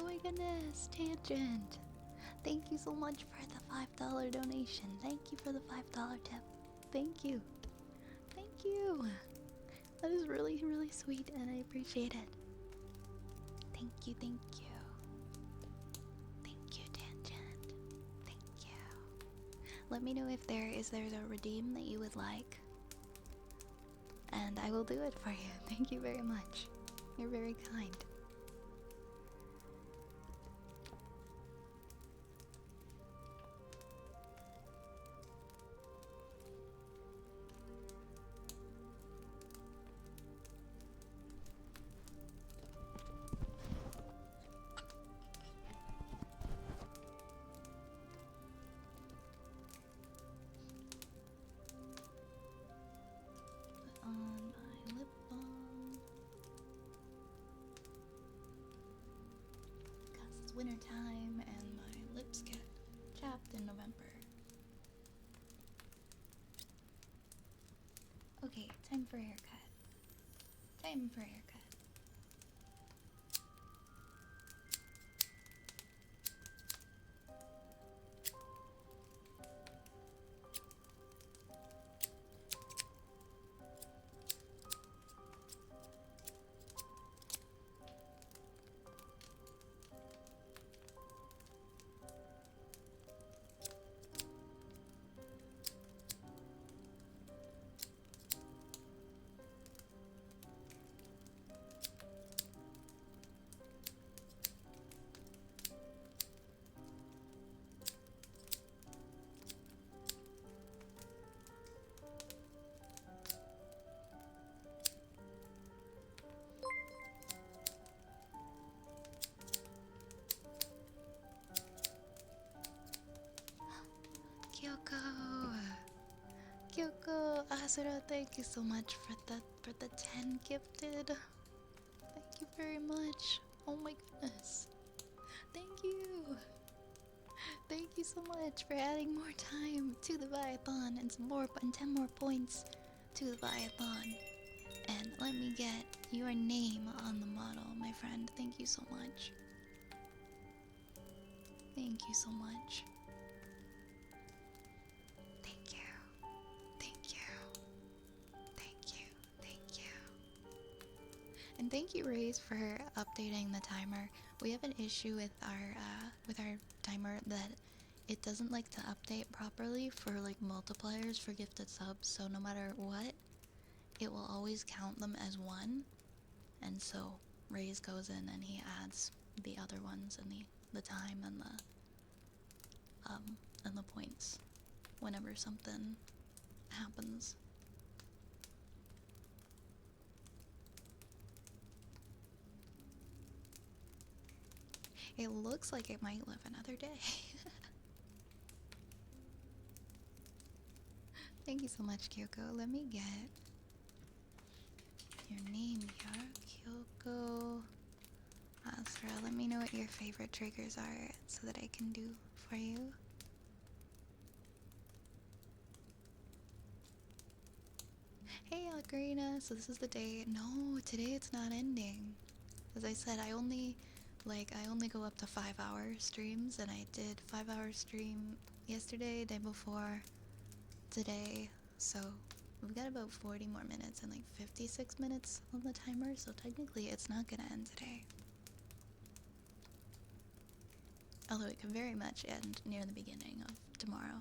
Oh my goodness, Tangent. Thank you so much for the $5 donation. Thank you for the $5 tip. Thank you. Thank you. That is really, really sweet and I appreciate it. Thank you, thank you. Thank you, Tangent. Thank you. Let me know if there's a redeem that you would like. And I will do it for you. Thank you very much. You're very kind. On my lip balm. Because it's winter time and my lips get chapped in November. Okay, time for a haircut. Time for a haircut. Kyoko! Kyoko! Asura, thank you so much for the 10 gifted. Thank you very much. Oh my goodness. Thank you. Thank you so much for adding more time to the Viathon and 10 more points to the Viathon. And let me get your name on the model, my friend. Thank you so much. Thank you so much. Thank you. Thank you. Thank you. Thank you. And thank you, Raze, for updating the timer. We have an issue with our timer that it doesn't like to update properly for like multipliers for gifted subs. So no matter what, it will always count them as one. And so Raze goes in and he adds the other ones and the time and the points whenever something happens. It looks like it might live another day. Thank you so much, Kyoko. Let me get your name here. Kyoko Asura. Let me know what your favorite triggers are so that I can do for you. Hey, Ocarina. So this is the day. No, today it's not ending. As I said, I only go up to 5-hour streams, and I did 5-hour stream yesterday, day before, today. So we've got about 40 more minutes and like 56 minutes on the timer. So technically, it's not gonna end today. Although it could very much end near the beginning of tomorrow.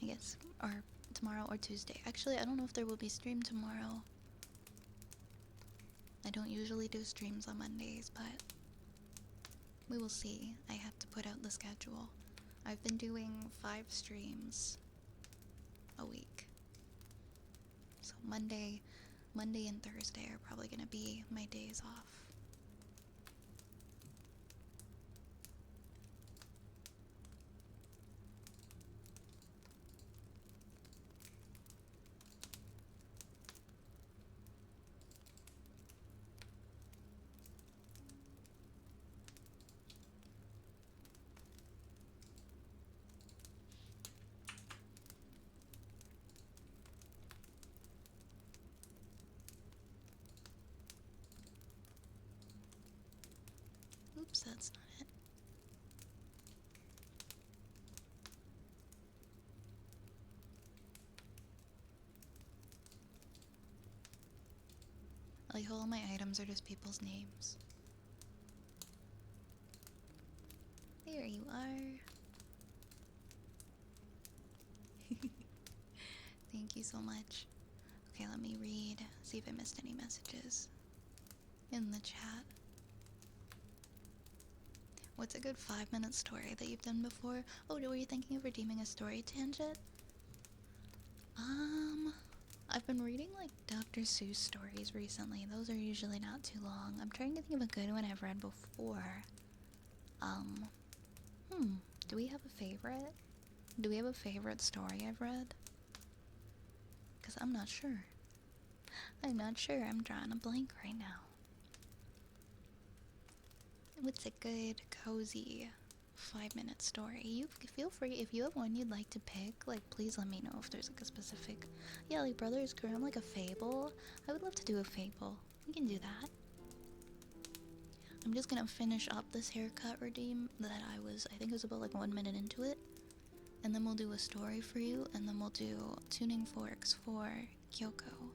I guess, or tomorrow or Tuesday. Actually, I don't know if there will be stream tomorrow. I don't usually do streams on Mondays, but we will see. I have to put out the schedule. I've been doing 5 streams a week. So Monday and Thursday are probably gonna be my days off. Oops, that's not it. Like, all my items are just people's names. There you are. Thank you so much. Okay, let me read, see if I missed any messages in the chat. What's a good 5-minute story that you've done before? Oh, were you thinking of redeeming a story tangent? I've been reading like Dr. Seuss stories recently. Those are usually not too long. I'm trying to think of a good one I've read before. Do we have a favorite? Do we have a favorite story I've read? Because I'm not sure. I'm not sure. I'm drawing a blank right now. What's a good, cozy 5-minute story? You feel free, if you have one you'd like to pick, like, please let me know if there's like a specific, yeah, like Brothers Grimm, like a fable. I would love to do a fable. We can do that. I'm just gonna finish up this haircut redeem that I think it was about like 1 minute into it, and then we'll do a story for you, and then we'll do tuning forks for Kyoko.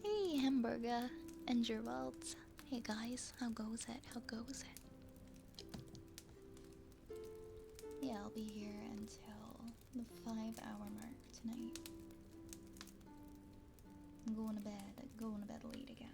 Hey, Hamburger and Gerald. Hey guys, how goes it? How goes it? Yeah, I'll be here until the 5-hour mark tonight. I'm going to bed late again.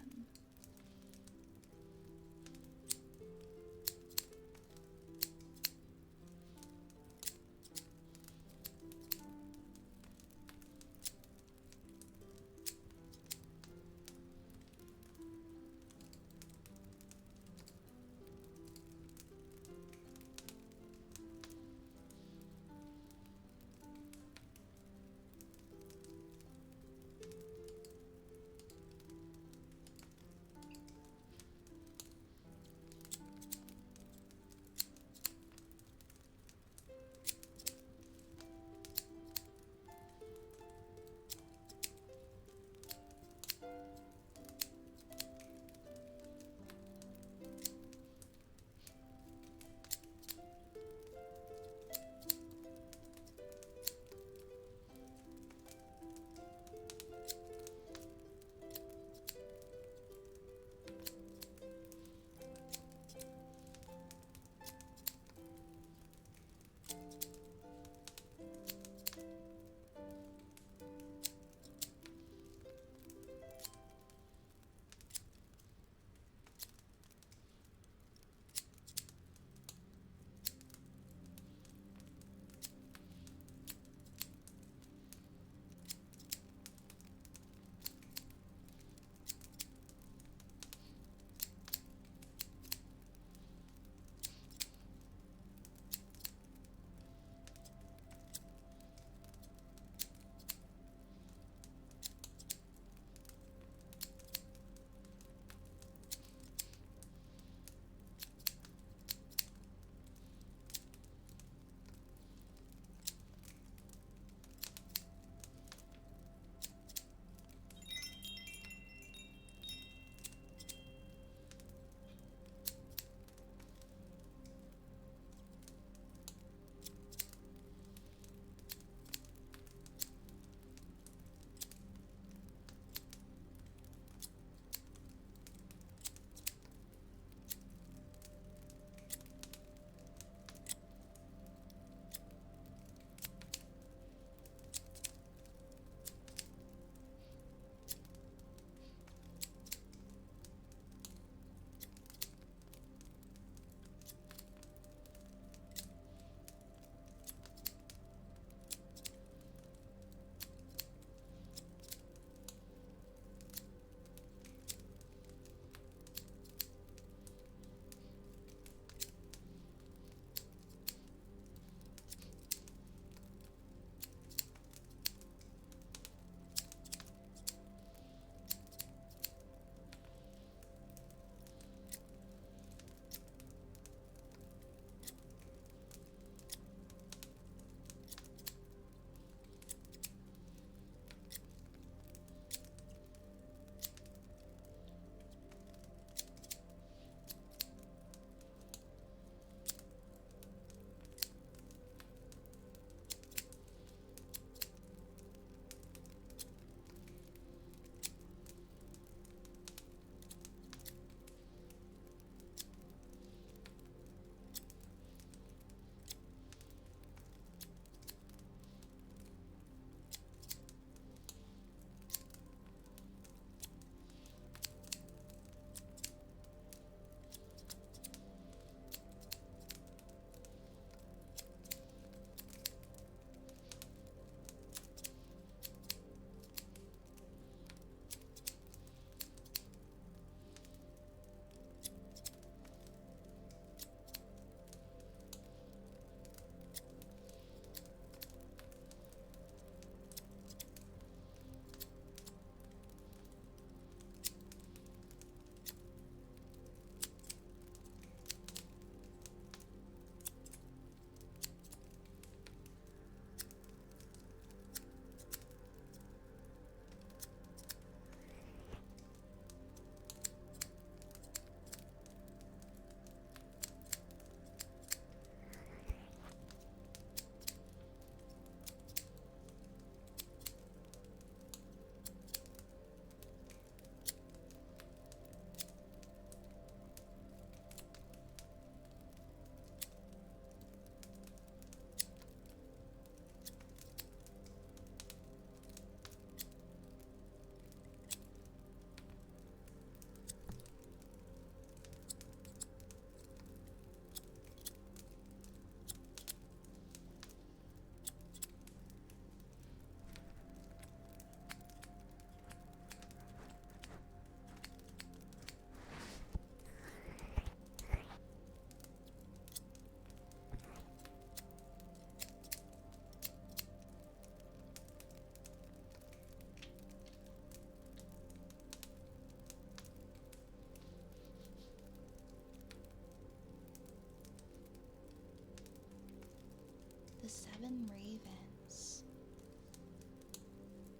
7 ravens.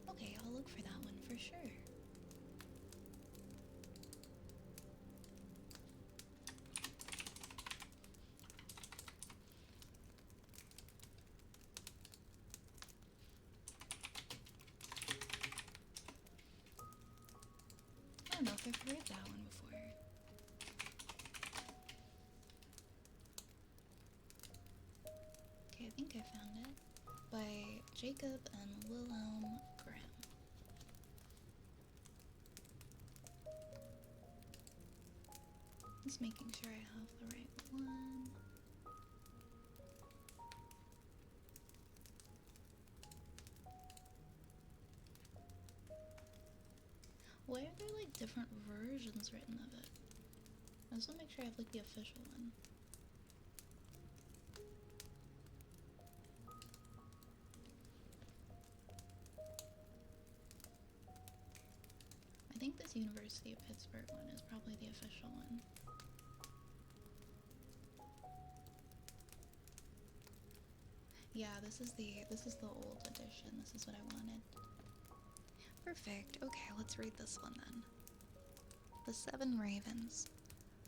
Okay, I'll look for that one for sure. I don't know if I've heard that one before. Okay, I think I found it. By Jacob and Wilhelm Graham. Just making sure I have the right one. Why are there like different versions written of it? I just want to make sure I have like the official one. I think this University of Pittsburgh one is probably the official one. Yeah, this is the old edition. This is what I wanted. Perfect. Okay, let's read this one then. The 7 Ravens.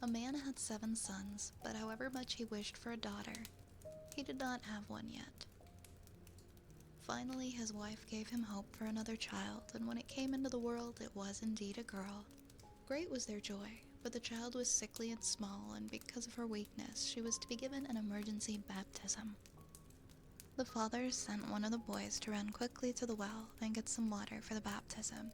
A man had 7 sons, but however much he wished for a daughter, he did not have one yet. Finally, his wife gave him hope for another child, and when it came into the world, it was indeed a girl. Great was their joy, but the child was sickly and small, and because of her weakness, she was to be given an emergency baptism. The father sent one of the boys to run quickly to the well and get some water for the baptism.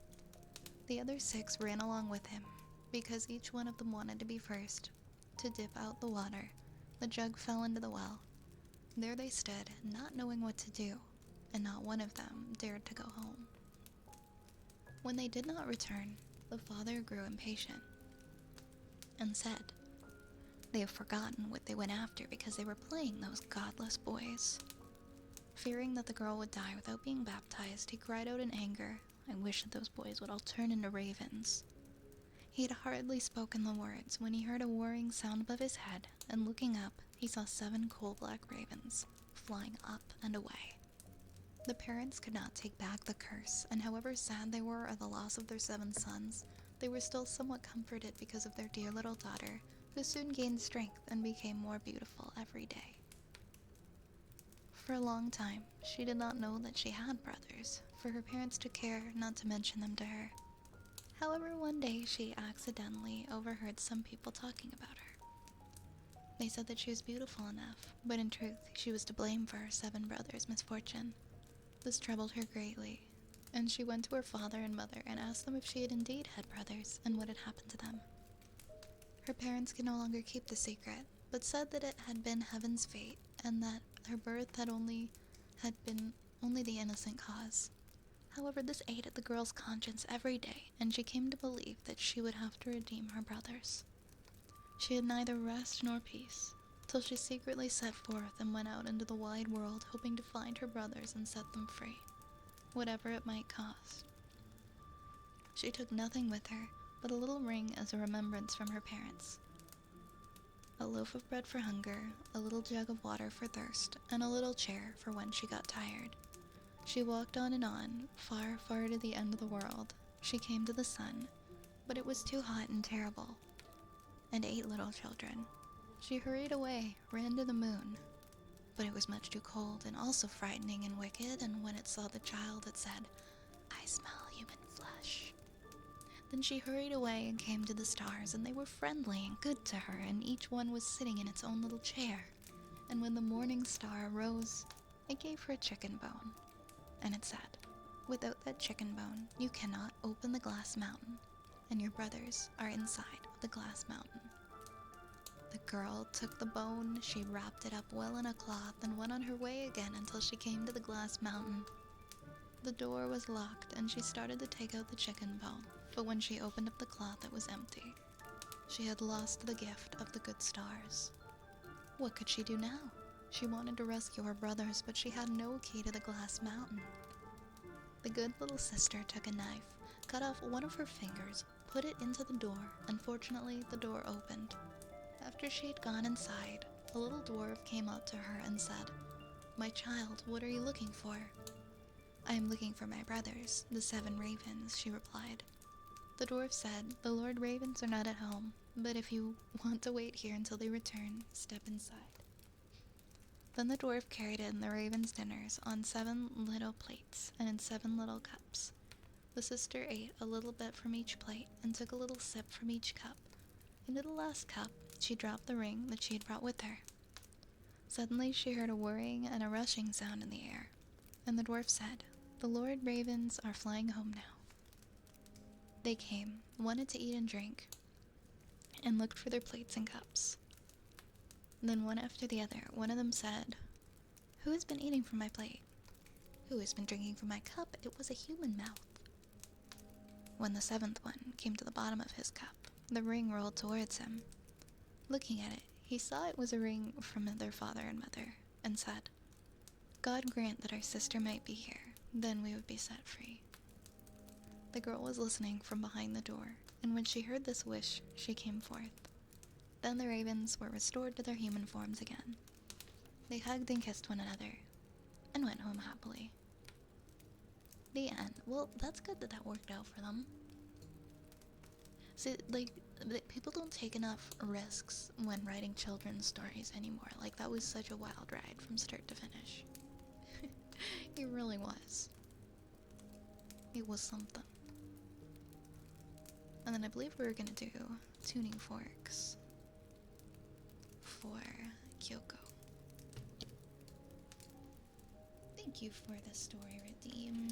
The other 6 ran along with him, because each one of them wanted to be first. To dip out the water, the jug fell into the well. There they stood, not knowing what to do, and not one of them dared to go home. When they did not return, the father grew impatient and said, "They have forgotten what they went after because they were playing those godless boys." Fearing that the girl would die without being baptized, he cried out in anger, "I wish that those boys would all turn into ravens." He had hardly spoken the words when he heard a whirring sound above his head, and looking up, he saw 7 coal-black ravens flying up and away. The parents could not take back the curse, and however sad they were at the loss of their 7 sons, they were still somewhat comforted because of their dear little daughter, who soon gained strength and became more beautiful every day. For a long time, she did not know that she had brothers, for her parents took care not to mention them to her. However, one day she accidentally overheard some people talking about her. They said that she was beautiful enough, but in truth, she was to blame for her 7 brothers' misfortune. This troubled her greatly, and she went to her father and mother and asked them if she had indeed had brothers and what had happened to them. Her parents could no longer keep the secret, but said that it had been heaven's fate and that her birth had been only the innocent cause. However, this ate at the girl's conscience every day, and she came to believe that she would have to redeem her brothers. She had neither rest nor peace, till she secretly set forth and went out into the wide world, hoping to find her brothers and set them free, whatever it might cost. She took nothing with her but a little ring as a remembrance from her parents, a loaf of bread for hunger, a little jug of water for thirst, and a little chair for when she got tired. She walked on and on, far, far to the end of the world. She came to the sun, but it was too hot and terrible, and 8 little children. She hurried away, ran to the moon, but it was much too cold and also frightening and wicked, and when it saw the child, it said, "I smell human flesh." Then she hurried away and came to the stars, and they were friendly and good to her, and each one was sitting in its own little chair. And when the morning star arose, it gave her a chicken bone. And it said, "Without that chicken bone, you cannot open the glass mountain, and your brothers are inside of the glass mountain." The girl took the bone, she wrapped it up well in a cloth, and went on her way again until she came to the glass mountain. The door was locked, and she started to take out the chicken bone, but when she opened up the cloth, it was empty. She had lost the gift of the good stars. What could she do now? She wanted to rescue her brothers, but she had no key to the glass mountain. The good little sister took a knife, cut off one of her fingers, put it into the door, and fortunately the door opened. After she had gone inside, a little dwarf came up to her and said, My child, what are you looking for? I am looking for my brothers, the 7 ravens, she replied. The dwarf said, the Lord Ravens are not at home, but if you want to wait here until they return, step inside. Then the dwarf carried in the ravens' dinners on 7 little plates and in 7 little cups. The sister ate a little bit from each plate and took a little sip from each cup. Into the last cup, she dropped the ring that she had brought with her. Suddenly she heard a whirring and a rushing sound in the air, and the dwarf said, the Lord Ravens are flying home now. They came, wanted to eat and drink, and looked for their plates and cups. Then one after the other, one of them said, who has been eating from my plate? Who has been drinking from my cup? It was a human mouth. When the 7th one came to the bottom of his cup, the ring rolled towards him. Looking at it, he saw it was a ring from their father and mother, and said, God grant that our sister might be here, then we would be set free. The girl was listening from behind the door, and when she heard this wish, she came forth. Then the ravens were restored to their human forms again. They hugged and kissed one another, and went home happily. The end. Well, that's good that that worked out for them. See, like, people don't take enough risks when writing children's stories anymore. Like, that was such a wild ride from start to finish. It really was. It was something. And then I believe we were gonna do tuning forks for Kyoko. Thank you for the story, Redeem.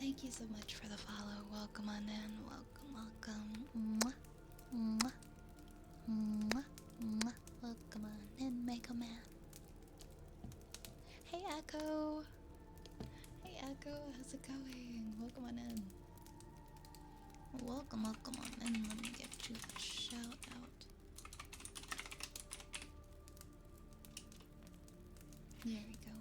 Thank you so much for the follow. Welcome on in. Welcome, welcome. Mwah, mwah, mwah, mwah. Welcome on in, Mega Man. Hey, Echo. Hey, Echo. How's it going? Welcome on in. Welcome on in. Let me get you a shout out. There we go.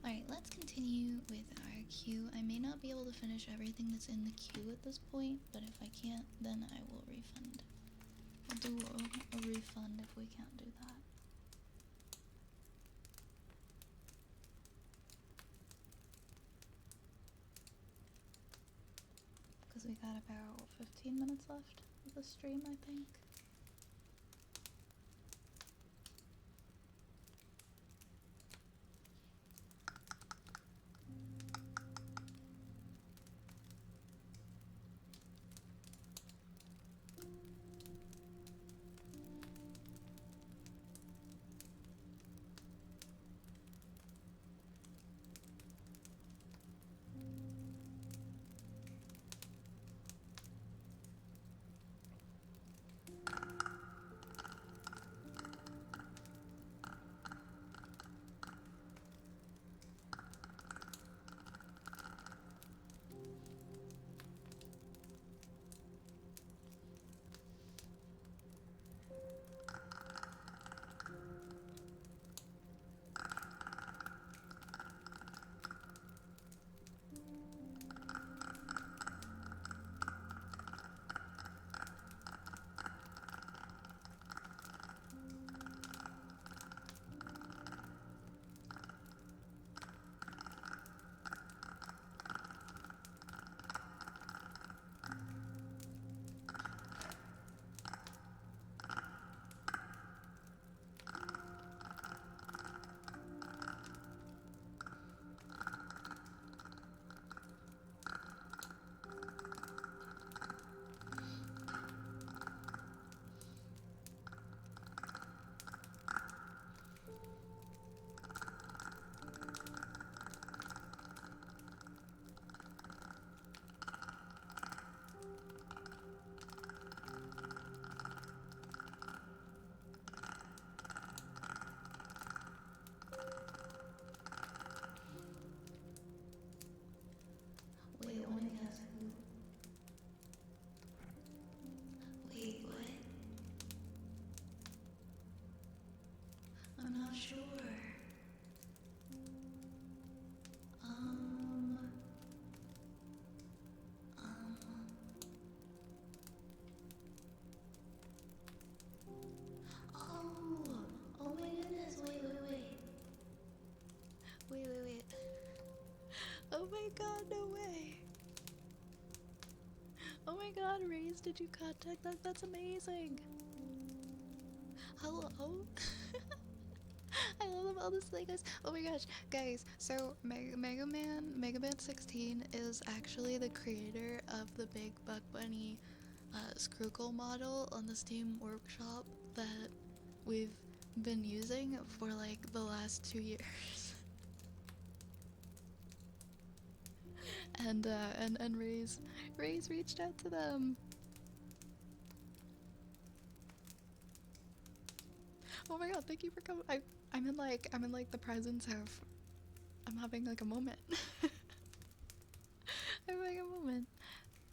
Alright, let's continue with our queue. I may not be able to finish everything that's in the queue at this point, but if I can't, then I will refund. I'll do a refund if we can't do that. Because we got about 15 minutes left of the stream, I think. Wait, I want to ask who? Wait, what? I'm not sure. Um. Oh my goodness, wait. Wait. Oh my god, no way. Oh my god, Raze, did you contact that? That's amazing. Hello? I love all this Legos. Oh my gosh, guys, so Mega Man 16 is actually the creator of the Big Buck Bunny Screwcle model on the Steam Workshop that we've been using for like the last 2 years. and Raze reached out to them. Oh my god, thank you for coming. I'm in like the presence of, I'm having like a moment. I'm having a moment.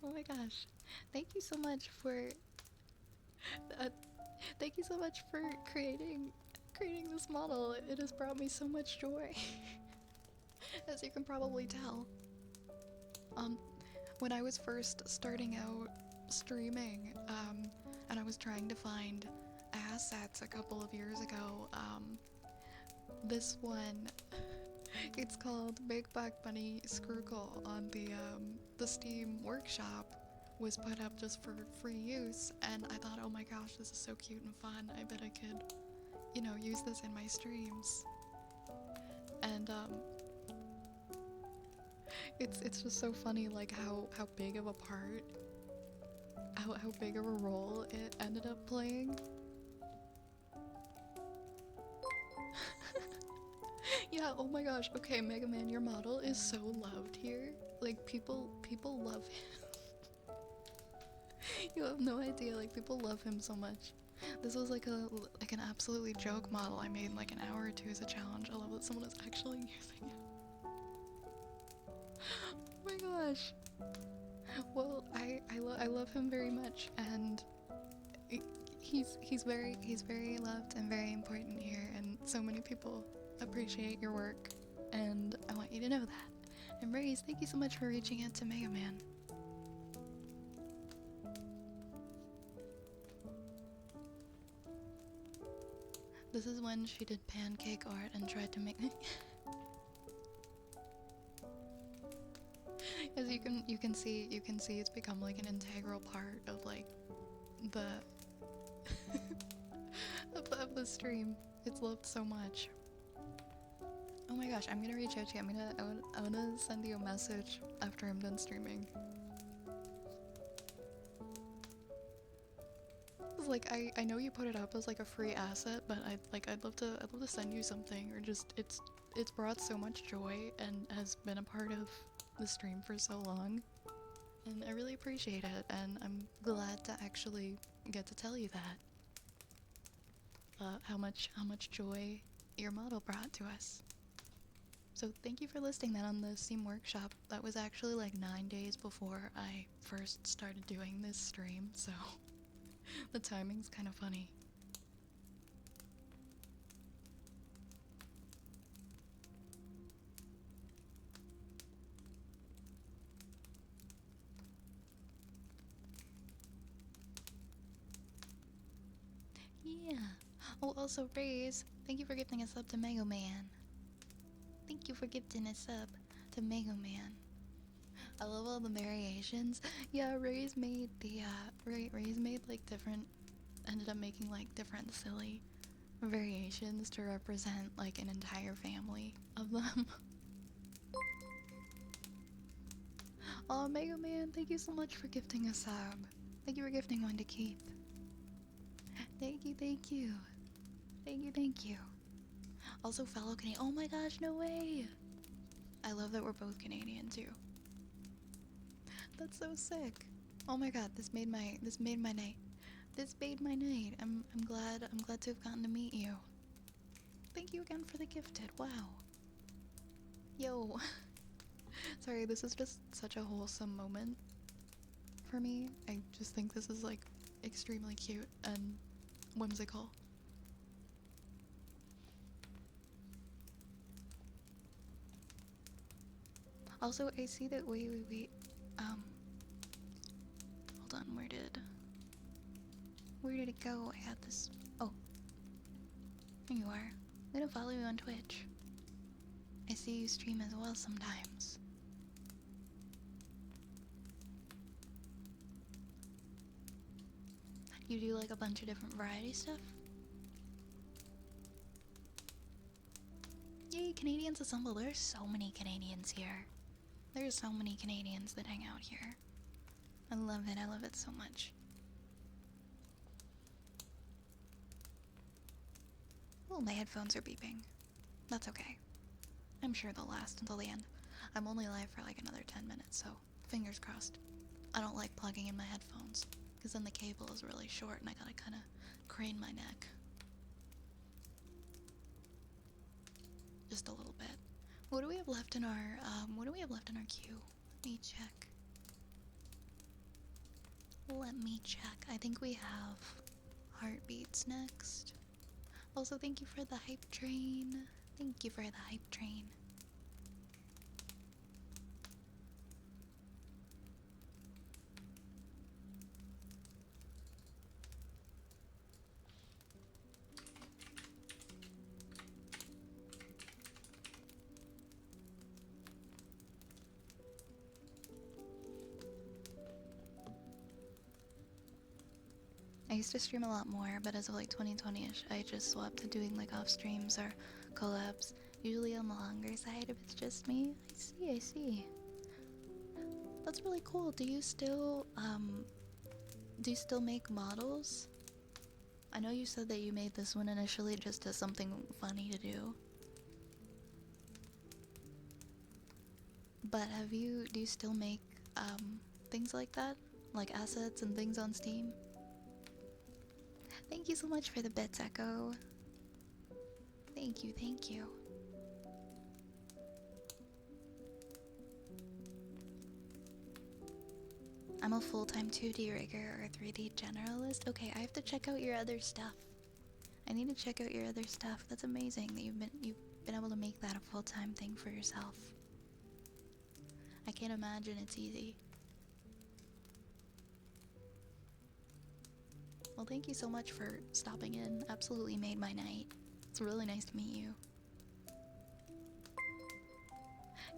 Oh my gosh. Thank you so much for creating this model. It has brought me so much joy. As you can probably tell. When I was first starting out streaming, and I was trying to find assets a couple of years ago, this one, it's called Big Buck Bunny Screwcle on the Steam Workshop, was put up just for free use, and I thought, oh my gosh, this is so cute and fun. I bet I could, you know, use this in my streams. And it's just so funny, like how big of a part, how big of a role it ended up playing. Yeah, oh my gosh. Okay, Mega Man, your model is so loved here. Like people love him. You have no idea, like people love him so much. This was like an absolutely joke model I made like an hour or two as a challenge. I love that someone is actually using it. Oh my gosh. Well, I love him very much, and he's very loved and very important here, and so many people appreciate your work, and I want you to know that. And Raze, thank you so much for reaching out to Mega Man. This is when she did pancake art and tried to make as you can see it's become like an integral part of like the of the stream. It's loved so much. Oh my gosh, I'm gonna reach out to you. I'm gonna send you a message after I'm done streaming. It's like I know you put it up as like a free asset, but I'd love to send you something, or just it's brought so much joy and has been a part of the stream for so long. And I really appreciate it, and I'm glad to actually get to tell you that. How much joy your model brought to us. So thank you for listing that on the Steam Workshop. That was actually like 9 days before I first started doing this stream, so the timing's kind of funny. Yeah. Oh, also, Raze, thank you for gifting us up to Mega Man. Thank you for gifting us up to Mega Man. I love all the variations. Yeah, Raze made the, Raze made like different, ended up making like different silly variations to represent like an entire family of them. Oh, Mega Man, thank you so much for gifting a sub. Thank you for gifting one to keep. Thank you, thank you. Thank you, thank you. Also, fellow Canadian. Oh my gosh, no way! I love that we're both Canadian too. That's so sick. Oh my god, this made my night. This made my night. I'm glad to have gotten to meet you. Thank you again for the gifted. Wow. Yo. Sorry, this is just such a wholesome moment for me. I just think this is like extremely cute and whimsical. Also, I see that wait. Hold on, where did it go? I had this. Oh. There you are. I'm gonna follow you on Twitch. I see you stream as well sometimes. You do like a bunch of different variety stuff? Yay, Canadians assemble. There's so many Canadians here. There's so many Canadians that hang out here. I love it so much. Oh, my headphones are beeping. That's okay. I'm sure they'll last until the end. I'm only live for like another 10 minutes, so fingers crossed. I don't like plugging in my headphones, because then the cable is really short and I gotta kind of crane my neck. Just a little bit. What do we have left in our, queue? Let me check. I think we have Heartbeats next. Also, thank you for the hype train. Thank you for the hype train. I used to stream a lot more, but as of like 2020ish, I just swapped to doing like off streams or collabs. Usually on the longer side if it's just me. I see. That's really cool. Do you still make models? I know you said that you made this one initially just as something funny to do. But do you still make things like that? Like assets and things on Steam? Thank you so much for the bits, Echo. Thank you, thank you. I'm a full-time 2D rigger or 3D generalist. Okay, I have to check out your other stuff. I need to check out your other stuff. That's amazing that you've been able to make that a full-time thing for yourself. I can't imagine it's easy. Well, thank you so much for stopping in. Absolutely made my night. It's really nice to meet you.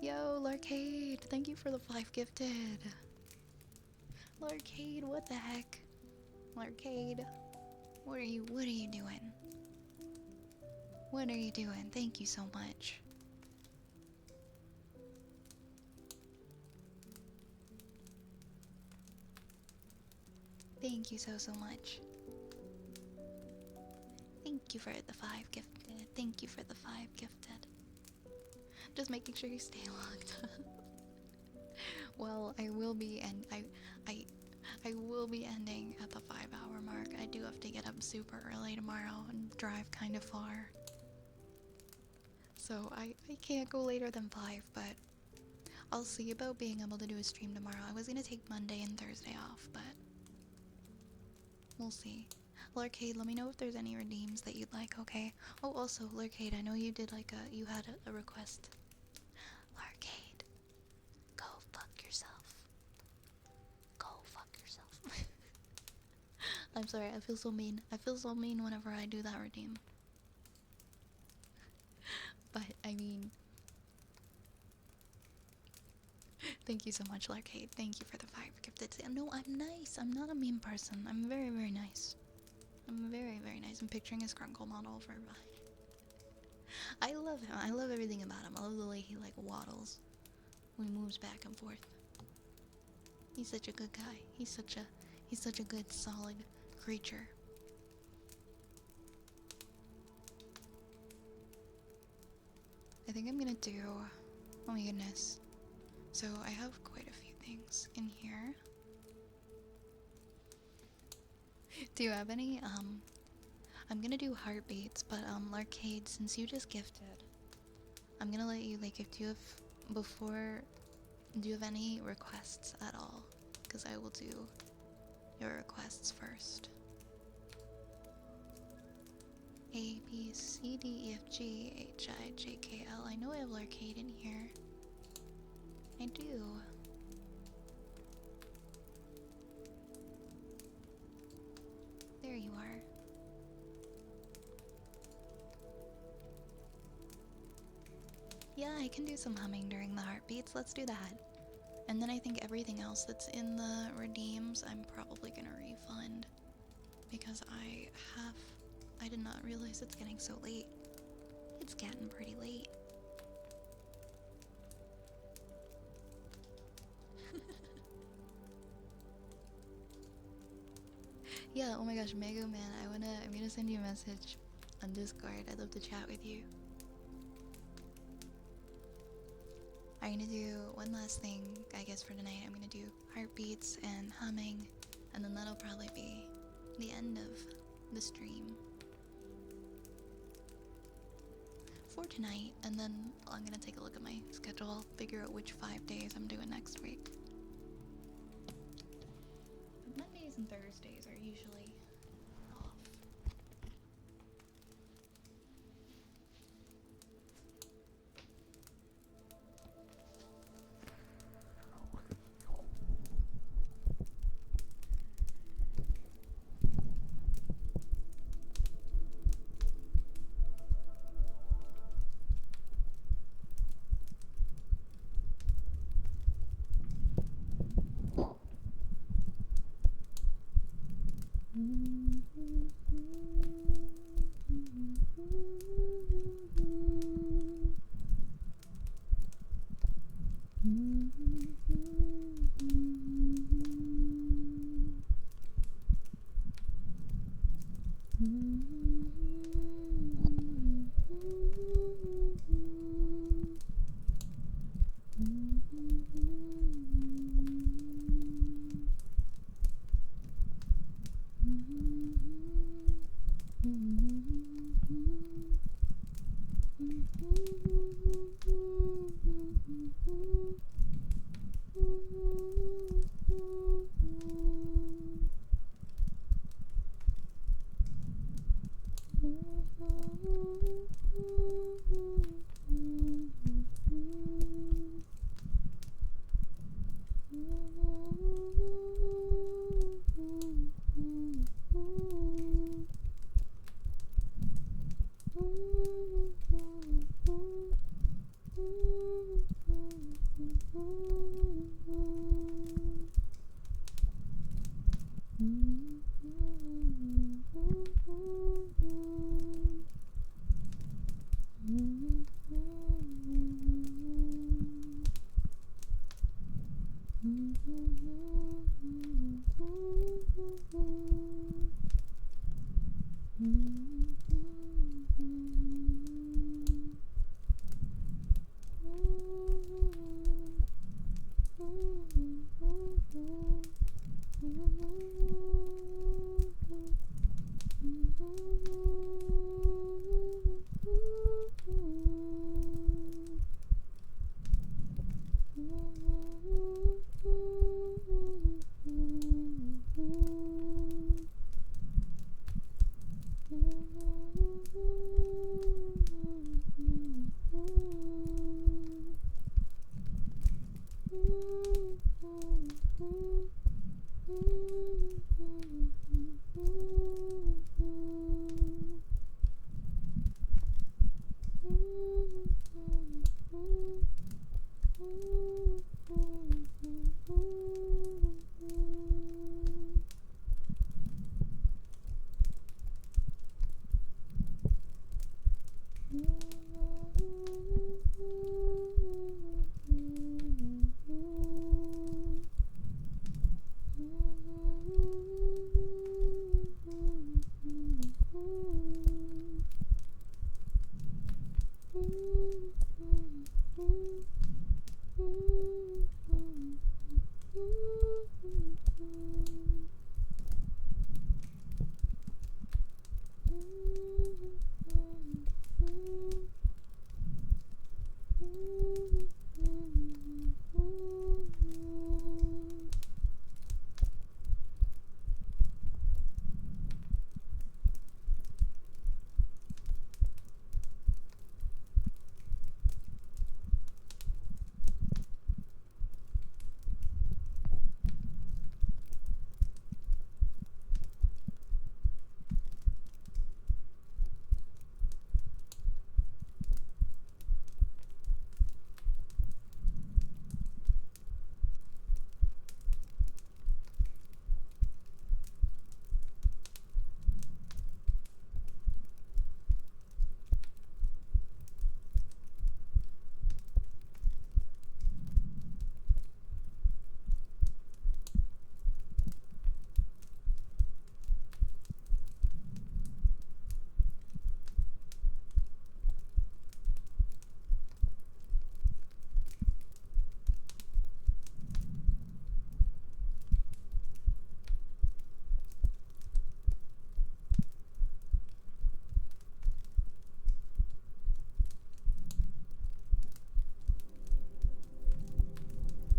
Yo, Larcade, thank you for the 5 gifted. Larcade, what the heck? Larcade, what are you doing? What are you doing? Thank you so much. Thank you so much. Thank you for the 5 gifted. Thank you for the 5 gifted. Just making sure you stay locked. Well, I will be, and I will be ending at the 5-hour mark. I do have to get up super early tomorrow and drive kind of far. So I can't go later than 5, but I'll see about being able to do a stream tomorrow. I was gonna take Monday and Thursday off, but we'll see. Larcade, let me know if there's any redeems that you'd like, okay? Oh, also, Larcade, I know you did you had a request. Larcade, go fuck yourself. Go fuck yourself. I'm sorry, I feel so mean. I feel so mean whenever I do that redeem. But, I mean... Thank you so much, Larcade. Thank you for the 5 gifted. No, I'm nice. I'm not a mean person. I'm very, very nice. I'm very, very nice. I'm picturing a Scrunkle model for I love him. I love everything about him. I love the way he, like, waddles when he moves back and forth. He's such a good guy. He's such a good, solid creature. I think I'm gonna do... Oh my goodness. So I have quite a few things in here. Do you have any, I'm gonna do heartbeats, but, Larcade, since you just gifted, I'm gonna let you, like, if you have, before, do you have any requests at all? Because I will do your requests first. A, B, C, D, E, F, G, H, I, J, K, L. I know I have Larcade in here. I do. There you are. Yeah, I can do some humming during the heartbeats. Let's do that. And then I think everything else that's in the redeems, I'm probably gonna refund. Because I did not realize it's getting so late. It's getting pretty late. Yeah, oh my gosh, Mega Man, I'm gonna send you a message on Discord. I'd love to chat with you. I'm gonna do one last thing, I guess, for tonight. I'm gonna do heartbeats and humming, and then that'll probably be the end of the stream for tonight. And then I'm gonna take a look at my schedule, figure out which 5 days I'm doing next week. Mondays and Thursdays are usually off.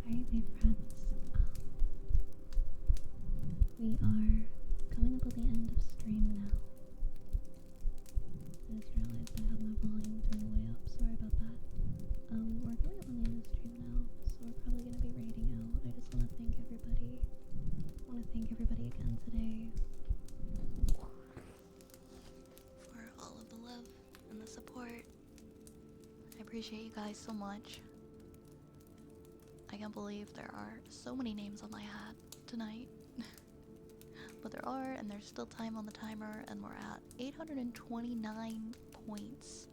Alright, my friends. We are coming up on the end of stream now. I just realized I had my volume turned way up. Sorry about that. We're coming up on the end of stream now, so we're probably gonna be raiding out. I just want to thank everybody. I want to thank everybody again today for all of the love and the support. I appreciate you guys so much. I can't believe there are so many names on my hat tonight. But there are, and there's still time on the timer, and we're at 829 points.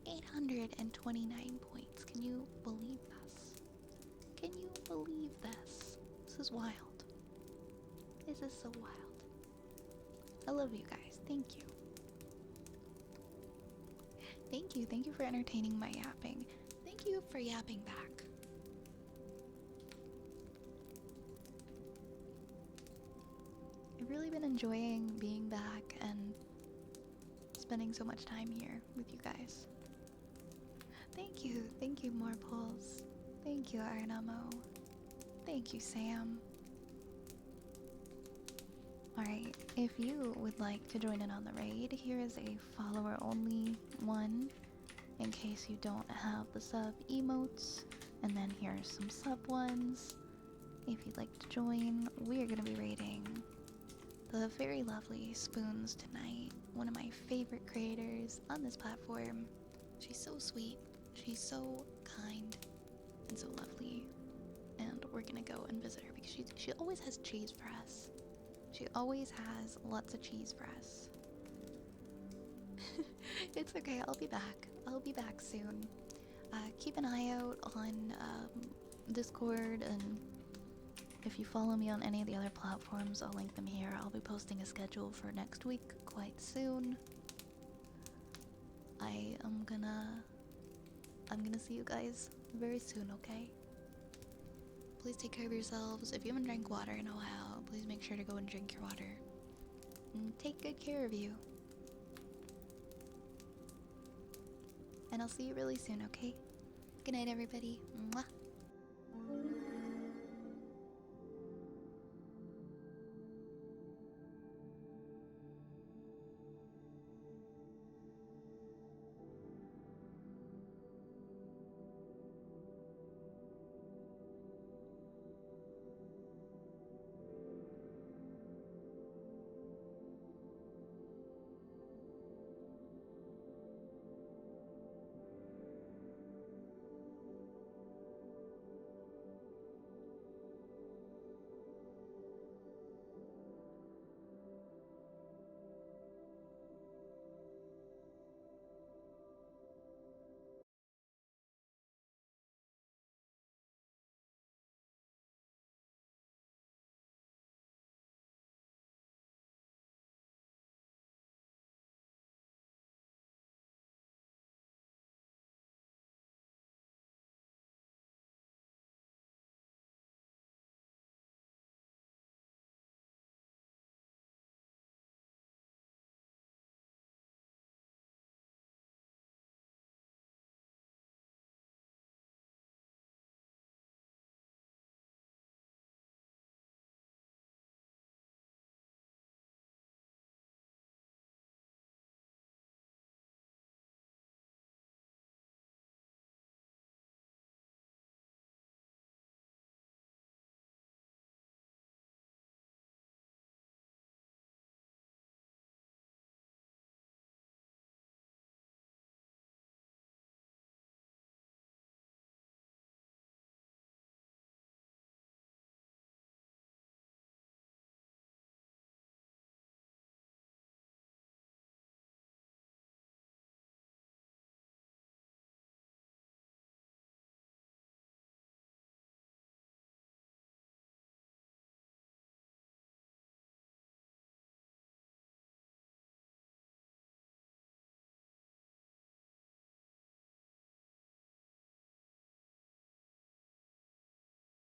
829 points. Can you believe this? Can you believe this? This is wild. This is so wild. I love you guys. Thank you. Thank you for entertaining my yapping. Thank you for yapping back. really been enjoying being back and spending so much time here with you guys. Thank you, Morples. Thank you, Arnamo. Thank you, Sam. Alright, if you would like to join in on the raid, here is a follower only one in case you don't have the sub emotes. And then here's some sub ones. If you'd like to join, we are going to be raiding the very lovely Spoons tonight. One of my favorite creators on this platform. She's so sweet. She's so kind and so lovely. And we're going to go and visit her because she always has cheese for us. She always has lots of cheese for us. It's okay, I'll be back. I'll be back soon. Keep an eye out on Discord, and if you follow me on any of the other platforms, I'll link them here. I'll be posting a schedule for next week quite soon. I'm gonna see you guys very soon, okay? Please take care of yourselves. If you haven't drank water in a while, please make sure to go and drink your water. And take good care of you. And I'll see you really soon, okay? Good night, everybody. Mwah.